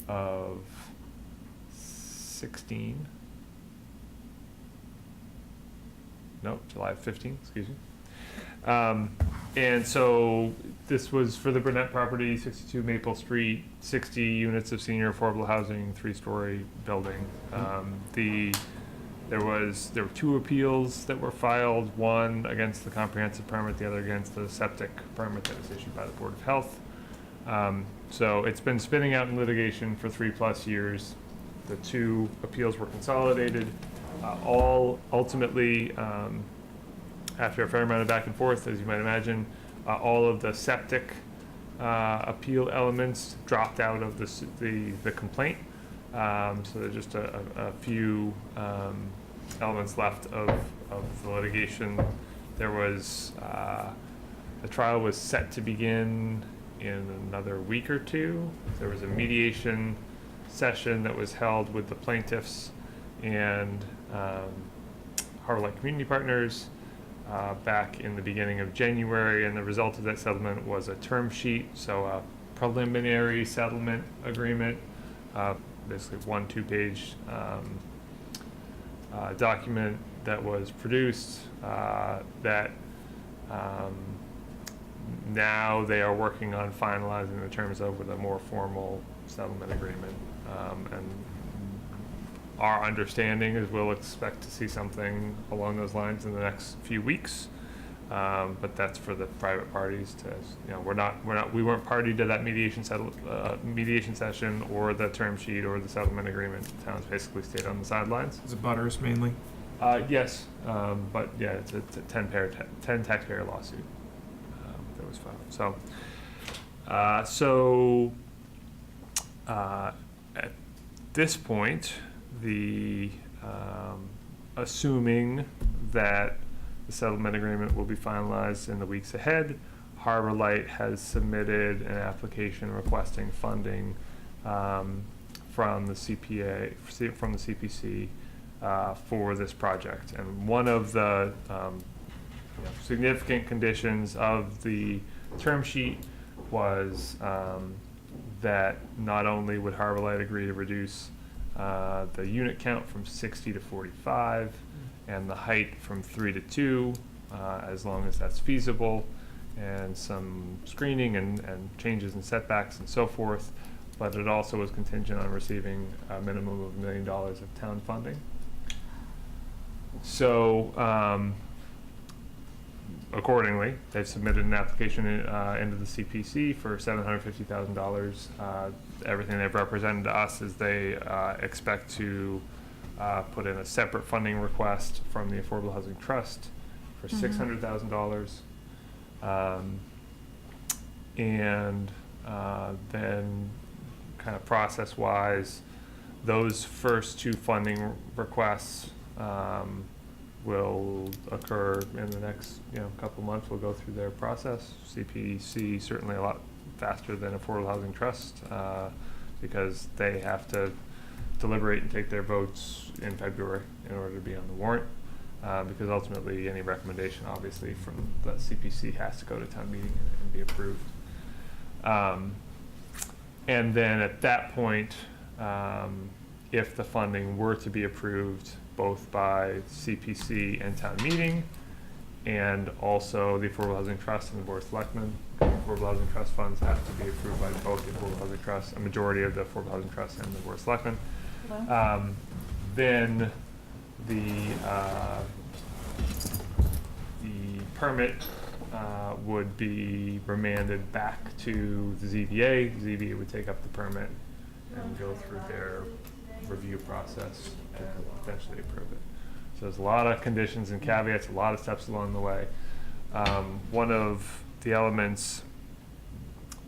of 16. No, July of 15, excuse me. And so this was for the Burnett property, 62 Maple Street, 60 units of senior affordable housing, 3-story building. The There were 2 appeals that were filed, one against the comprehensive permit, the other against the septic permit that was issued by the Board of Health. So it's been spinning out in litigation for 3+ years. The 2 appeals were consolidated, all ultimately, after a fair amount of back and forth, as you might imagine, all of the septic appeal elements dropped out of the complaint. So there's just a few elements left of the litigation. There was, the trial was set to begin in another week or 2. There was a mediation session that was held with the plaintiffs and Harbor Light Community Partners back in the beginning of January, and the result of that settlement was a term sheet, so a preliminary settlement agreement, basically 1 2-page document that was produced that now they are working on finalizing the terms of with a more formal settlement agreement. And our understanding is we'll expect to see something along those lines in the next few weeks. But that's for the private parties to, we weren't party to that mediation session or the term sheet or the settlement agreement. The town's basically stayed on the sidelines. Is it butters mainly? Yes, but yeah, it's a 10 taxpayer lawsuit that was filed. So, at this point, assuming that the settlement agreement will be finalized in the weeks ahead, Harbor Light has submitted an application requesting funding from the CPC for this project. And one of the significant conditions of the term sheet was that not only would Harbor Light agree to reduce the unit count from 60 to 45 and the height from 3 to 2, as long as that's feasible, and some screening and changes in setbacks and so forth, but it also was contingent on receiving a minimum of $1 million of town funding. So accordingly, they've submitted an application into the CPC for $750,000. Everything they've represented to us is they expect to put in a separate funding request from the Affordable Housing Trust for $600,000. And then kind of process-wise, those first 2 funding requests will occur in the next couple months. We'll go through their process. CPC certainly a lot faster than Affordable Housing Trust because they have to deliberate and take their votes in February in order to be on the warrant, because ultimately any recommendation obviously from the CPC has to go to town meeting and be approved. And then at that point, if the funding were to be approved both by CPC and town meeting, and also the Affordable Housing Trust and the Board of Selectmen, Affordable Housing Trust funds have to be approved by both the Affordable Housing Trust, a majority of the Affordable Housing Trust and the Board of Selectmen. Then the permit would be remanded back to the ZBA. The ZBA would take up the permit and go through their review process and eventually approve it. So there's a lot of conditions and caveats, a lot of steps along the way. One of the elements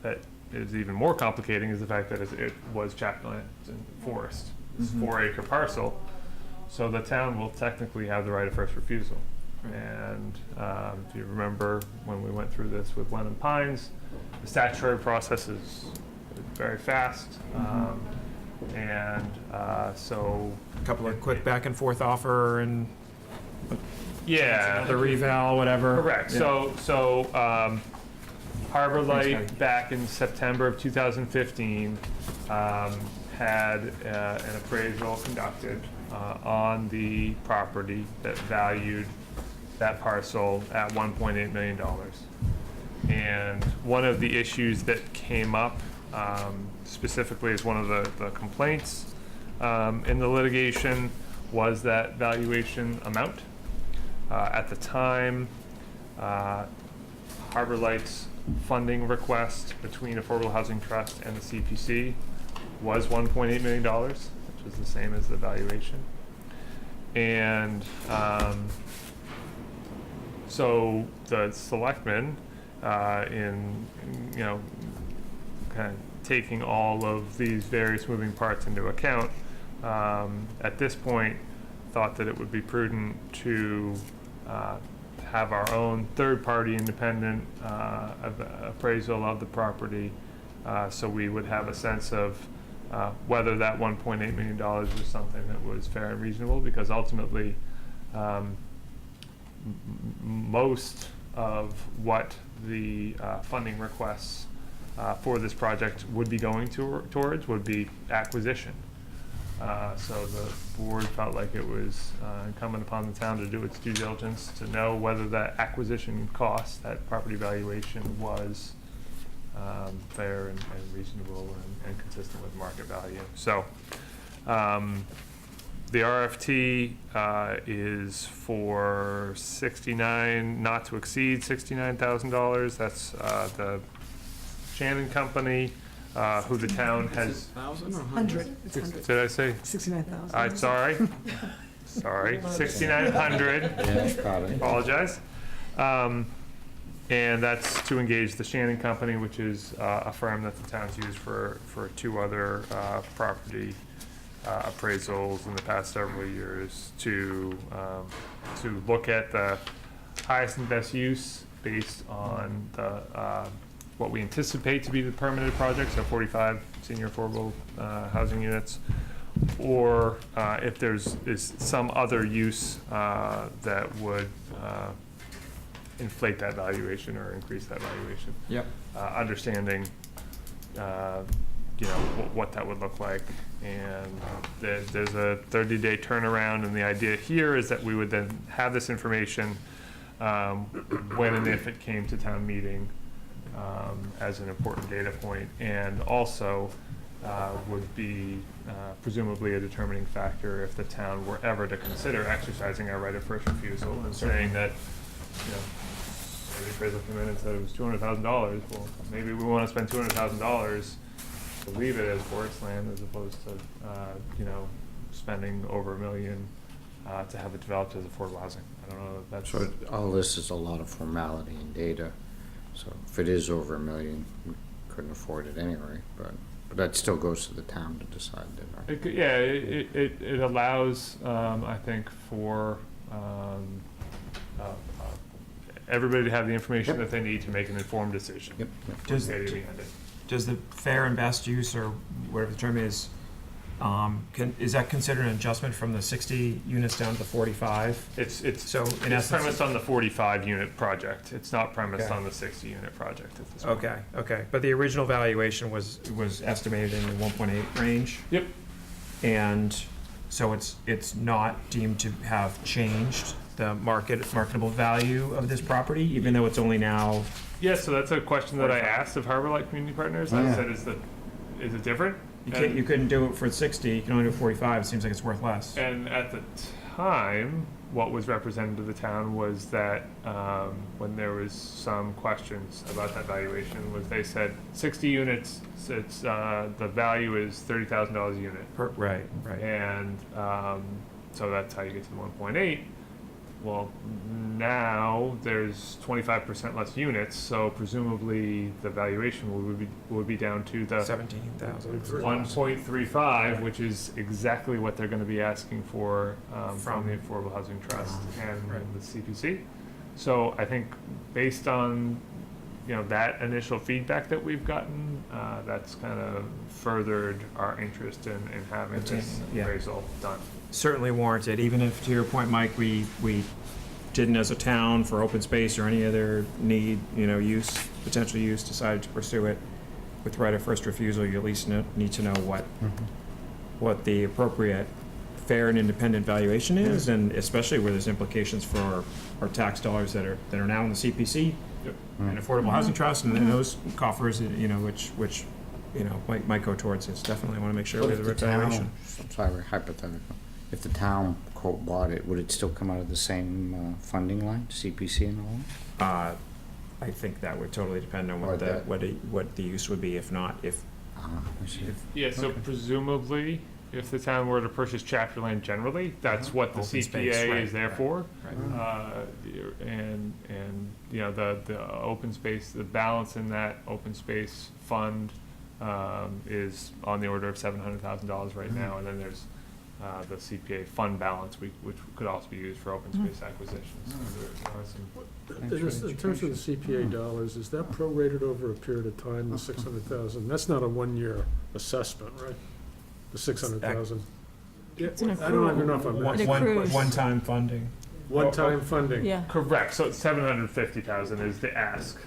that is even more complicating is the fact that it was chapter land and forest. It's a 4-acre parcel, so the town will technically have the right of first refusal. And if you remember when we went through this with Wenham Pines, the statutory process is very fast. So A couple of quick back and forth offer and yeah, the reval, whatever. correct. Yeah. So Harbor Light Thanks, back in September of 2015 had an appraisal conducted on the property that valued that parcel at $1.8 million. And one of the issues that came up specifically as one of the complaints in the litigation was that valuation amount. At the time, Harbor Light's funding request between Affordable Housing Trust and the CPC was $1.8 million, which was the same as the valuation. And so the selectmen, in kind of taking all of these various moving parts into account, at this point, thought that it would be prudent to have our own third-party independent appraisal of the property, so we would have a sense of whether that $1.8 million was something that was fair and reasonable, because ultimately most of what the funding requests for this project would be going towards would be acquisition. So the board felt like it was incumbent upon the town to do its due diligence to know whether that acquisition cost, that property valuation, was fair and reasonable and consistent with market value. So the RFT is for not to exceed $69,000. That's the Shannon Company, who the town has. 1,000 or 100, it's 100. Did I say? 69,000. Sorry. Sorry, 6,900. Yeah, got it. Apologize. And that's to engage the Shannon Company, which is a firm that the town's used for 2 other property appraisals in the past several years to look at the highest and best use based on the what we anticipate to be the permitted projects, so 45 senior affordable housing units, or if is some other use that would inflate that valuation or increase that valuation. Yep. Understanding, what that would look like, and there's a 30-day turnaround, and the idea here is that we would then have this information when and if it came to town meeting as an important data point, and also would be presumably a determining factor if the town were ever to consider exercising our right of first refusal and saying that, maybe appraisal came in and said it was $200,000. Well, maybe we want to spend $200,000 to leave it as forest land as opposed to, spending over $1 million to have it developed as affordable housing. I don't know if that's. So all this is a lot of formality and data. So if it is over $1 million, we couldn't afford it anyway, but that still goes to the town to decide that, right? It allows, I think, for everybody to have the information that they need to make an informed decision. Yep. Does the fair and best use, or whatever the term is that considered an adjustment from the 60 units down to the 45? It's So in it's essence, premised on the 45 unit project. It's not premised Okay. on the 60 unit project at this point. okay. But the original valuation was estimated in the 1.8 range, Yep. and so it's not deemed to have changed the marketable value of this property, even though it's only now. Yeah, so that's a question that I asked of Harbor Light Community Partners. I said, is it different? You couldn't do it for 60. You can only do 45. It seems like it's worth less. And at the time, what was represented to the town was that when there was some questions about that valuation, was they said 60 units, it's the value is $30,000 a unit. Right. And so that's how you get to the 1.8. Well, now there's 25% less units, so presumably the valuation would be down to the 17,000. 1.35, which is exactly what they're going to be asking for from the Affordable Housing Trust and the CPC. So I think based on that initial feedback that we've gotten, that's kind of furthered our interest in having this appraisal done. Certainly warranted, even if, to your point, Mike, we didn't as a town for open space or any other need, potential use, decided to pursue it with right of first refusal. You at least need to know what the appropriate fair and independent valuation is, and especially where there's implications for our tax dollars that are now in the CPC and Affordable Housing Trust, and then those coffers, which might go towards this. Definitely want to make sure we have the right valuation. Sorry, hypothetical. if the town quote bought it, would it still come out of the same funding line, CPC and all? I think that would totally depend on Or what that- what the use would be, if not, if, I see. Yeah, so Okay. presumably, if the town were to purchase chapter land generally, that's what the Open space, CPA right, is there right, for. right. And, you know, the open space, the balance in that open space fund, is on the order of $700,000 right now, and then there's, the CPA fund balance, which could also be used for open space acquisitions. So there are some- In terms of the CPA dollars, is that prorated over a period of time, the 600,000? That's not a one-year assessment, right? The 600,000? Yeah, It's an I don't even know if I'm, It accrues. One-time funding. one-time funding Yeah. Correct, so it's 750,000 is the ask.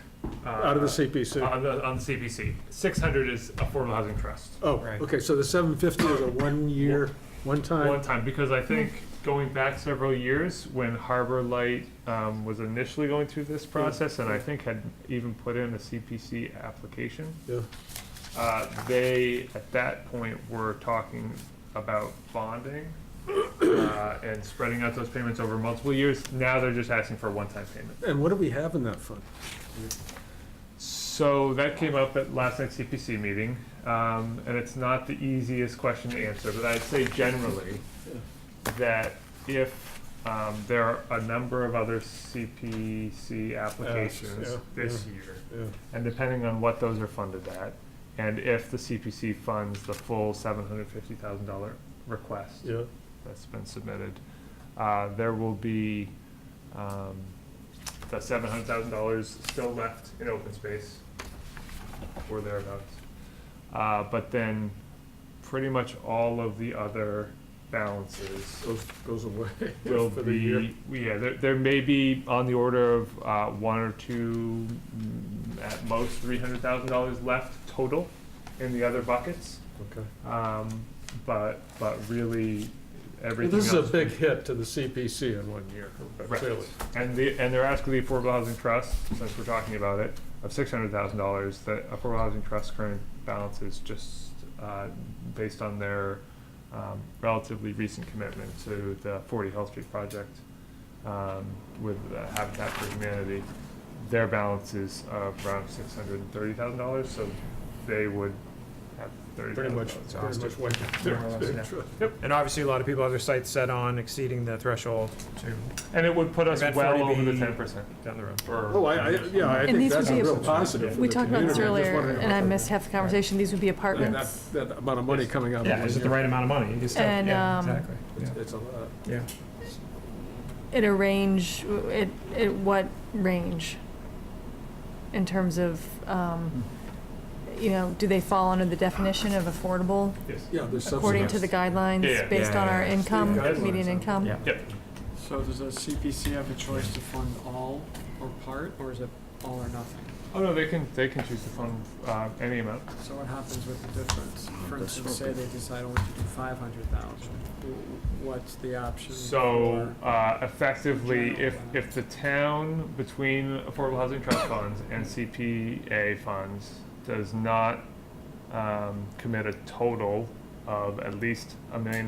out of the CPC? On the CPC. 600 is Affordable Housing Trust. Oh, Right. okay, so the 750 is a one-year, one-time? One time, because I think going back several years, when Harbor Light was initially going through this process, and I think had even put in a CPC application, Yeah. they, at that point, were talking about bonding and spreading out those payments over multiple years. Now they're just asking for a one-time payment. And what do we have in that fund? So that came up at last night's CPC meeting, and it's not the easiest question to answer, but I'd say generally that if there are a number of other CPC applications yeah, this year, Yeah. and depending on what those are funded at, and if the CPC funds the full $750,000 request Yeah. that's been submitted, there will be the $700,000 still left in open space or thereabouts. But then pretty much all of the other balances Goes away will for the year. be, yeah, there may be on the order of one or two, at most $300,000 left total in the other buckets. Okay. But really, everything This is a else- big hit to the CPC in one year, Right. clearly. And they're asking the Affordable Housing Trust, since we're talking about it, of $600,000. The Affordable Housing Trust current balance is just based on their relatively recent commitment to the 40 Hill Street project with Habitat for Humanity. Their balance is around $630,000, so they would have Pretty much, $30,000. wiped More or less, yeah. And obviously, a lot of people have their sights set on exceeding the threshold to And it would put us prevent well 40B over the 10% down the road. Oh, I think these that's would a be real positive for We the talked about this community. I'm just earlier, wondering and I about missed half the conversation. These would be Yeah, apartments. that amount of money coming out of Yeah, one is it the year. right amount of money? You just don't- And, yeah, exactly. It's a lot. Yeah. At a range, at what range? In terms of, do they fall under the definition of affordable Yes. Yeah, there's according to subsidies. the guidelines Yeah, yeah. based on our Yeah, yeah. income, Guidelines. median income? Yeah. Yep. So does a CPC have a choice to fund all or part, or is it all or nothing? Oh, no, they can choose to fund any amount. So what happens with the difference? For instance, say they decide only to do 500,000, what's the option? So for- effectively, if the town, between Affordable Housing Trust funds and CPA funds, does not commit a total of at least $1 million,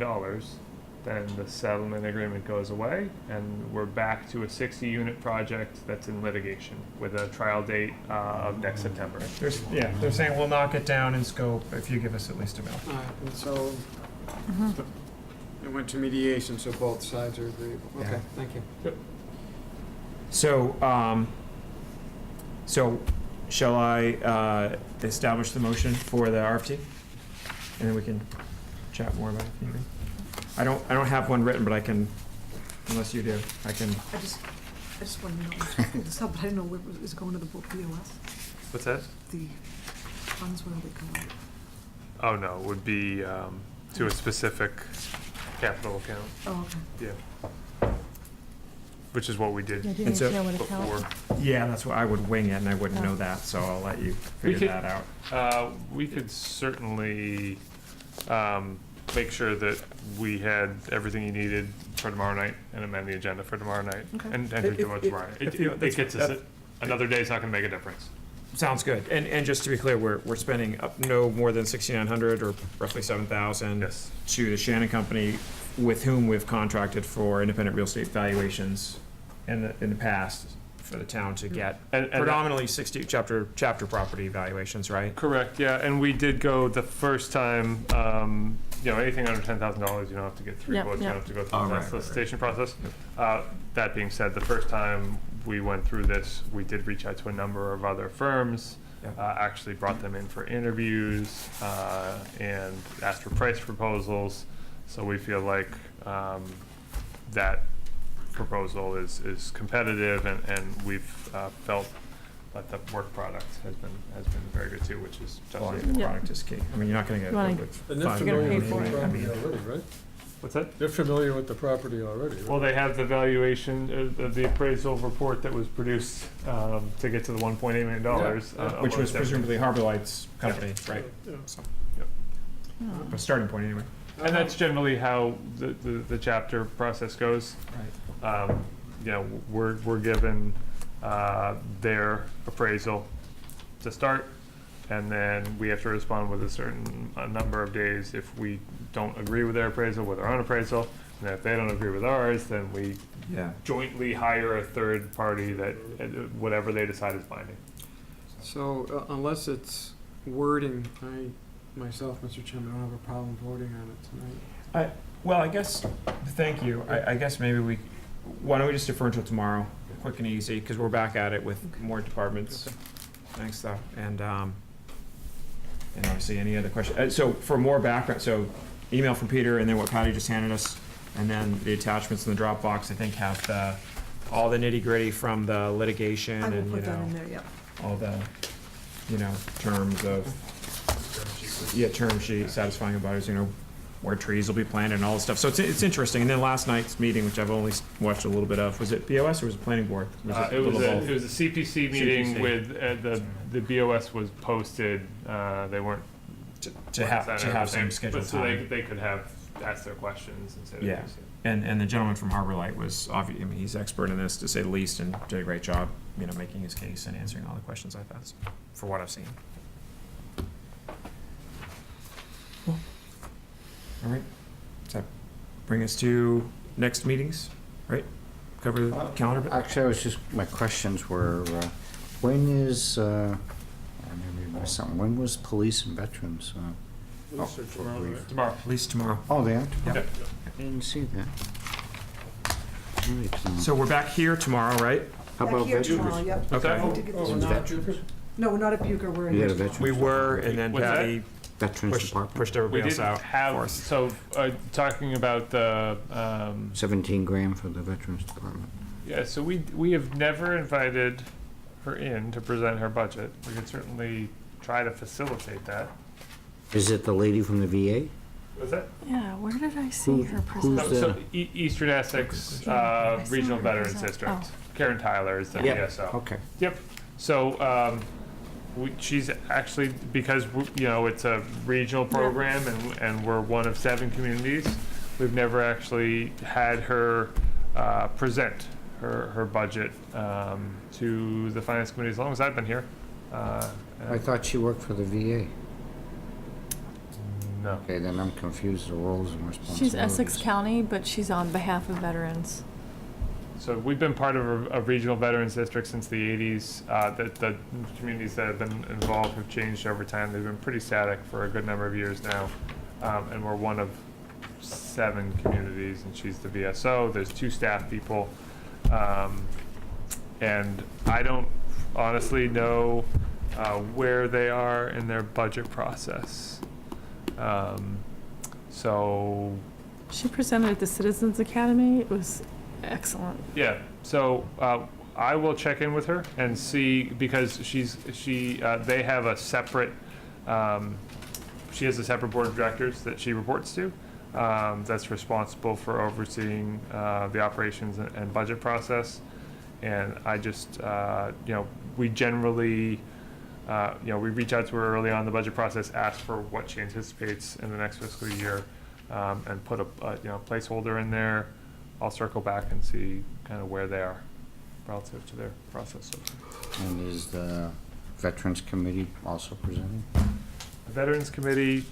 then the settlement agreement goes away, and we're back to a 60-unit project that's in litigation with a trial date of next September. They're saying we'll knock it down in scope if you give us at least $1 million. All right, and so it went to mediation, so both sides are agreeable. Yeah. Okay, thank you. So, so shall I establish the motion for the RFT? And then we can chat more about it if needed. I don't have one written, but I can, unless you do, I can. I just wanted to know, I pulled this up, but I didn't know where it was going to the book POS. What's that? The funds, where do they come out? Oh, no, it would be to a specific capital account. Oh, okay. Yeah. Which is what we did Yeah, do you And need so- to know what account? before. Yeah, that's what I would wing it, and I wouldn't Oh. know that, so I'll let you We figure could- that out. We could certainly make sure that we had everything you needed for tomorrow night and amend the agenda for tomorrow night. Okay. And we do it tomorrow. if you- It gets us, another day's not gonna make a difference. Sounds good. And just to be clear, we're spending up no more than 6,900 or roughly 7,000 Yes. to the Shannon Company with whom we've contracted for independent real estate valuations in the past for the town to get And predominantly 60 chapter property valuations, right? Correct, yeah, and we did go the first time, anything under $10,000, you don't have to get three Yep, quotes, you yep. don't have to go through Oh, the right, right, solicitation process. That being said, the first time we went through this, we did reach out to a number of other firms, Yep. actually brought them in for interviews, and asked for price proposals. So we feel like that proposal is competitive, and we've felt that the work product has been very good too, which is Well, definitely. the Yeah. product is key. I mean, you're not gonna get Right. it with And they're five You're gonna familiar pay with for the it. property already, right? What's that? They're familiar with the property already, right? Well, they have the valuation, the appraisal report that was produced to get to the $1.8 million. which was presumably Harbor Light's company, right? Yeah. So, Oh. a starting point anyway. And that's generally how the chapter process goes. Right. We're given their appraisal to start, and then we have to respond with a number of days if we don't agree with their appraisal, with our own appraisal. And if they don't agree with ours, then we Yeah. jointly hire a third party that, whatever they decide is binding. So unless it's wording, I myself, Mr. Chairman, don't have a problem voting on it tonight. Well, I guess, thank you. I guess maybe why don't we just defer until tomorrow, quick and easy, because we're back at it with more departments. Thanks, though. And obviously, any other questions? So for more background, so email from Peter, and then what Patty just handed us, and then the attachments in the Dropbox, I think, have all the nitty-gritty from the litigation I will and, put that in there, yeah. all the, terms of, term sheet, satisfying abutters, where trees will be planted and all this stuff. So it's interesting. And then last night's meeting, which I've only watched a little bit of, was it BOS or was it planning board? It a little was both? a CPC meeting CPC. with, the BOS was posted, they weren't. to have some scheduled But so time. they could ask their questions and say. what Yeah. they said. And the gentleman from Harbor Light was he's expert in this, to say the least, and did a great job, making his case and answering all the questions I've asked, for what I've seen. Cool. All right. Does that bring us to next meetings, right? Cover the calendar bit? Actually, my questions were, when is, maybe I missed something, when was police and veterans? Police are tomorrow, right? Tomorrow. At least tomorrow. Oh, they are? Yeah. I didn't see that. All right, So we're back here tomorrow, right? how Back about here veterans? tomorrow, yep. Okay. I need to get this Oh, one. veterans? No, we're not at Bucher, we're in You had a here. veterans? We were, and then What's that? Patty Veterans Department, pushed We everybody else didn't out for have, us. so, talking about the, 17 grand for the Veterans Department. yeah, so we have never invited her in to present her budget. We could certainly try to facilitate that. Is it the lady from the VA? Was that? Yeah, where did I see her present? who's So, the- Eastern Essex, I saw Regional her Veterans present. District. Oh. Karen Tyler is the Yeah. VSO. Okay. Yep. So, she's actually, because, it's a regional program and we're one of 7 communities, we've never actually had her present her budget to the Finance Committee as long as I've been here. I thought she worked for the VA. No. Okay, then I'm confused, the roles and responsibilities. She's Essex County, but she's on behalf of veterans. So we've been part of a regional veterans district since the 80s. The communities that have been involved have changed over time. They've been pretty static for a good number of years now. And we're one of 7 communities, and she's the VSO. There's 2 staff people. And I don't honestly know where they are in their budget process. So She presented at the Citizens Academy. It was excellent. yeah, so I will check in with her and see, because they have a separate, she has a separate board of directors that she reports to, that's responsible for overseeing the operations and budget process. And I just, we generally, we reach out to her early on in the budget process, ask for what she anticipates in the next fiscal year, and put a placeholder in there. I'll circle back and see kind of where they are relative to their process. And is the Veterans Committee also presenting? The Veterans Committee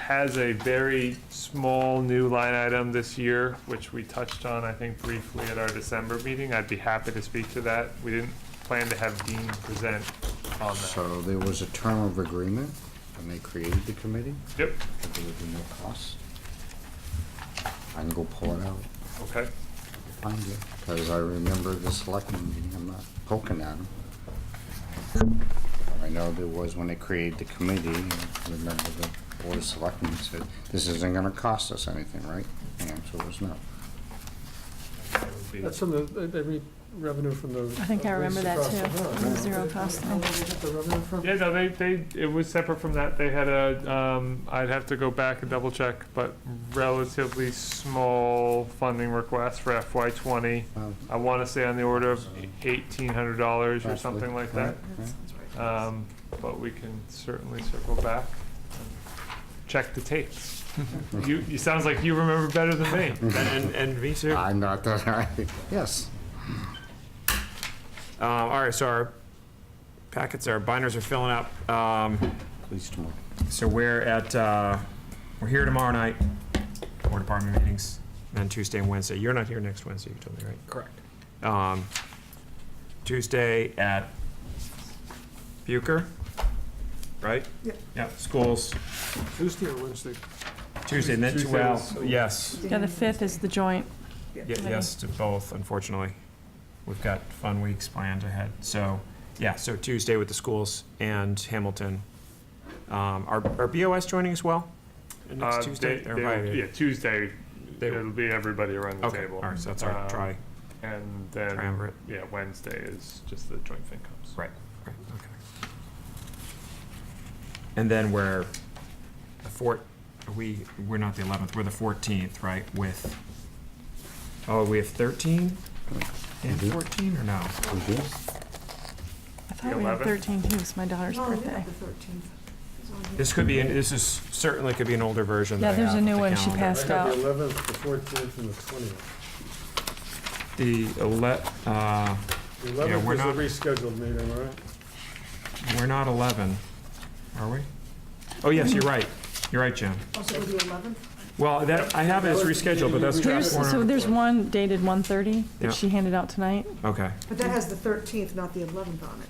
has a very small new line item this year, which we touched on, I think, briefly at our December meeting. I'd be happy to speak to that. We didn't plan to have Dean present on that. So there was a term of agreement when they created the committee, Yep, that there would be no cost. I can go pull it out, okay. find it, because I remember the selectmen meeting, I'm not poking at them. I know there was when they created the committee, and I remember the board of selectmen said, this isn't gonna cost us anything, right? The answer was no. That would be- That's from they reap revenue from the. I think I remember that across too. the board, It was right? zero cost to me. Where did they get the revenue from? Yeah, no, it was separate from that. They had I'd have to go back and double check, but relatively small funding request for FY '20. I want to say on the order of $1,800 or something like that. But we can certainly circle back and check the tapes. You sounds like you remember better than me. And me too. I'm not that, yes. All right, so our packets, our binders are filling up. Please tomorrow. So we're here tomorrow night, board department meetings, then Tuesday and Wednesday. You're not here next Wednesday, you told me, right? Correct. Tuesday at Bucher, right? Yep. Yep, schools. Tuesday or Wednesday? Tuesday, then, Tuesday well, is- yes, Yeah, the 5th is the joint. yes to both, unfortunately. We've got fun weeks planned ahead. So, yeah, so Tuesday with the schools and Hamilton. Are BOS joining as well? Next Tuesday? Or Friday? Yeah, Tuesday, They- it'll be everybody around the Okay, table. all right, so that's our try. And then, Triumvirate. yeah, Wednesday is just the joint FinComs. Right, okay. And then we're not the 11th, we're the 14th, right, with, we have 13 and 14, or no? We do? I thought we had 11th? 13 too. It's my daughter's Oh, yeah, birthday. the 13th. It's on here. This could be, this is, certainly could be an older version Yeah, that I there's have a new of the one she calendar. I passed have out. the 11th, the 14th, and the 20th. The, The Yeah, 11th we're is the not- rescheduled meeting, right? we're not 11, are we? Oh, yes, you're right, Jim. Oh, so it'll be 11th? Well, that, I have it as rescheduled, but that's draft So warrant. there's one dated 1:30 Yeah. that she handed out tonight. Okay, But that has the 13th, not the 11th on it.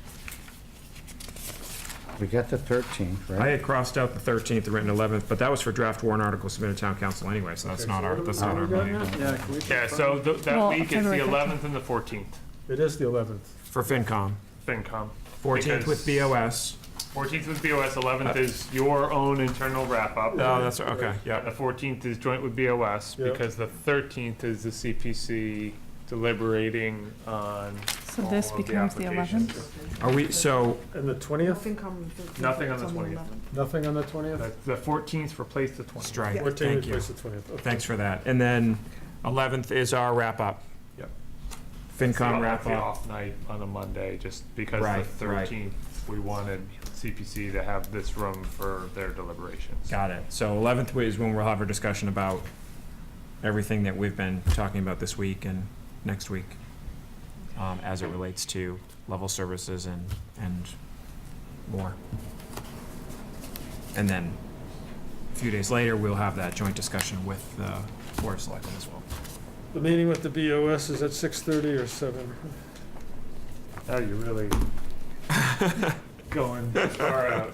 We got the 13th, I right? had crossed out the 13th and written 11th, but that was for draft warrant article submitted to town council anyway, so that's Okay, not so our, what do that's we- not our what do we got meeting. now? Yeah, can we Yeah, so that Well, week is the February 11th and the 14th, It is the 11th. For FinCom, FinCom. 14th with Because BOS. 14th with BOS, 11th is your own internal wrap-up. Oh, that's, okay, The yeah. 14th is joint with BOS, Yeah. because the 13th is the CPC deliberating on So this all of becomes the applications. 11th? Are we, so, And the 20th? FinCom on the 13th. Nothing on it's the 20th. 11th. Nothing on the 20th? The 14th replaced the 20th. strike, 14th thank you. replaces the 20th. Okay. Thanks for that. And then 11th is our wrap-up. Yep. FinCom That's wrap-up. the off night on a Monday, just because Right, the right. 13th, we wanted CPC to have this room for their deliberations. Got it. So 11th is when we'll have our discussion about everything that we've been talking about this week and next week, as it relates to level services and more. And then a few days later, we'll have that joint discussion with the Board of Selectmen as well. The meeting with the BOS is at 6:30 or 7? Oh, you're really going far out.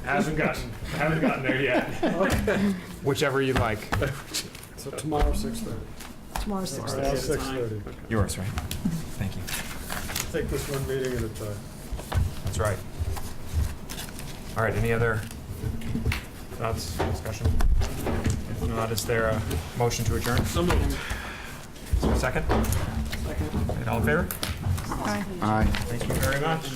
Haven't gotten there yet. Whichever you like. So tomorrow, 6:30. Tomorrow's Now 6th. 6:30. Yours, right? Thank you. Take this one meeting at a time. That's right. All right, any other thoughts, discussion? If not, is there a motion to adjourn? So moved. Is there a second? Second. All in favor? Aye. Aye. Thank you very much.